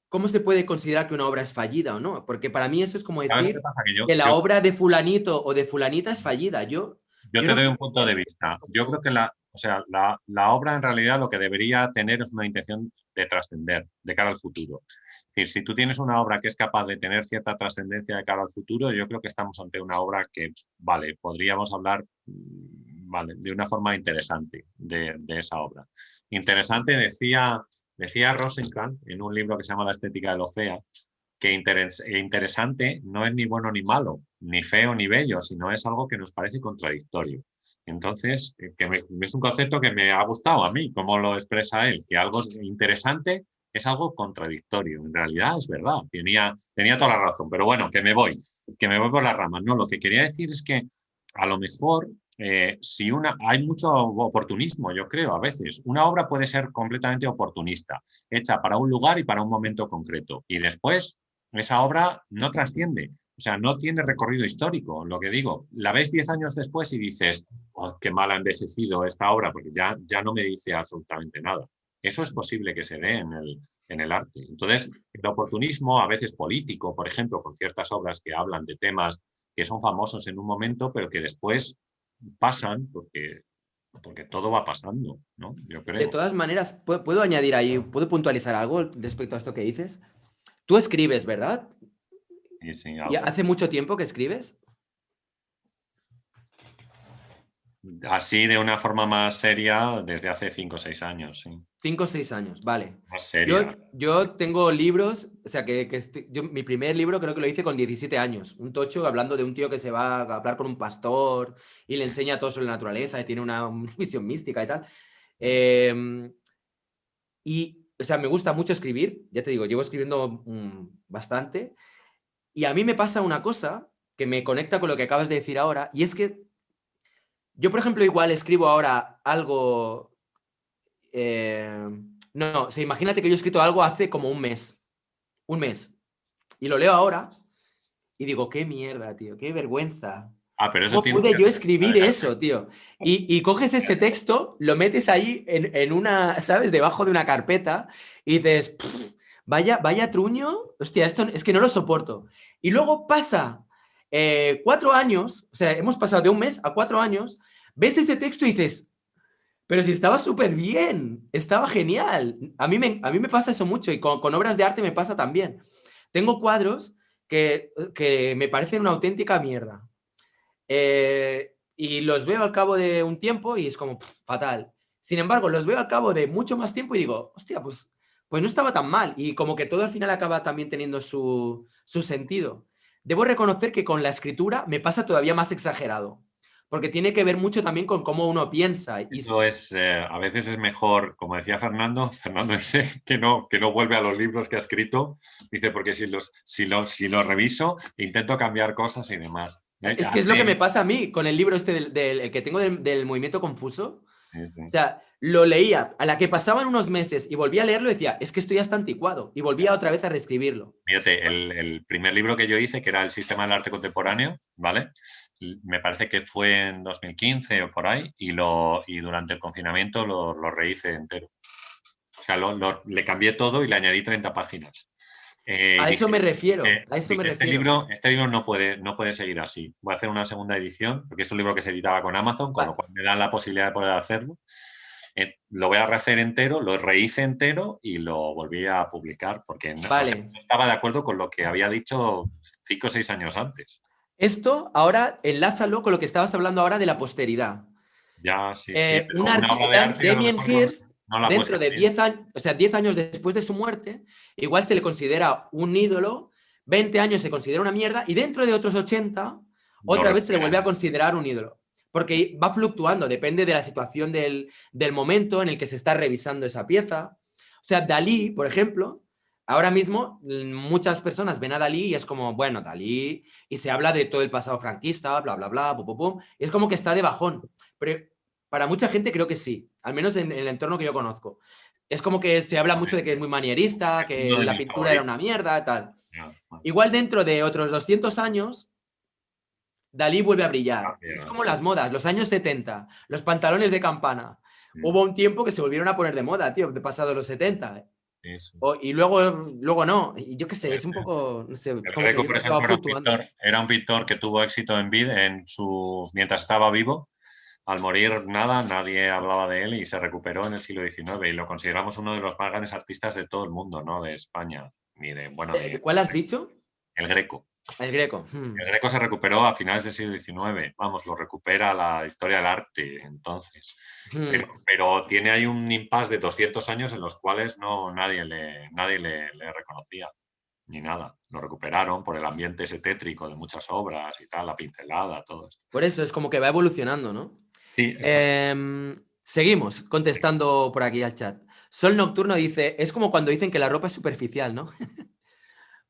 ¿cómo se puede considerar que una obra es fallida o no? Porque para mí eso es como ¿Sabes qué decir pasa? Que que la obra de fulanito o de fulanita es fallida. yo Yo te no doy creo un punto de vista. Yo creo que o sea, la obra en realidad lo que debería tener es una intención de trascender de cara al futuro. Es decir, si tú tienes una obra que es capaz de tener cierta trascendencia de cara al futuro, yo creo que estamos ante una obra que, vale, podríamos hablar, vale, de una forma interesante de esa obra. Interesante, decía Rosenkranz en un libro que se llama La estética de lo fea, que interesante no es ni bueno ni malo, ni feo ni bello, sino es algo que nos parece contradictorio. Entonces, es un concepto que me ha gustado a mí, cómo lo expresa él, que algo interesante es algo contradictorio. En realidad es verdad, tenía toda la razón, pero bueno, que me voy por las ramas. No, lo que quería decir es que a lo mejor si hay mucho oportunismo, yo creo, a veces. Una obra puede ser completamente oportunista, hecha para un lugar y para un momento concreto. Y después esa obra no trasciende, o sea, no tiene recorrido histórico. Lo que digo, la ves 10 años después y dices, oh, qué mal ha envejecido esta obra, porque ya no me dice absolutamente nada. Eso es posible que se dé en el arte. Entonces, el oportunismo, a veces político, por ejemplo, con ciertas obras que hablan de temas que son famosos en un momento, pero que después pasan porque todo va pasando, ¿no? Yo De creo. todas maneras, ¿puedo añadir ahí, puedo puntualizar algo respecto a esto que dices? Tú escribes, ¿verdad? Y sí, ¿Y algo. hace mucho tiempo que escribes? Así de una forma más seria desde hace 5 o 6 años, sí. 5 o 6 años, vale. Más Yo, seria. yo tengo libros, o sea, mi primer libro creo que lo hice con 17 años. Un tocho hablando de un tío que se va a hablar con un pastor y le enseña todo sobre la naturaleza y tiene una visión mística y tal. O sea, me gusta mucho escribir, ya te digo, llevo escribiendo bastante. Y a mí me pasa una cosa que me conecta con lo que acabas de decir ahora, y es que yo, por ejemplo, igual escribo ahora algo. No, o sea, imagínate que yo he escrito algo hace como un mes, y lo leo ahora y digo, qué mierda, tío, qué vergüenza. Ah, pero eso ¿Cómo tiene pude que yo ver. escribir eso, tío? Y coges ese texto, lo metes ahí en una, ¿sabes? Debajo de una carpeta y dices, vaya truño, hostia, esto es que no lo soporto. Y luego pasa 4 años, o sea, hemos pasado de un mes a 4 años, ves ese texto y dices, pero si estaba súper bien, estaba genial. A mí me pasa eso mucho y con obras de arte me pasa también. Tengo cuadros que me parecen una auténtica mierda. Y los veo al cabo de un tiempo y es como fatal. Sin embargo, los veo al cabo de mucho más tiempo y digo, hostia, pues no estaba tan mal. Y como que todo al final acaba también teniendo su sentido. Debo reconocer que con la escritura me pasa todavía más exagerado, porque tiene que ver mucho también con cómo uno piensa. Eso es, a veces es mejor, como decía Fernando dice que no vuelve a los libros que ha escrito, dice, porque si los reviso, intento cambiar cosas y demás. Es que es lo que me pasa a mí con el libro este el que tengo del movimiento confuso. Sí, O sí. sea, lo leía, a la que pasaban unos meses y volvía a leerlo, decía, es que estoy hasta anticuado. Y volvía otra vez a reescribirlo. Fíjate, el primer libro que yo hice, que era El sistema del arte contemporáneo, ¿vale? Me parece que fue en 2015 o por ahí, y durante el confinamiento lo rehice entero. O sea, le cambié todo y le añadí 30 páginas. Y A eso me refiero, a eso me dije, refiero. este libro no puede seguir así. Voy a hacer una segunda edición, porque es un libro que se editaba con Amazon, con lo Va- cual me dan la posibilidad de poder hacerlo. Lo voy a rehacer entero, lo rehice entero y lo volví a publicar, porque no, o sea, Vale. no estaba de acuerdo con lo que había dicho 5 o 6 años antes. Esto ahora enlázalo con lo que estabas hablando ahora de la posteridad. Ya, sí, sí, Un pero una obra de arte a lo Damien mejor Hirst, no la puedes dentro de escribir. 10 años, o sea, 10 años después de su muerte, igual se le considera un ídolo, 20 años se considera una mierda, y dentro de otros 80, Lo otra vez se le vuelve a recuperan. considerar un ídolo. Porque va fluctuando, depende de la situación del momento en el que se está revisando esa pieza. O sea, Dalí, por ejemplo, ahora mismo muchas personas ven a Dalí y es como, bueno, Dalí, y se habla de todo el pasado franquista, bla, bla, bla, pum, pum, pum, y es como que está de bajón. Pero para mucha gente creo que sí, al menos en el entorno que yo conozco. Es como que se habla mucho de que es muy manierista, Es que uno de la mis pintura era favoritos. una mierda, tal. Ya, bueno, Igual dentro de otros 200 años, Dalí vuelve a brillar. Es cambia, como sí. las modas, los años 70, los pantalones de campana. Hubo un tiempo que se volvieron a poner de moda, tío, de pasado los 70. Sí, sí. Y luego no. Y yo qué sé, es un El poco, no sé, como que Greco, yo por creo que va ejemplo, fluctuando. era un pintor que tuvo éxito en vida, mientras estaba vivo. Al morir, nada, nadie hablaba de él y se recuperó en el siglo XIX y lo consideramos uno de los más grandes artistas de todo el mundo, no de España, ni de, bueno, ni ¿Cuál has dicho? el Greco. El Greco. El Greco se recuperó a finales del siglo XIX, vamos, lo recupera la historia del arte entonces. Pero tiene ahí un impasse de 200 años en los cuales nadie le reconocía, ni nada. Lo recuperaron por el ambiente ese tétrico de muchas obras y tal, la pincelada, todo esto. Por eso es como que va evolucionando, ¿no? Sí, esto sí. Seguimos contestando por aquí al chat. Sol Nocturno dice, es como cuando dicen que la ropa es superficial, ¿no?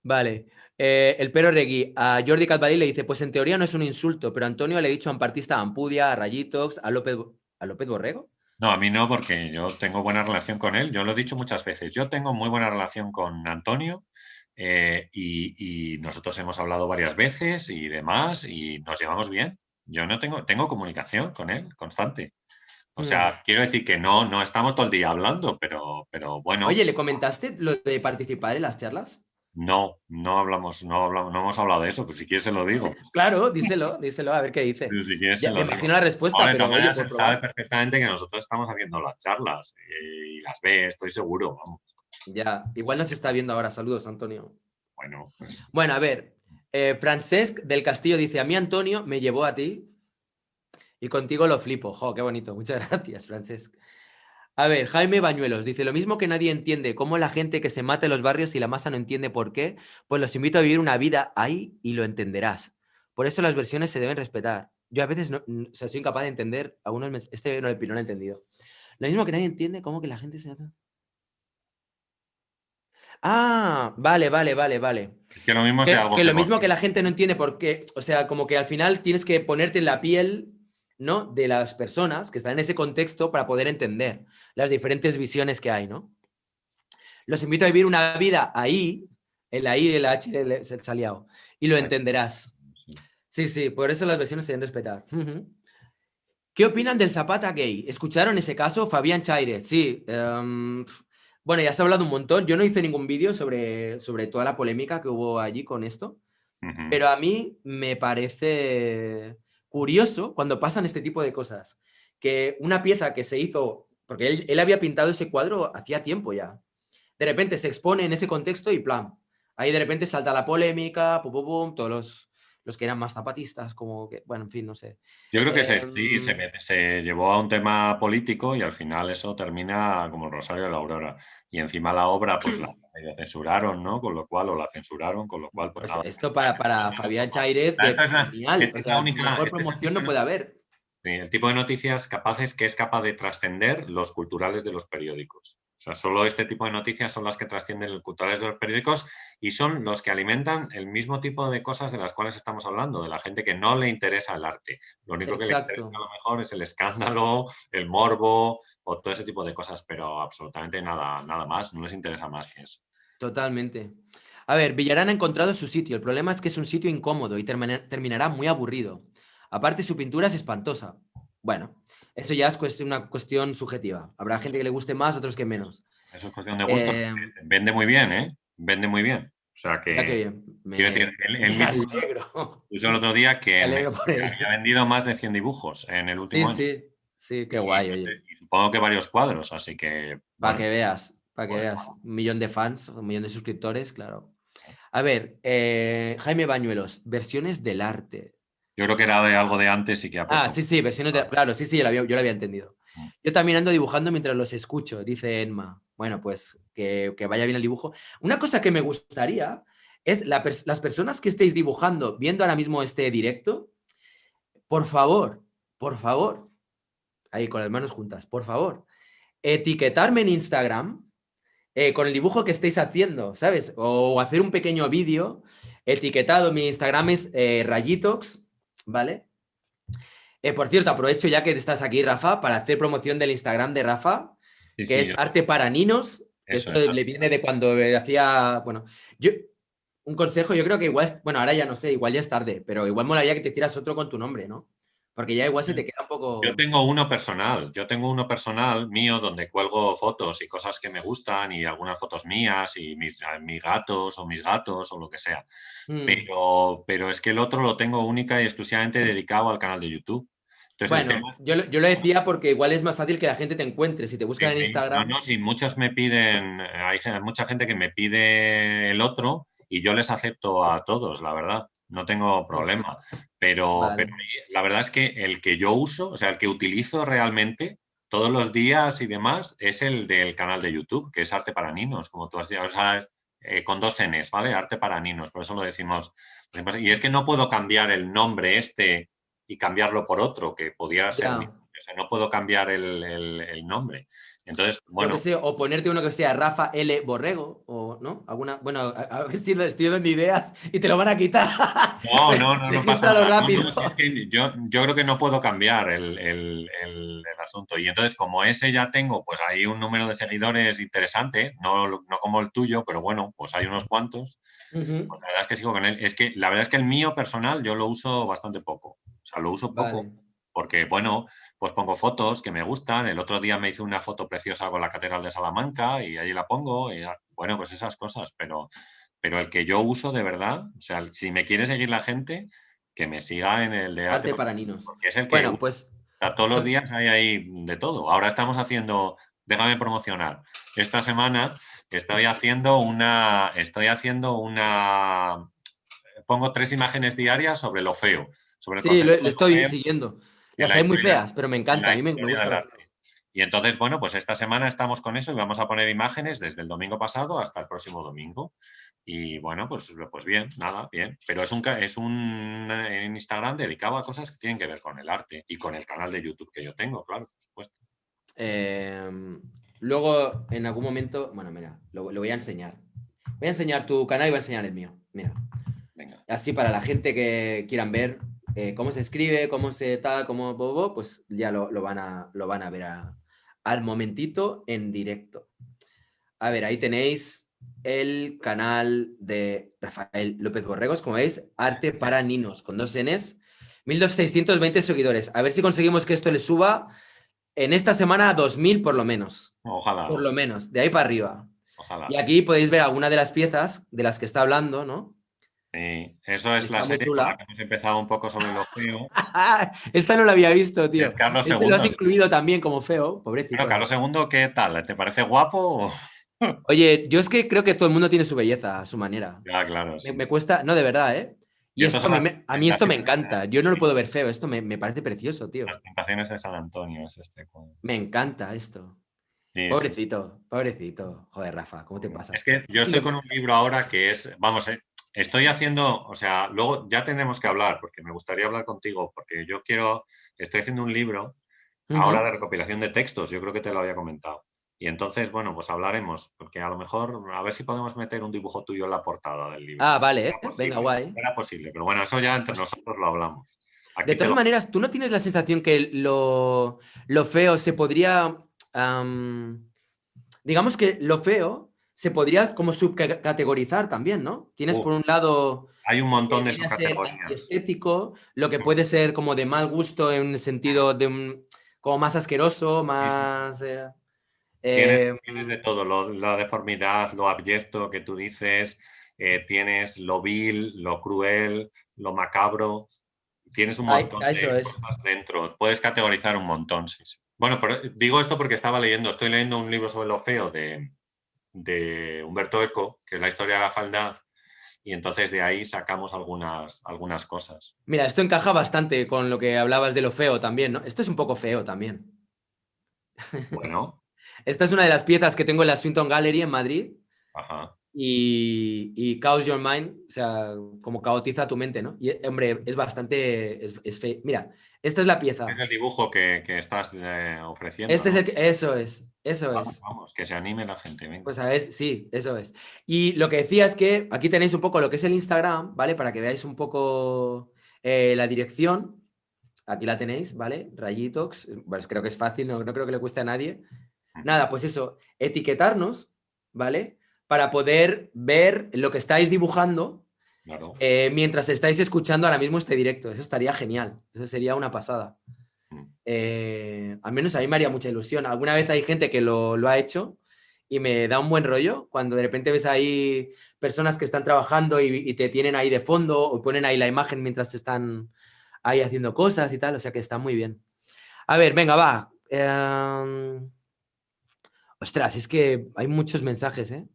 Vale. El Pero Regui a Jordi Catvalí le dice, pues en teoría no es un insulto, pero Antonio le ha dicho a Ampartista, a Ampudia, a Rayitox, ¿a López Borrego? No, a mí no, porque yo tengo buena relación con él. Yo lo he dicho muchas veces. Yo tengo muy buena relación con Antonio y nosotros hemos hablado varias veces y demás y nos llevamos bien. Yo no tengo comunicación con él constante. O sea, quiero decir que no estamos todo el día hablando, pero bueno, Oye, ¿le comentaste lo de participar en las charlas? no hemos hablado de eso, pues si quieres se lo digo. Claro, díselo, a ver qué dice. Pero si quieres se Ya, me lo imagino digo. la respuesta, Bueno, de todas pero oye, maneras, por él sabe probar. perfectamente que nosotros estamos haciendo las charlas y las ve, estoy seguro, vamos. Ya, igual nos está viendo ahora. Saludos, Antonio. Bueno, pues Bueno, a ver. Francesc del Castillo dice, a mí Antonio me llevó a ti y contigo lo flipo. Jo, qué bonito. Muchas gracias, Francesc. A ver, Jaime Bañuelos dice, lo mismo que nadie entiende cómo la gente que se mata en los barrios y la masa no entiende por qué, pues los invito a vivir una vida ahí y lo entenderás. Por eso las versiones se deben respetar. Yo a veces no, o sea, soy incapaz de entender, a uno este no lo he entendido. Lo mismo que nadie entiende cómo que la gente se mata. Ah, vale. es que lo mismo es de algo Que que lo hemos mismo que la visto. gente no entiende por qué, o sea, como que al final tienes que ponerte en la piel, ¿no? De las personas que están en ese contexto para poder entender las diferentes visiones que hay, ¿no? Los invito a vivir una vida ahí, el la I, el H, el saliado, y lo entenderás. Sí, por eso las versiones se deben respetar. ¿Qué opinan del Zapata gay? ¿Escucharon ese caso? Fabián Chaire, sí. Bueno, ya se ha hablado un montón. Yo no hice ningún vídeo sobre toda la polémica que hubo allí con esto, pero a mí me parece curioso cuando pasan este tipo de cosas. Que una pieza que se hizo, porque él había pintado ese cuadro hacía tiempo ya, de repente se expone en ese contexto y plan, ahí de repente salta la polémica, pum, pum, pum, todos los que eran más zapatistas, como que, bueno, en fin, no sé. Yo creo que sí, Eh, se llevó a un tema político y al final eso termina como el Rosario de la Aurora. Y encima la obra, pues la medio censuraron, ¿no? Con lo cual, o la censuraron, con lo cual, pues pues nada. esto para Fabián Chairez, Esta es genial. esta O es la sea, única, mejor este es el promoción tipo no de, puede haber. sí, el tipo de noticias que es capaz de trascender los culturales de los periódicos. O sea, solo este tipo de noticias son las que trascienden los culturales de los periódicos y son los que alimentan el mismo tipo de cosas de las cuales estamos hablando, de la gente que no le interesa el arte. Lo único que le interesa a Exacto, lo mejor es el escándalo, el morbo o todo ese tipo de cosas, pero absolutamente nada más, no les interesa más que eso. totalmente. A ver, Villarán ha encontrado su sitio. El problema es que es un sitio incómodo y terminará muy aburrido. Aparte, su pintura es espantosa. Bueno, eso ya es una cuestión subjetiva. Habrá gente que le guste más, otros que menos. Eso es cuestión de gustos. Eh, Vende muy bien, ¿eh? Vende muy bien. O sea Mira qué que, bien. quiero decir, él Me mismo alegro. puso el otro día Me que alegro por él. había vendido más de 100 dibujos en el Sí, último año. sí. Sí, qué guay, oye. Y supongo que varios cuadros, así que, Para bueno, que veas, para que pues, veas. 1 millón de fans, 1 millón de suscriptores, claro. A ver, Jaime Bañuelos, versiones del arte. yo creo que era de algo de antes y que ha Ah, puesto. sí, versiones de. Claro, sí, yo lo había entendido. Yo también ando dibujando mientras los escucho, dice Enma. Bueno, pues que vaya bien el dibujo. Una cosa que me gustaría es las personas que estéis dibujando, viendo ahora mismo este directo, por favor, ahí con las manos juntas, por favor, etiquetarme en Instagram con el dibujo que estéis haciendo, ¿sabes? O hacer un pequeño vídeo etiquetado. Mi Instagram es Rayitox, ¿vale? Por cierto, aprovecho ya que estás aquí, Rafa, para hacer promoción del Instagram de Rafa, Sí, que sí, es Arte para Ninos, que eso esto es. le viene de cuando hacía, bueno, yo, un consejo, yo creo que igual, bueno, ahora ya no sé, igual ya es tarde, pero igual molaría que te hicieras otro con tu nombre, ¿no? Porque ya igual se te queda un poco... Yo tengo uno personal mío donde cuelgo fotos y cosas que me gustan y algunas fotos mías y mis gatos o mis gatos o lo que sea. Mm. Pero es que el otro lo tengo única y exclusivamente dedicado al canal de YouTube. Entonces el tema Bueno, es... yo lo decía porque igual es más fácil que la gente te encuentre. Si te Sí, buscan en sí. No, Instagram... no, sí, muchos me piden, mucha gente que me pide el otro y yo les acepto a todos, la verdad, no tengo problema. Pero Vale. la verdad es que el que yo uso, o sea, el que utilizo realmente todos los días y demás, es el del canal de YouTube, que es Arte para Ninos, como tú has dicho, o sea, con dos Ns, ¿vale? Arte para Ninos, por eso lo decimos. Y es que no puedo cambiar el nombre este y cambiarlo por otro, que podía ser mi... Ya. O sea, no puedo cambiar el nombre. Entonces, Yo qué bueno, sé, o ponerte uno que sea Rafa L. Borrego, o ¿no? Alguna, bueno, a ver si lo estoy dando ideas y te lo van a quitar. no pasa Regístralo nada. No, rápido. no, si es que yo creo que no puedo cambiar el asunto. Y entonces, como ese ya tengo, pues hay un número de seguidores interesante, no como el tuyo, pero bueno, pues hay unos cuantos. Ujú. Pues la verdad es que sigo con él. Es que la verdad es que el mío personal yo lo uso bastante poco. O sea, lo uso poco Vale. porque, bueno, pues pongo fotos que me gustan. El otro día me hice una foto preciosa con la Catedral de Salamanca y allí la pongo. Y, bueno, pues esas cosas. Pero el que yo uso de verdad, o sea, si me quiere seguir la gente, que me siga en el de Arte Arte para para Niños, niños. porque es el que Bueno, uso. pues O sea, todos los no- días hay ahí de todo. Ahora estamos haciendo, déjame promocionar. Esta semana pongo 3 imágenes diarias sobre lo feo, sobre el sí, concepto lo de lo estoy feo siguiendo. en Las la hay muy historia, feas, pero me en encanta. la A mí me historia gusta del lo feo. arte. Y entonces, bueno, pues esta semana estamos con eso y vamos a poner imágenes desde el domingo pasado hasta el próximo domingo. Y bueno, pues bien, nada, bien. Pero es un en Instagram dedicado a cosas que tienen que ver con el arte y con el canal de YouTube que yo tengo, claro, por supuesto. Luego, en algún momento, bueno, mira, lo voy a enseñar. Voy a enseñar tu canal y voy a enseñar el mío. Mira, Venga. así para la gente que quieran ver cómo se escribe, cómo se tal, cómo bobo, pues ya lo van a ver al momentito en directo. A ver, ahí tenéis el canal de Rafael López Borregos, como veis, Arte para Ninos, con 2 Ns, 1620 seguidores. A ver si conseguimos que esto le suba en esta semana a 2000 por lo menos. Por Ojalá, lo menos, de ahí para arriba. Y ojalá. aquí podéis ver alguna de las piezas de las que está hablando, ¿no? Sí, eso es la Está muy serie con la chula. que hemos empezado un poco sobre lo feo. Esta no la había visto, Es tío. Carlos Este lo has II. incluido también como feo, Bueno, pobrecito. Carlos II, ¿qué tal? ¿Te parece guapo? Oye, yo es que creo que todo el mundo tiene su belleza, a su manera. Ya, claro, Me, sí, me sí. cuesta, no, de verdad, ¿eh? Y Y estos esto son a mí esto me encanta. Yo no lo puedo ver feo, esto me parece precioso, tío. las tentaciones de San Antonio, es este. Me encanta esto. Sí, sí. Pobrecito, pobrecito. Joder, Rafa, ¿cómo te Es pasas, tío? que yo Y estoy lo- con un libro ahora que es, vamos, estoy haciendo, o sea, luego ya tendremos que hablar, porque me gustaría hablar contigo, porque estoy haciendo un libro ahora de Ujú. recopilación de textos, yo creo que te lo había comentado. Y entonces, bueno, pues hablaremos, porque a lo mejor, a ver si podemos meter un dibujo tuyo en la portada del libro. Ah, Si vale, era venga, posible, si guay. era posible, pero bueno, eso ya entre Pues, nosotros lo hablamos. de Aquí te todas lo... maneras, ¿tú no tienes la sensación que lo feo se podría, digamos que lo feo se podría como subcategorizar también, ¿no? Tienes Uf, por un lado hay un lo que montón de viene a ser subcategorías. antiestético, lo que puede ser como de mal gusto en el sentido de como más asqueroso, Sí, sí. más... Tienes, eh, tienes de todo, la deformidad, lo abyecto que tú dices, tienes lo vil, lo cruel, lo macabro, tienes un montón eso de es. cosas dentro, puedes categorizar un montón, sí, sí. Bueno, pero digo esto porque estoy leyendo un libro sobre lo feo de Humberto Eco, que es la historia de la fealdad, y entonces de ahí sacamos algunas cosas. Mira, esto encaja bastante con lo que hablabas de lo feo también, ¿no? Esto es un poco feo también. Bueno, Esta es una de las piezas que tengo en la Swinton Gallery en Madrid ajá. y Chaos Your Mind, o sea, como caotiza tu mente, ¿no? Y, hombre, es bastante, es feo. Mira, esta es la Es pieza. el dibujo que estás ofreciendo, Este es ¿no? el que, eso es, eso Vamos, es. vamos, que se anime la gente, venga. Pues a ver, sí, eso es. Y lo que decía es que aquí tenéis un poco lo que es el Instagram, ¿vale? Para que veáis un poco la dirección. Aquí la tenéis, ¿vale? Rayitox. Pues creo que es fácil, no creo que le cueste a nadie. Ujú. Nada, pues eso, etiquetarnos, ¿vale? Para poder ver lo que estáis dibujando claro. mientras estáis escuchando ahora mismo este directo. Eso estaría genial. Eso sería una pasada. Al menos a mí me haría mucha ilusión. Alguna vez hay gente que lo ha hecho y me da un buen rollo cuando de repente ves ahí personas que están trabajando y te tienen ahí de fondo o ponen ahí la imagen mientras están ahí haciendo cosas y tal. O sea que está muy bien. A ver, venga, va. Ostras, es que hay muchos mensajes, ¿eh?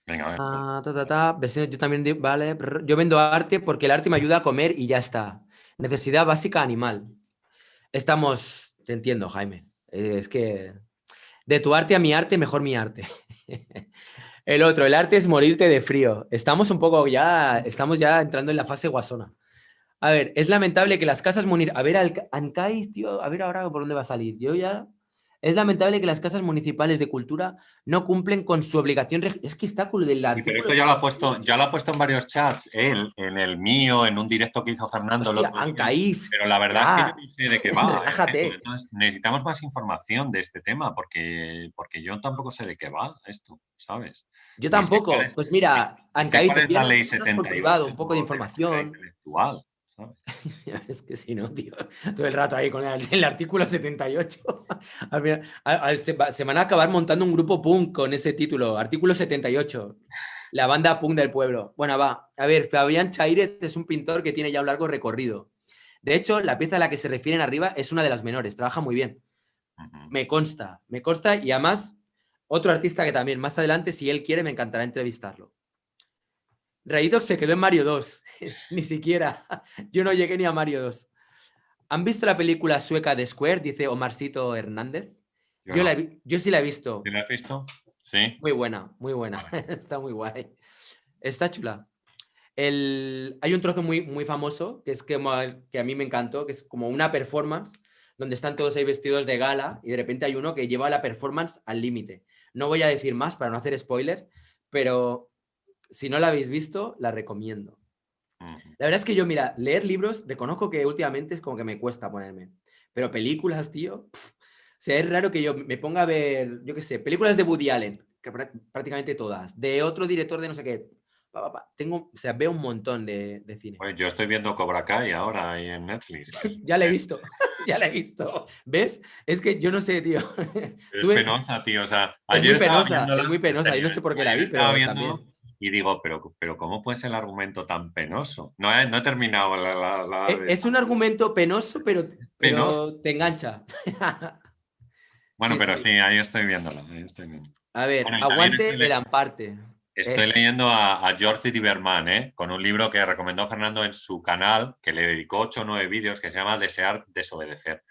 Venga, a ver. Versiones, yo también, vale. Yo vendo arte porque el arte me ayuda a comer y ya está. Necesidad básica animal. Te entiendo, Jaime. Es que de tu arte a mi arte, mejor mi arte. El otro, el arte es morirte de frío. Estamos ya entrando en la fase guasona. A ver, es lamentable que las casas municipales. A ver, Ancais, tío, a ver ahora por dónde va a salir. Yo ya. Es lamentable que las casas municipales de cultura no cumplen con su obligación. Es que está con del Sí, pero artículo. esto ya lo ha puesto en varios chats, él, en el mío, en un directo que hizo Fernando el Hostia, otro día. Ancaif. Pero la verdad es que yo Ya, no sé de qué va. relájate. Entonces, necesitamos más información de este tema porque yo tampoco sé de qué va esto, ¿sabes? Yo Ni sé cuál tampoco. es, Pues ni, mira, ni sé Ancaif, cuál es la envíanos ley por 78 privado un poco de de propiedad información. intelectual, ¿sabes? Es que si no, tío, todo el rato ahí con el artículo 78. Al final, se van a acabar montando un grupo punk con ese título, artículo 78, la banda punk del pueblo. Bueno, va, a ver, Fabián Chaírez es un pintor que tiene ya un largo recorrido. De hecho, la pieza a la que se refieren arriba es una de las menores, trabaja muy bien. Me consta y además otro artista que también más adelante, si él quiere, me encantará entrevistarlo. Rayito se quedó en Mario 2, ni siquiera, yo no llegué ni a Mario 2. ¿Han visto la película sueca de Square? Dice Omarcito Hernández. Yo no. Yo sí la he visto. ¿Sí lo has visto? Sí. Muy buena, muy buena. Vale. Está muy guay. Está chula. Hay un trozo muy, muy famoso que a mí me encantó, que es como una performance donde están todos ahí vestidos de gala y de repente hay uno que lleva la performance al límite. No voy a decir más para no hacer spoiler, pero si no la habéis visto, la recomiendo. La verdad es que yo, mira, leer libros, reconozco que últimamente es como que me cuesta ponerme. Pero películas, tío. O sea, es raro que yo me ponga a ver, yo qué sé, películas de Woody Allen, que prácticamente todas. De otro director de no sé qué. O sea, veo un montón de cine. Pues yo estoy viendo Cobra Kai ahora ahí en Netflix. Ya la he visto, ya la he visto. ¿Ves? Es que yo no sé, tío. Es penosa, tío. O sea, Es ayer muy estaba penosa, es viéndola, muy en penosa. Yo serio, no sé por qué la ayer vi, estaba pero viendo también. y digo, pero ¿cómo puede ser el argumento tan penoso? No he terminado la de Es esta. un argumento penoso, Es penoso. pero te engancha. Bueno, Sí, pero sí. sí, ahí estoy viéndola. Ahí estoy viendo. A ver, Bueno, y también aguante el Amparte. estoy leyendo a George Diverman, con un libro que recomendó Fernando en su canal, que le dedicó 8 o 9 vídeos, que se llama Desear desobedecer.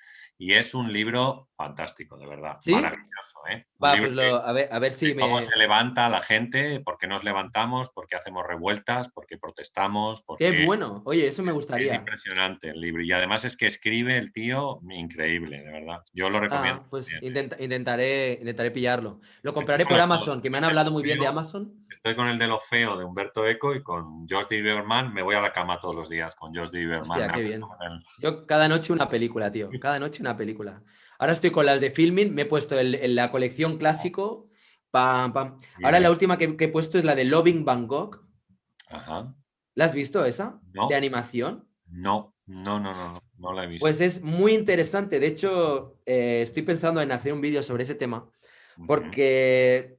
Y es un libro fantástico, de verdad, ¿Sí? maravilloso. Un Va, libro pues a ver si de cómo me. se levanta la gente, por qué nos levantamos, por qué hacemos revueltas, por qué protestamos, Qué porque bueno. Oye, eso me es gustaría. impresionante el libro. Y además es que escribe el tío increíble, de verdad. Yo lo recomiendo Pues también. intentaré pillarlo. Lo Estoy compraré con por los dos. Amazon, que me han hablado muy bien de Amazon. Estoy con el de lo feo de Humberto Eco y con Josh Lieberman me voy a la cama todos los días con Josh Lieberman. Hostia, Me qué acuesto bien. con él. Yo cada noche una película, tío. Cada noche una película. Ahora estoy con las de Filmin, me he puesto en la colección clásico. Pam, pam. Ahora la Bien. última que he puesto es la de Loving Bangkok. Ajá. ¿La has visto esa? De No, animación. no la he Pues visto. es muy interesante. De hecho, estoy pensando en hacer un vídeo sobre ese tema, Ujú, porque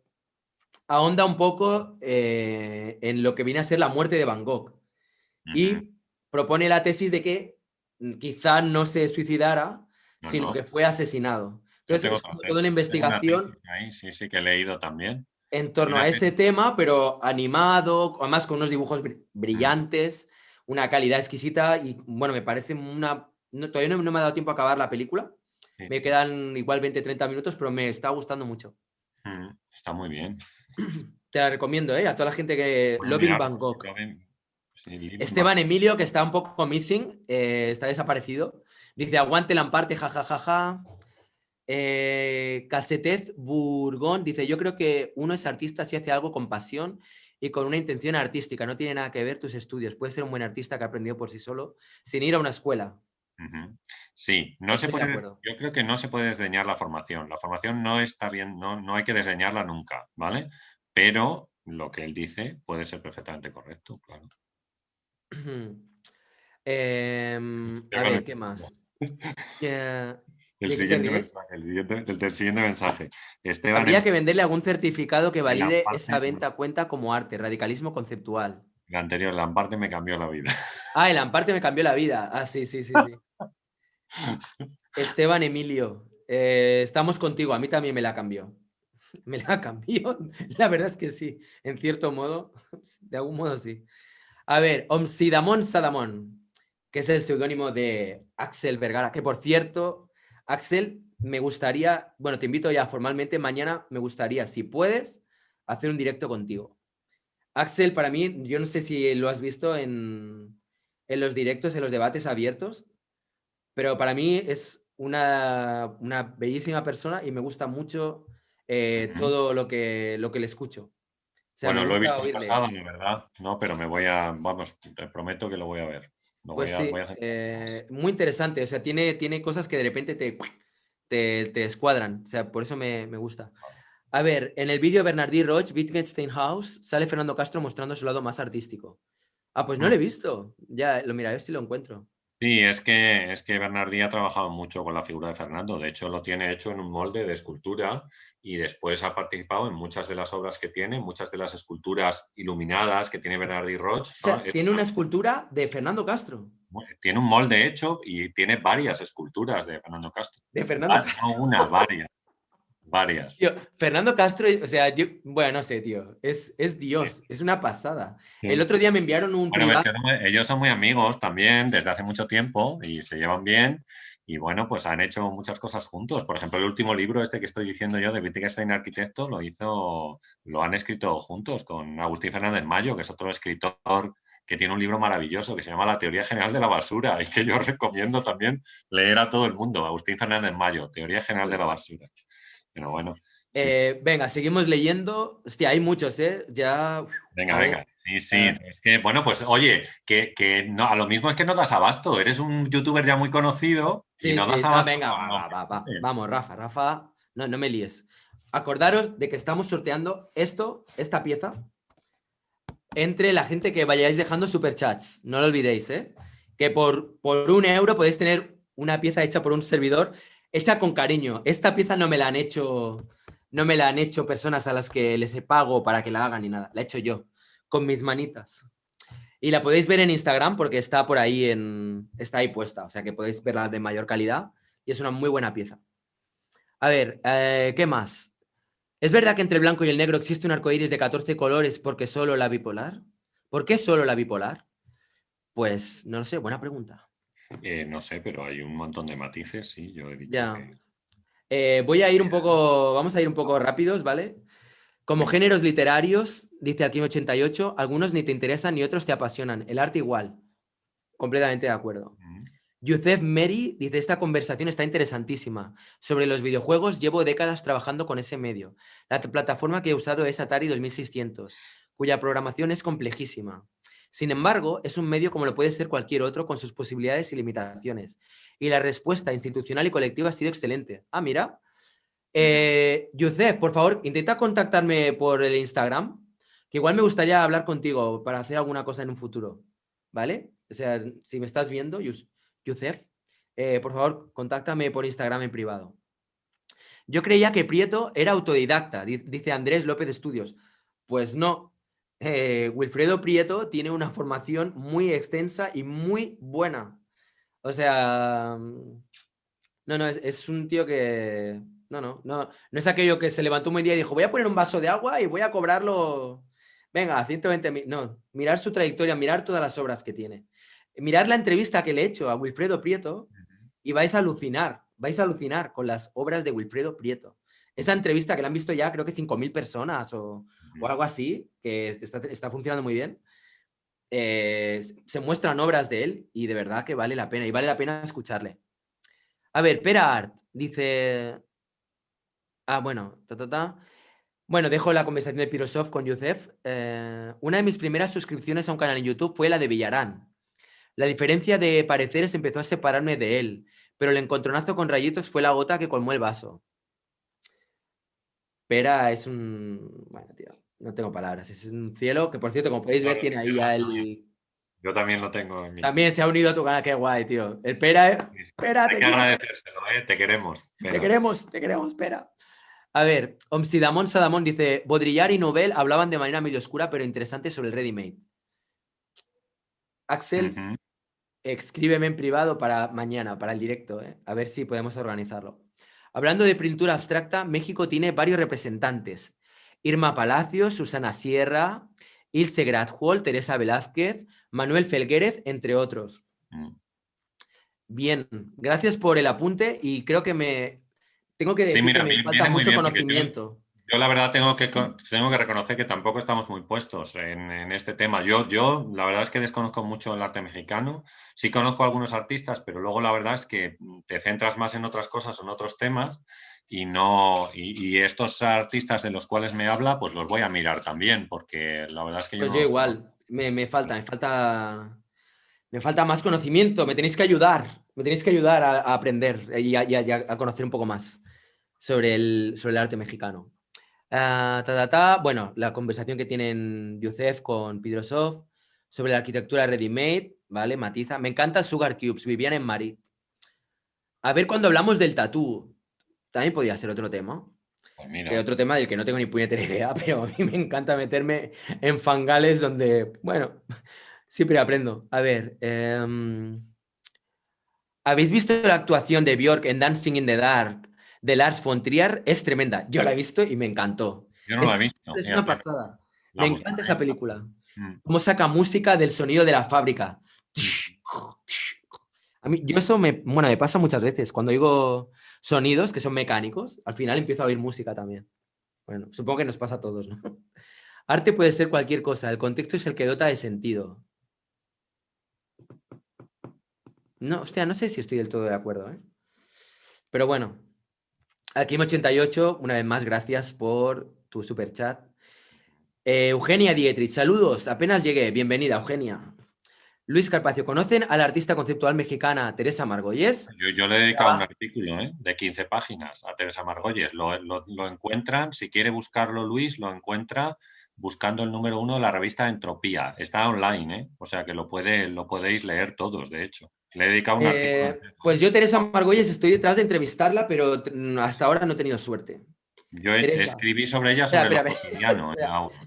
ahonda un poco en lo que viene a ser la muerte de Van Gogh ujú. y propone la tesis de que quizá no se suicidara, No, sino no. que fue asesinado. Yo Entonces, es como toda una tengo una tesis investigación ahí, sí, sí, que he leído también. en Y torno una a ese tesis. tema, pero animado, además con unos dibujos Mm, brillantes, una calidad exquisita y bueno, me parece todavía no me ha dado tiempo a acabar la película. sí, Me quedan igual 20-30 minutos, pero me está gustando mucho. está muy bien. Te la recomiendo, ¿eh? A toda la gente que. Bueno, Loving mirar, Bangkok. sí, Lieberman. Esteban Emilio, que está un poco missing, está desaparecido. Dice, aguante Lamparte, jajajaja. Casetez Burgón dice, yo creo que uno es artista si hace algo con pasión y con una intención artística. No tiene nada que ver tus estudios. Puedes ser un buen artista que ha aprendido por sí solo sin ir a una escuela. Ujú. Sí, Estoy de acuerdo. yo creo que no se puede desdeñar la formación. La formación no está bien, no hay que desdeñarla nunca, ¿vale? Pero lo que él dice puede ser perfectamente correcto, claro. A ver, ¿qué más? Eh, El ¿De qué te siguiente ríes? mensaje, el siguiente mensaje. Esteban Habría que venderle algún certificado que el valide esa Lamparte, venta cuenta como arte, radicalismo conceptual. el anterior, Lamparte me cambió la vida. Ah, el Amparte me cambió la vida. Ah, sí, sí, sí, sí. Esteban Emilio, estamos contigo. A mí también me la cambió. Me la cambió. La verdad es que sí. En cierto modo, de algún modo sí. A ver, Omsidamón Sadamón, que es el seudónimo de Axel Vergara, que por cierto, Axel, me gustaría, bueno, te invito ya formalmente, mañana me gustaría, si puedes, hacer un directo contigo. Axel, para mí, yo no sé si lo has visto en los directos, en los debates abiertos, pero para mí es una bellísima persona y me gusta mucho todo lo que le escucho. O sea, me Bueno, lo he gusta visto en oírle. pasado, la verdad, no, pero vamos, te prometo que lo voy a ver. Pues Voy sí, a hacer más. muy interesante. O sea, tiene cosas que de repente te escuadran. O sea, por eso me gusta. A ver, en el vídeo Bernardí Roig, Wittgenstein House, sale Fernando Castro mostrando su lado más artístico. Ah, pues no lo he Mm. visto. Ya, lo miraré si lo encuentro. Sí, es que Bernardí ha trabajado mucho con la figura de Fernando. De hecho, lo tiene hecho en un molde de escultura y después ha participado en muchas de las obras que tiene, muchas de las esculturas iluminadas que tiene Bernardí Roig. O sea, tiene una escultura de Fernando Castro. Tiene un molde hecho y tiene varias esculturas de Fernando Castro. De Fernando No Castro. una, varias, varias. Tío, Fernando Castro, o sea, bueno, no sé, tío. Es Dios, es una pasada. El Sí. otro día me enviaron un Bueno, es privado. que ellos son muy amigos también desde hace mucho tiempo y se llevan bien y bueno, pues han hecho muchas cosas juntos. Por ejemplo, el último libro este que estoy diciendo yo de Wittgenstein Arquitecto lo han escrito juntos con Agustín Fernández Mayo, que es otro escritor que tiene un libro maravilloso que se llama La teoría general de la basura y que yo recomiendo también leer a todo el mundo. Agustín Fernández Mayo, Teoría general de la basura. Pero bueno, sí, sí. Venga, seguimos leyendo. Hostia, hay muchos, ¿eh? Ya, Venga, a ver. venga. Sí, sí. Es que, bueno, pues oye, que no, a lo mismo es que no das abasto. Eres un youtuber ya muy conocido y Sí, no das sí. No, abasto venga, con la va. gente. Vamos, Rafa. No, no me líes. Acordaros de que estamos sorteando esta pieza, entre la gente que vayáis dejando superchats. No lo olvidéis, ¿eh? Que por 1 euro podéis tener una pieza hecha por un servidor, hecha con cariño. Esta pieza no me la han hecho, no me la han hecho personas a las que les pago para que la hagan ni nada. La he hecho yo, con mis manitas. Y la podéis ver en Instagram porque está por ahí está ahí puesta. O sea que podéis verla de mayor calidad y es una muy buena pieza. A ver, ¿qué más? ¿Es verdad que entre el blanco y el negro existe un arco iris de 14 colores porque solo la bipolar? ¿Por qué solo la bipolar? Pues no lo sé, buena pregunta. No sé, pero hay un montón de matices, sí. Yo he dicho Ya. que. Vamos a ir un poco rápidos, ¿vale? Como Venga. géneros literarios, dice Alquim88, algunos ni te interesan ni otros te apasionan. El arte igual. Completamente de acuerdo. Youssef Meri dice, esta conversación está interesantísima. Sobre los videojuegos llevo décadas trabajando con ese medio. La plataforma que he usado es Atari 2600, cuya programación es complejísima. Sin embargo, es un medio como lo puede ser cualquier otro con sus posibilidades y limitaciones. Y la respuesta institucional y colectiva ha sido excelente. Ah, mira. Youssef, por favor, intenta contactarme por el Instagram, que igual me gustaría hablar contigo para hacer alguna cosa en un futuro. ¿Vale? O sea, si me estás viendo, Youssef, por favor, contáctame por Instagram en privado. Yo creía que Prieto era autodidacta, dice Andrés López Estudios. Pues no. Wilfredo Prieto tiene una formación muy extensa y muy buena. O sea, no, es un tío que. No es aquello que se levantó un buen día y dijo, voy a poner un vaso de agua y voy a cobrarlo. Venga, 120.000. No, mirar su trayectoria, mirar todas las obras que tiene. Mirad la entrevista que le he hecho a Wilfredo Prieto y vais a alucinar con las obras de Wilfredo Prieto. Esa entrevista que la han visto ya creo que 5.000 personas o algo así, que está funcionando muy bien. Se muestran obras de él y de verdad que vale la pena y vale la pena escucharle. A ver, Pera Art dice... bueno, Bueno, dejo la conversación de Pirosov con Youssef. Una de mis primeras suscripciones a un canal en YouTube fue la de Villarán. La diferencia de pareceres empezó a separarme de él, pero el encontronazo con Rayitos fue la gota que colmó el vaso. Pera es un... Bueno, tío, no tengo palabras. Es un cielo que, por cierto, como podéis ver, tiene ahí ya el... Yo también lo tengo en mí. También se ha unido a tu canal, qué guay, tío. Espera, espera, Hay que agradecérselo, ¿eh? Te queremos. te queremos, espera. A ver, Omsidamón Sadamón dice, Baudrillard y Nobel hablaban de manera medio oscura pero interesante sobre el ready-made. Axel, escríbeme en privado para mañana, para el directo, ¿eh? A ver si podemos organizarlo. Hablando de pintura abstracta, México tiene varios representantes. Irma Palacios, Susana Sierra, Ilse Gradwol, Teresa Velázquez, Manuel Felguérez, entre otros. Bien, gracias por el apunte y creo que tengo que decir que me falta mucho conocimiento. Yo la verdad tengo que reconocer que tampoco estamos muy puestos en este tema. Yo la verdad es que desconozco mucho el arte mexicano. Sí conozco a algunos artistas, pero luego la verdad es que te centras más en otras cosas, en otros temas y estos artistas de los cuales me habla, pues los voy a mirar también, porque la verdad es que pues yo igual, me falta más conocimiento, me tenéis que ayudar a aprender y a conocer un poco más sobre el arte mexicano. Bueno, la conversación que tienen Youssef con Pidrosov sobre la arquitectura ready-made, ¿vale? Matiza. Me encanta Sugar Cubes, vivían en Madrid. A ver cuando hablamos del tatú, también podía ser otro tema. Pues mira. Otro tema del que no tengo ni puñetera idea, pero a mí me encanta meterme en fangales donde, bueno, siempre aprendo. A ver, ¿habéis visto la actuación de Björk en Dancing in the Dark de Lars von Trier? Es tremenda. Yo la he visto y me encantó. Yo no la he visto. Es una pasada. Me encanta esa película. Mm. Cómo saca música del sonido de la fábrica. A mí, yo eso me pasa muchas veces. Cuando oigo sonidos que son mecánicos, al final empiezo a oír música también. Bueno, supongo que nos pasa a todos, ¿no? Arte puede ser cualquier cosa. El contexto es el que dota de sentido. No, hostia, no sé si estoy del todo de acuerdo, ¿eh? Pero bueno. Alquim88, una vez más, gracias por tu superchat. Eugenia Dietrich, saludos, apenas llegué, bienvenida, Eugenia. Luis Carpacio, ¿conocen a la artista conceptual mexicana Teresa Margolles? Yo le he dedicado un artículo de 15 páginas a Teresa Margolles. Lo encuentran, si quiere buscarlo Luis, lo encuentra buscando el número 1 de la revista Entropía. Está online, ¿eh? O sea que lo podéis leer todos, de hecho. Le he dedicado un artículo. Pues yo, Teresa Margolles, estoy detrás de entrevistarla, pero hasta ahora no he tenido suerte. Yo escribí sobre ella sobre lo cotidiano.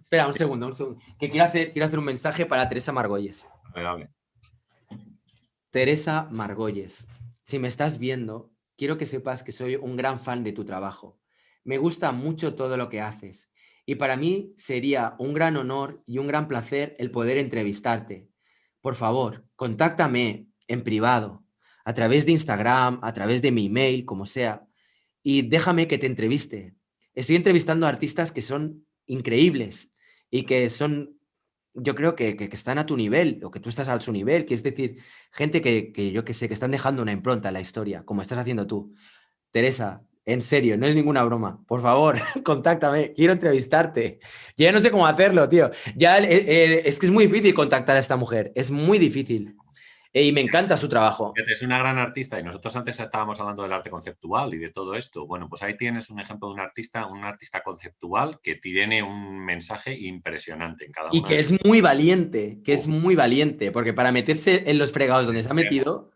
Espera, un segundo. Que quiero hacer un mensaje para Teresa Margolles. Dale. Teresa Margolles, si me estás viendo, quiero que sepas que soy un gran fan de tu trabajo. Me gusta mucho todo lo que haces y para mí sería un gran honor y un gran placer el poder entrevistarte. Por favor, contáctame en privado, a través de Instagram, a través de mi email, como sea, y déjame que te entreviste. Estoy entrevistando a artistas que son increíbles y que son, yo creo que están a tu nivel o que tú estás a su nivel, que es decir, gente que yo que sé, que están dejando una impronta en la historia, como estás haciendo tú. Teresa, en serio, no es ninguna broma. Por favor, contáctame, quiero entrevistarte. Yo ya no sé cómo hacerlo, tío. Ya es que es muy difícil contactar a esta mujer, es muy difícil. Y me encanta su trabajo. Es una gran artista y nosotros antes estábamos hablando del arte conceptual y de todo esto. Bueno, pues ahí tienes un ejemplo de un artista conceptual que tiene un mensaje impresionante en cada uno. Y que es muy valiente, porque para meterse en los fregados donde se ha metido,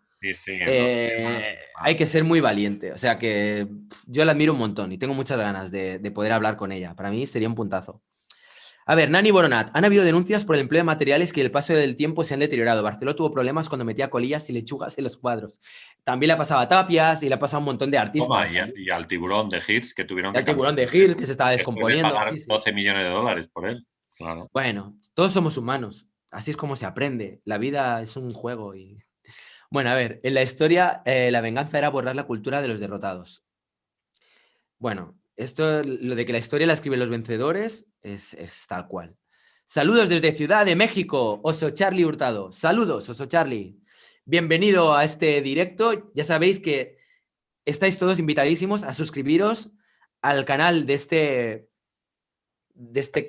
hay que ser muy valiente. O sea que yo la admiro un montón y tengo muchas ganas de poder hablar con ella. Para mí sería un puntazo. A ver, Nani Boronat. Han habido denuncias por el empleo de materiales que el paso del tiempo se han deteriorado. Barceló tuvo problemas cuando metía colillas y lechugas en los cuadros. También le ha pasado a Tapias y le ha pasado a un montón de artistas. Y al tiburón de Hirsch que tuvieron que... Al tiburón de Hirsch que se estaba descomponiendo. Pagar 12 millones de dólares por él. Claro. Bueno, todos somos humanos. Así es como se aprende. La vida es un juego y... Bueno, a ver, en la historia la venganza era borrar la cultura de los derrotados. Bueno, esto, lo de que la historia la escriben los vencedores, es tal cual. Saludos desde Ciudad de México, Oso Charlie Hurtado. Saludos, Oso Charlie. Bienvenido a este directo. Ya sabéis que estáis todos invitadísimos a suscribiros al canal de este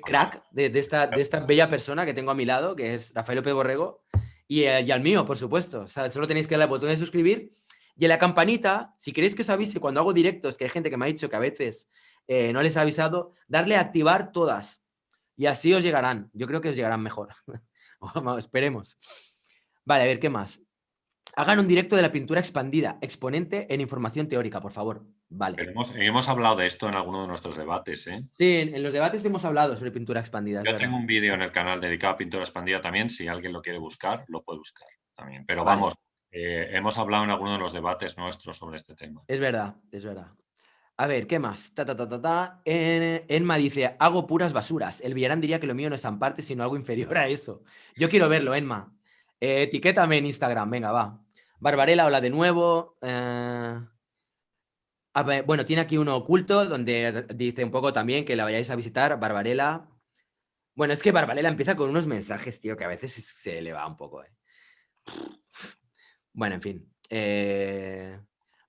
crack, de esta bella persona que tengo a mi lado, que es Rafael López Borrego, y al mío, por supuesto. O sea, solo tenéis que darle al botón de suscribir y en la campanita, si queréis que os avise cuando hago directos, que hay gente que me ha dicho que a veces no les ha avisado, darle a activar todas y así os llegarán. Yo creo que os llegarán mejor. Esperemos. Vale, a ver, ¿qué más? Hagan un directo de la pintura expandida, exponente en información teórica, por favor. Vale. Pero hemos hablado de esto en alguno de nuestros debates, ¿eh? Sí, en los debates hemos hablado sobre pintura expandida, es Yo verdad. tengo un vídeo en el canal dedicado a pintura expandida también, si alguien lo quiere buscar, lo puede buscar también. Pero Vale, vamos, hemos hablado en alguno de los debates nuestros sobre este tema. es verdad, es verdad. A ver, ¿qué más? Ta, ta, ta, ta, ta. Enma dice, hago puras basuras. El Villarán diría que lo mío no es Amparte, sino algo inferior a eso. Yo quiero verlo, Enma. Etiquétame en Instagram, venga, va. Barbarella, hola de nuevo. A ver, bueno, tiene aquí uno oculto donde dice un poco también que la vayáis a visitar, Barbarella. Bueno, es que Barbarella empieza con unos mensajes, tío, que a veces se le va un poco, eh. Bueno, en fin.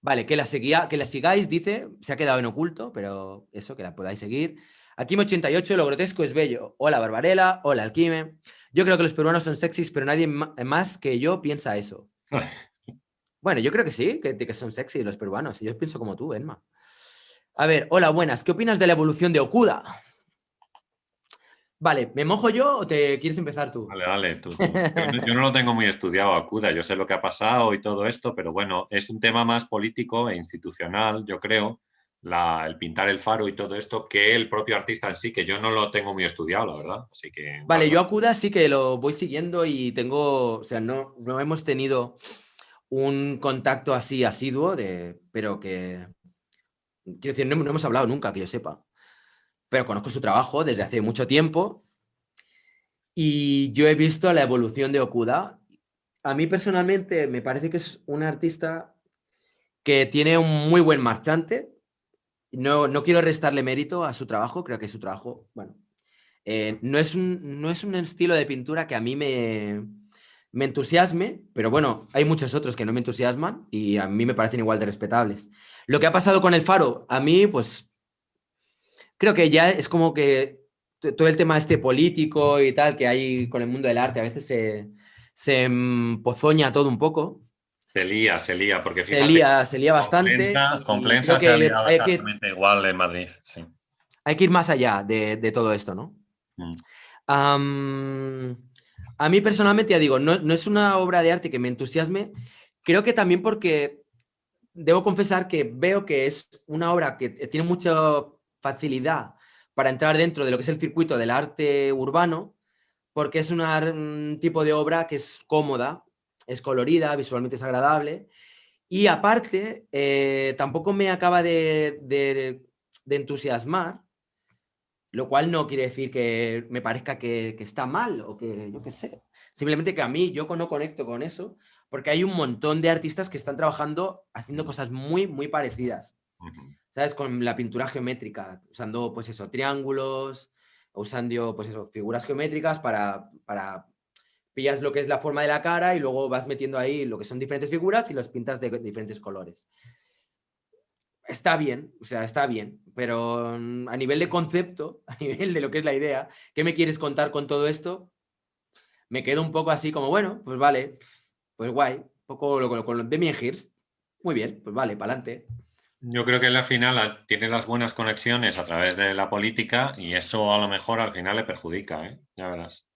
Vale, que la sigáis, dice, se ha quedado en oculto, pero eso, que la podáis seguir. Alquime88, lo grotesco es bello. Hola, Barbarella. Hola, Alquime. Yo creo que los peruanos son sexys, pero nadie más que yo piensa eso. Bueno, yo creo que sí, que son sexy los peruanos. Yo pienso como tú, Enma. A ver, hola, buenas. ¿Qué opinas de la evolución de Okuda? Vale, ¿me mojo yo o te quieres empezar tú? Dale, dale, tú. Yo no lo tengo muy estudiado a CUDA, yo sé lo que ha pasado y todo esto, pero bueno, es un tema más político e institucional, yo creo, el pintar el faro y todo esto, que el propio artista en sí, que yo no lo tengo muy estudiado, la verdad. Así que, Vale, yo a Okuda sí que lo voy siguiendo y tengo, o sea, no hemos tenido un contacto así asiduo, pero que, quiero decir, no hemos hablado nunca, que yo sepa, pero conozco su trabajo desde hace mucho tiempo y yo he visto la evolución de Okuda. A mí personalmente me parece que es un artista que tiene un muy buen marchante. No quiero restarle mérito a su trabajo, creo que su trabajo, bueno, no es un estilo de pintura que a mí me entusiasme, pero bueno, hay muchos otros que no me entusiasman y a mí me parecen igual de respetables. Lo que ha pasado con el Faro, a mí, pues, creo que ya es como que todo el tema este político y tal que hay con el mundo del arte, a veces se empozoña todo un poco, se lía, porque fíjate, se lía bastante Con y creo Plensa se ha que liado exactamente igual en Madrid, sí. hay que ir más allá de todo esto, ¿no? Mm. A mí personalmente, ya digo, no es una obra de arte que me entusiasme. Creo que también porque debo confesar que veo que es una obra que tiene mucha facilidad para entrar dentro de lo que es el circuito del arte urbano, porque es un tipo de obra que es cómoda, es colorida, visualmente es agradable. Y aparte, tampoco me acaba de entusiasmar, lo cual no quiere decir que me parezca que está mal o que yo qué sé. Simplemente que a mí yo no conecto con eso porque hay un montón de artistas que están trabajando haciendo cosas muy, muy parecidas. Ujú. ¿Sabes? Con la pintura geométrica, usando pues eso, triángulos, usando pues eso, figuras geométricas para pillas lo que es la forma de la cara y luego vas metiendo ahí lo que son diferentes figuras y los pintas de diferentes colores. Está bien, o sea, está bien, pero a nivel de concepto, a nivel de lo que es la idea, ¿qué me quieres contar con todo esto? Me quedo un poco así como, bueno, pues vale, pues guay, un poco con lo de Damien Hirst, muy bien, pues vale, para adelante. Yo creo que él al final tiene las buenas conexiones a través de la política y eso a lo mejor al final le perjudica, ¿eh? Ya verás.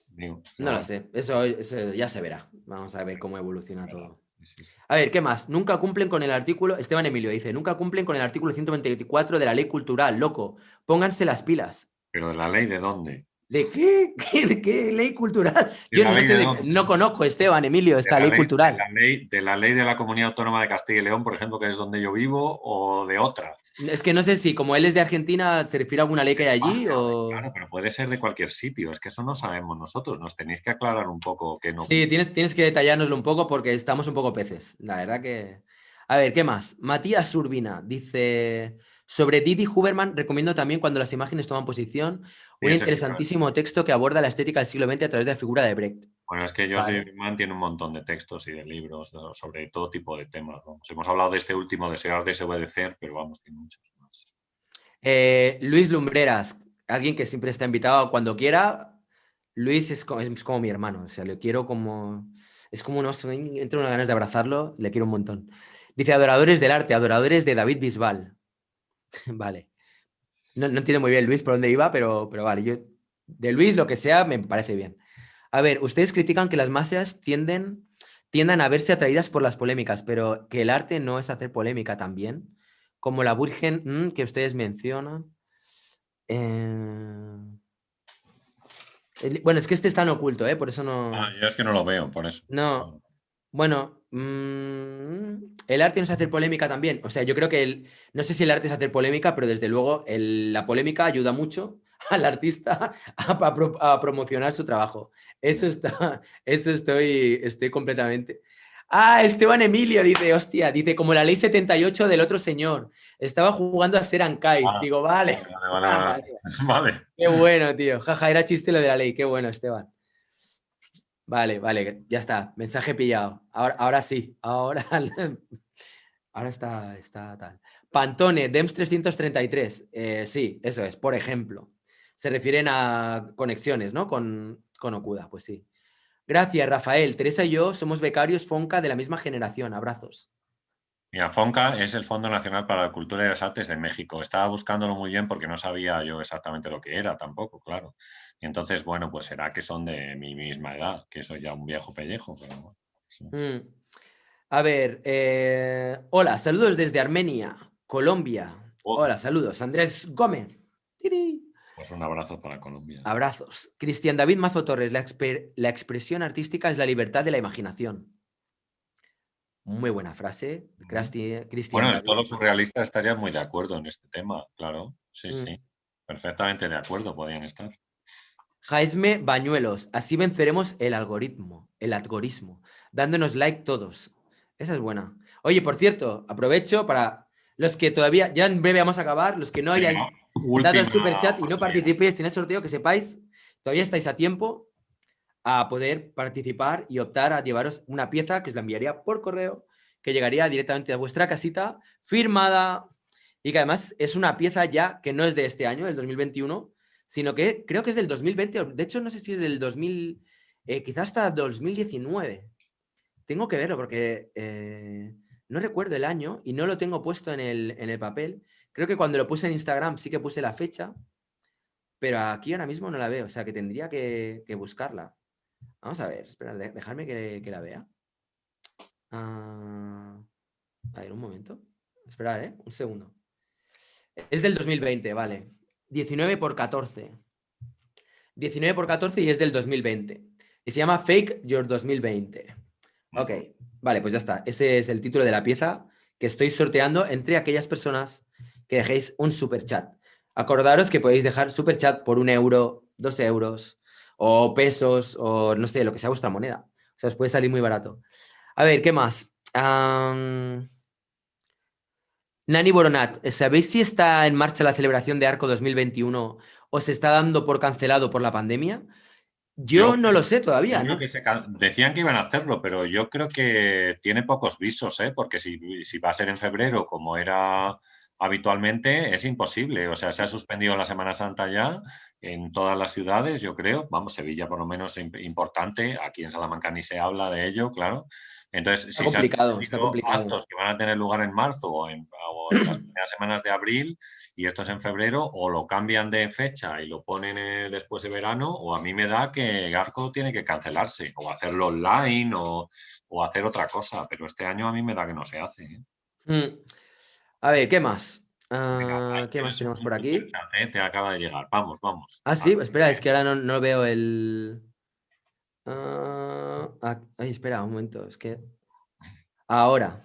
Digo, No lo no, sé, eso ya se verá. Vamos a ver cómo evoluciona verá. todo. Sí, sí, sí. A ver, ¿qué más? Nunca cumplen con el artículo, Esteban Emilio dice, nunca cumplen con el artículo 124 de la ley cultural, loco, pónganse las pilas. Pero ¿de la ley de dónde? ¿De qué? ¿De qué ley cultural? ¿De Yo la no ley de sé, dónde? no conozco, Esteban, Emilio, esta ley cultural. De la ley de la Comunidad Autónoma de Castilla y León, por ejemplo, que es donde yo vivo, o de otra. Es que no sé si como él es de Argentina, se refiere a alguna ley que hay allí o... Claro, pero puede ser de cualquier sitio. Es que eso no sabemos nosotros. Nos tenéis que aclarar un poco que no. Sí, tienes que detallárnoslo un poco porque estamos un poco peces. La verdad que... A ver, ¿qué más? Matías Urbina dice... Sobre Didi Huberman recomiendo también cuando las imágenes toman posición Sí, un ese libro. interesantísimo texto que aborda la estética del siglo XX a través de la figura de Brecht. Bueno, es que Josh Vale. Lieberman tiene un montón de textos y de libros sobre todo tipo de temas. Vamos. Hemos hablado de este último, Desear desobedecer, pero vamos, tiene muchos más. Luis Lumbreras, alguien que siempre está invitado cuando quiera. Luis es como mi hermano, o sea, le quiero como... Es como entro unas ganas de abrazarlo, le quiero un montón. Dice, adoradores del arte, adoradores de David Bisbal. Vale. No entiendo muy bien Luis por dónde iba, pero vale. Yo, de Luis, lo que sea, me parece bien. A ver, ustedes critican que las masas tiendan a verse atraídas por las polémicas, pero que el arte no es hacer polémica también, como la Virgen que ustedes mencionan. Eh, Bueno, es que este está en oculto, ¿eh? Por eso no... Yo es que no lo veo, por eso. No. Bueno, el arte no es hacer polémica también. O sea, yo creo que no sé si el arte es hacer polémica, pero desde luego la polémica ayuda mucho al artista a promocionar su trabajo. Eso estoy completamente. Ah, Esteban Emilio dice, hostia, dice, como la ley 78 del otro señor. Estaba jugando a ser Ancaiz. Ah, Digo, vale. vale, vale, vale, vale. Vale. Qué bueno, tío. Jaja, era chiste lo de la ley. Qué bueno, Esteban. Vale, vale, ya está. Mensaje pillado. Ahora sí. Ahora está tal. Pantone, DEMS 333. Sí, eso es, por ejemplo. Se refieren a conexiones, ¿no? Con Okuda, pues sí. Gracias, Rafael. Teresa y yo somos becarios Fonca de la misma generación. Abrazos. Mira, FONCA es el Fondo Nacional para la Cultura y las Artes de México. Estaba buscándolo muy bien porque no sabía yo exactamente lo que era tampoco, claro. Y entonces, bueno, pues será que son de mi misma edad, que soy ya un viejo pellejo, pero bueno. Sí. A ver, hola, saludos desde Armenia, Colombia. Oh, Hola, saludos. Andrés Gómez. Tiri. pues un abrazo para Colombia. Abrazos. Cristian David Mazo Torres, la expresión artística es la libertad de la imaginación. Muy buena frase, Cristian Bueno, en todos David. los surrealistas estarían muy de acuerdo en este tema, claro. Sí, Mm. sí. Perfectamente de acuerdo podían estar. Jaime Bañuelos, así venceremos el algoritmo, dándonos like todos. Esa es buena. Oye, por cierto, aprovecho para los que todavía, ya en breve vamos a acabar, los que no Venga, hayáis dado el última super chat y no oportunidad. participéis en el sorteo, que sepáis, todavía estáis a tiempo a poder participar y optar a llevaros una pieza que os la enviaría por correo, que llegaría directamente a vuestra casita, firmada, y que además es una pieza ya que no es de este año, del 2021, sino que creo que es del 2020, de hecho no sé si es del 2000, quizás hasta 2019. Tengo que verlo porque no recuerdo el año y no lo tengo puesto en el papel. Creo que cuando lo puse en Instagram sí que puse la fecha, pero aquí ahora mismo no la veo, o sea que tendría que buscarla. Vamos a ver, espera, dejadme que la vea. A ver, un momento. Esperad, un segundo. Es del 2020, vale. 19 por 14. 19 por 14 y es del 2020. Y se llama Fake Your 2020. Ok, vale, pues ya está. Ese es el título de la pieza que estoy sorteando entre aquellas personas que dejéis un super chat. Acordaros que podéis dejar super chat por 1 euro, 2 euros, o pesos, o no sé, lo que sea vuestra moneda. O sea, os puede salir muy barato. A ver, ¿qué más? Nani Boronat, ¿sabéis si está en marcha la celebración de Arco 2021 o se está dando por cancelado por la pandemia? Yo Yo no lo sé Yo todavía, creo ¿no? que decían que iban a hacerlo, pero yo creo que tiene pocos visos, ¿eh? Porque si va a ser en febrero, como era habitualmente, es imposible. O sea, se ha suspendido la Semana Santa ya en todas las ciudades, yo creo. Vamos, Sevilla por lo menos es importante. Aquí en Salamanca ni se habla de ello, claro. Entonces, Está si se han complicado, está suspendido complicado. actos que van a tener lugar en marzo o en las primeras semanas de abril, y esto es en febrero, o lo cambian de fecha y lo ponen después de verano, o a mí me da que Garco tiene que cancelarse, o hacerlo online, o hacer otra cosa, pero este año a mí me da que no se hace. ¿Eh? Mm. A ver, ¿qué más? Venga, ahí ¿Qué más tienes tenemos un por aquí? superchat, ¿eh? Te acaba de llegar. Vamos, vamos. Ah, sí, espera, es que ahora no veo el... ay, espera, un momento, es que... Ahora.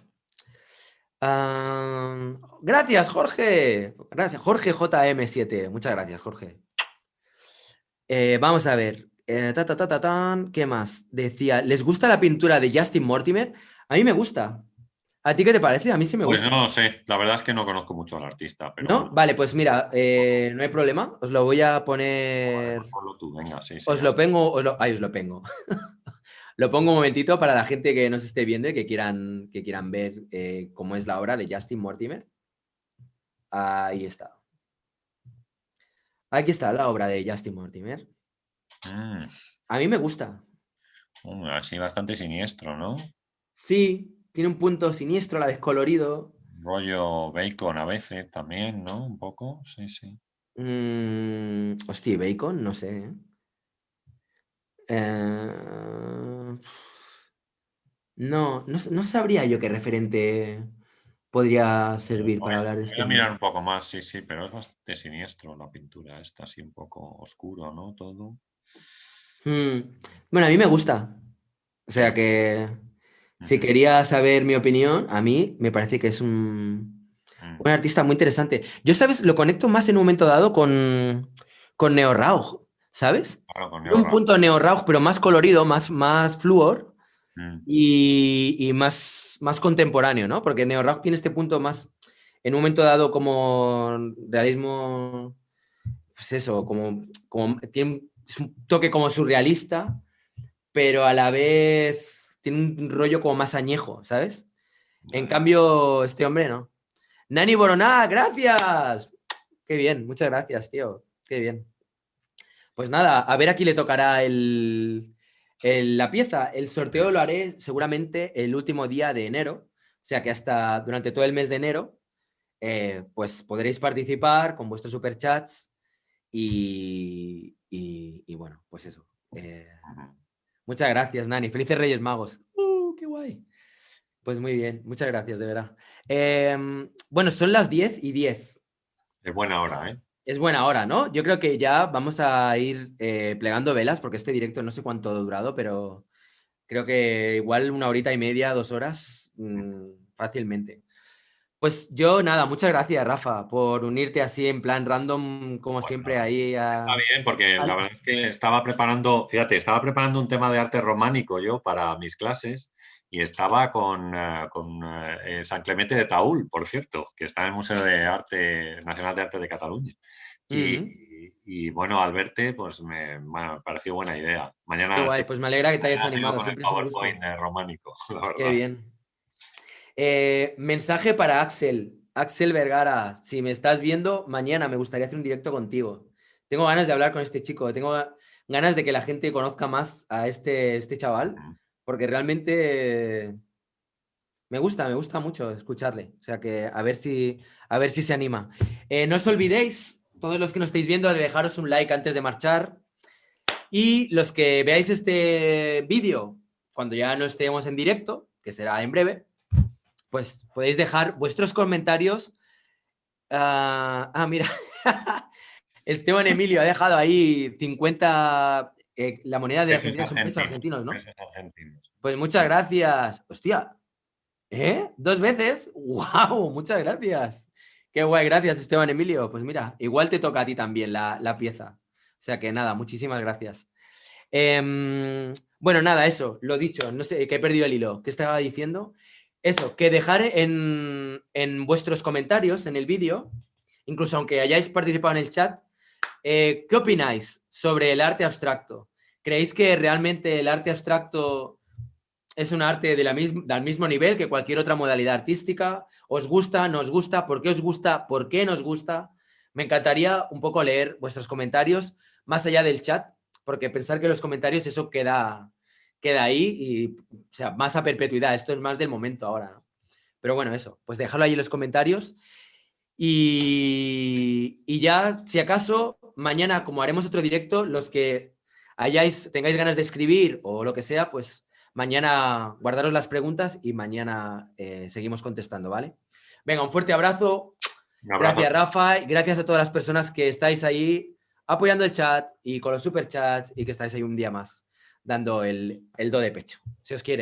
Gracias, Jorge. Gracias, Jorge JM7. Muchas gracias, Jorge. Vamos a ver. ¿Qué más? Decía, ¿les gusta la pintura de Justin Mortimer? A mí me gusta. ¿A ti qué te parece? A mí sí me Pues gusta. no lo sé, la verdad es que no conozco mucho al artista, pero ¿No? bueno, Vale, pues mira, no hay problema. Os lo voy a poner. ponlo tú, venga, sí, sí, Os lo así. pongo. Ay, os lo pongo. Lo pongo un momentito para la gente que nos esté viendo y que quieran ver cómo es la obra de Justin Mortimer. Ahí está. Aquí está la obra de Justin Mortimer. Mm, A mí me gusta. así bastante siniestro, ¿no? Sí, tiene un punto siniestro, a la vez colorido. Rollo bacon a veces también, ¿no? Un poco, sí, sí. Hostia, bacon, no sé. Eh, no sabría yo qué referente podría servir para hablar de Voy este a mirar hombre. un poco más, sí, sí, pero es bastante siniestro la pintura. Está así un poco oscuro, ¿no? Todo. Hmm, Bueno, a mí me gusta. O sea Sí. que si Ujú, quería saber mi opinión, a mí me parece que es mm. un artista muy interesante. Yo, ¿sabes? Lo conecto más en un momento dado con Neo Rauch, ¿sabes? Claro, con Tiene Neo un Rauch. punto Neo Rauch, pero más colorido, más fluor Mm, y más contemporáneo, ¿no? Porque Neo Rauch tiene este punto más, en un momento dado, como realismo, pues eso, es un toque como surrealista, pero a la vez tiene un rollo como más añejo, ¿sabes? ya, En ya. cambio, este hombre no. Nani Boroná, gracias. Qué bien, muchas gracias, tío. Qué bien. Pues nada, a ver a quién le tocará la pieza. El sorteo lo haré seguramente el último día de enero. O sea que hasta durante todo el mes de enero, pues podréis participar con vuestros superchats y bueno, pues eso. Ujú. Muchas gracias, Nani. Felices Reyes Magos. ¡Qué guay! Pues muy bien, muchas gracias, de verdad. Bueno, son las 10:10. Es buena hora, ¿eh? Es buena hora, ¿no? Yo creo que ya vamos a ir plegando velas porque este directo no sé cuánto ha durado, pero creo que igual una horita y media, 2 horas, fácilmente. Pues yo nada, muchas gracias, Rafa, por unirte así en plan random, como Pues siempre, nada, ahí está a... bien, porque la verdad es que estaba preparando, fíjate, estaba preparando un tema de arte románico yo para mis clases y estaba con San Clemente de Taúl, por cierto, que está en el Museo de Arte Nacional de Arte de Cataluña. Mm, Y bueno, al verte, pues me pareció buena idea. qué Mañana, guay, pues me alegra que te hayas mañana sigo animado, con el siempre es un gusto. PowerPoint románico, la Qué verdad. bien. Mensaje para Axel. Axel Vergara, si me estás viendo, mañana me gustaría hacer un directo contigo. Tengo ganas de hablar con este chico, tengo ganas de que la gente conozca más a este chaval, porque realmente me gusta mucho escucharle. O sea que a ver si se anima. No os olvidéis, todos los que nos estáis viendo, de dejaros un like antes de marchar. Y los que veáis este vídeo cuando ya no estemos en directo, que será en breve, pues podéis dejar vuestros comentarios. Mira, Esteban Emilio ha dejado ahí 50, la moneda de Argentina son pesos argentinos, ¿no? Pesos argentinos. Pues muchas gracias. Hostia, ¿eh? 2 veces. ¡Wow! Muchas gracias. Qué guay, gracias Esteban Emilio. Pues mira, igual te toca a ti también la pieza. O sea que nada, muchísimas gracias. Bueno, nada, eso, lo dicho, no sé, que he perdido el hilo. ¿Qué estaba diciendo? Eso, que dejar en vuestros comentarios en el vídeo, incluso aunque hayáis participado en el chat, ¿qué opináis sobre el arte abstracto? ¿Creéis que realmente el arte abstracto es un arte del mismo nivel que cualquier otra modalidad artística? ¿Os gusta? ¿No os gusta? ¿Por qué os gusta? ¿Por qué nos gusta? Me encantaría un poco leer vuestros comentarios más allá del chat, porque pensar que los comentarios eso queda ahí y, o sea, más a perpetuidad. Esto es más del momento ahora, ¿no? Pero bueno, eso, pues dejadlo ahí en los comentarios. Y ya, si acaso, mañana, como haremos otro directo, los que tengáis ganas de escribir o lo que sea, pues mañana guardaros las preguntas y mañana seguimos contestando, ¿vale? Venga, un fuerte abrazo. Un abrazo. Gracias, Rafa. Y gracias a todas las personas que estáis ahí apoyando el chat y con los superchats y que estáis ahí un día más dando el do de pecho. Si os quiere.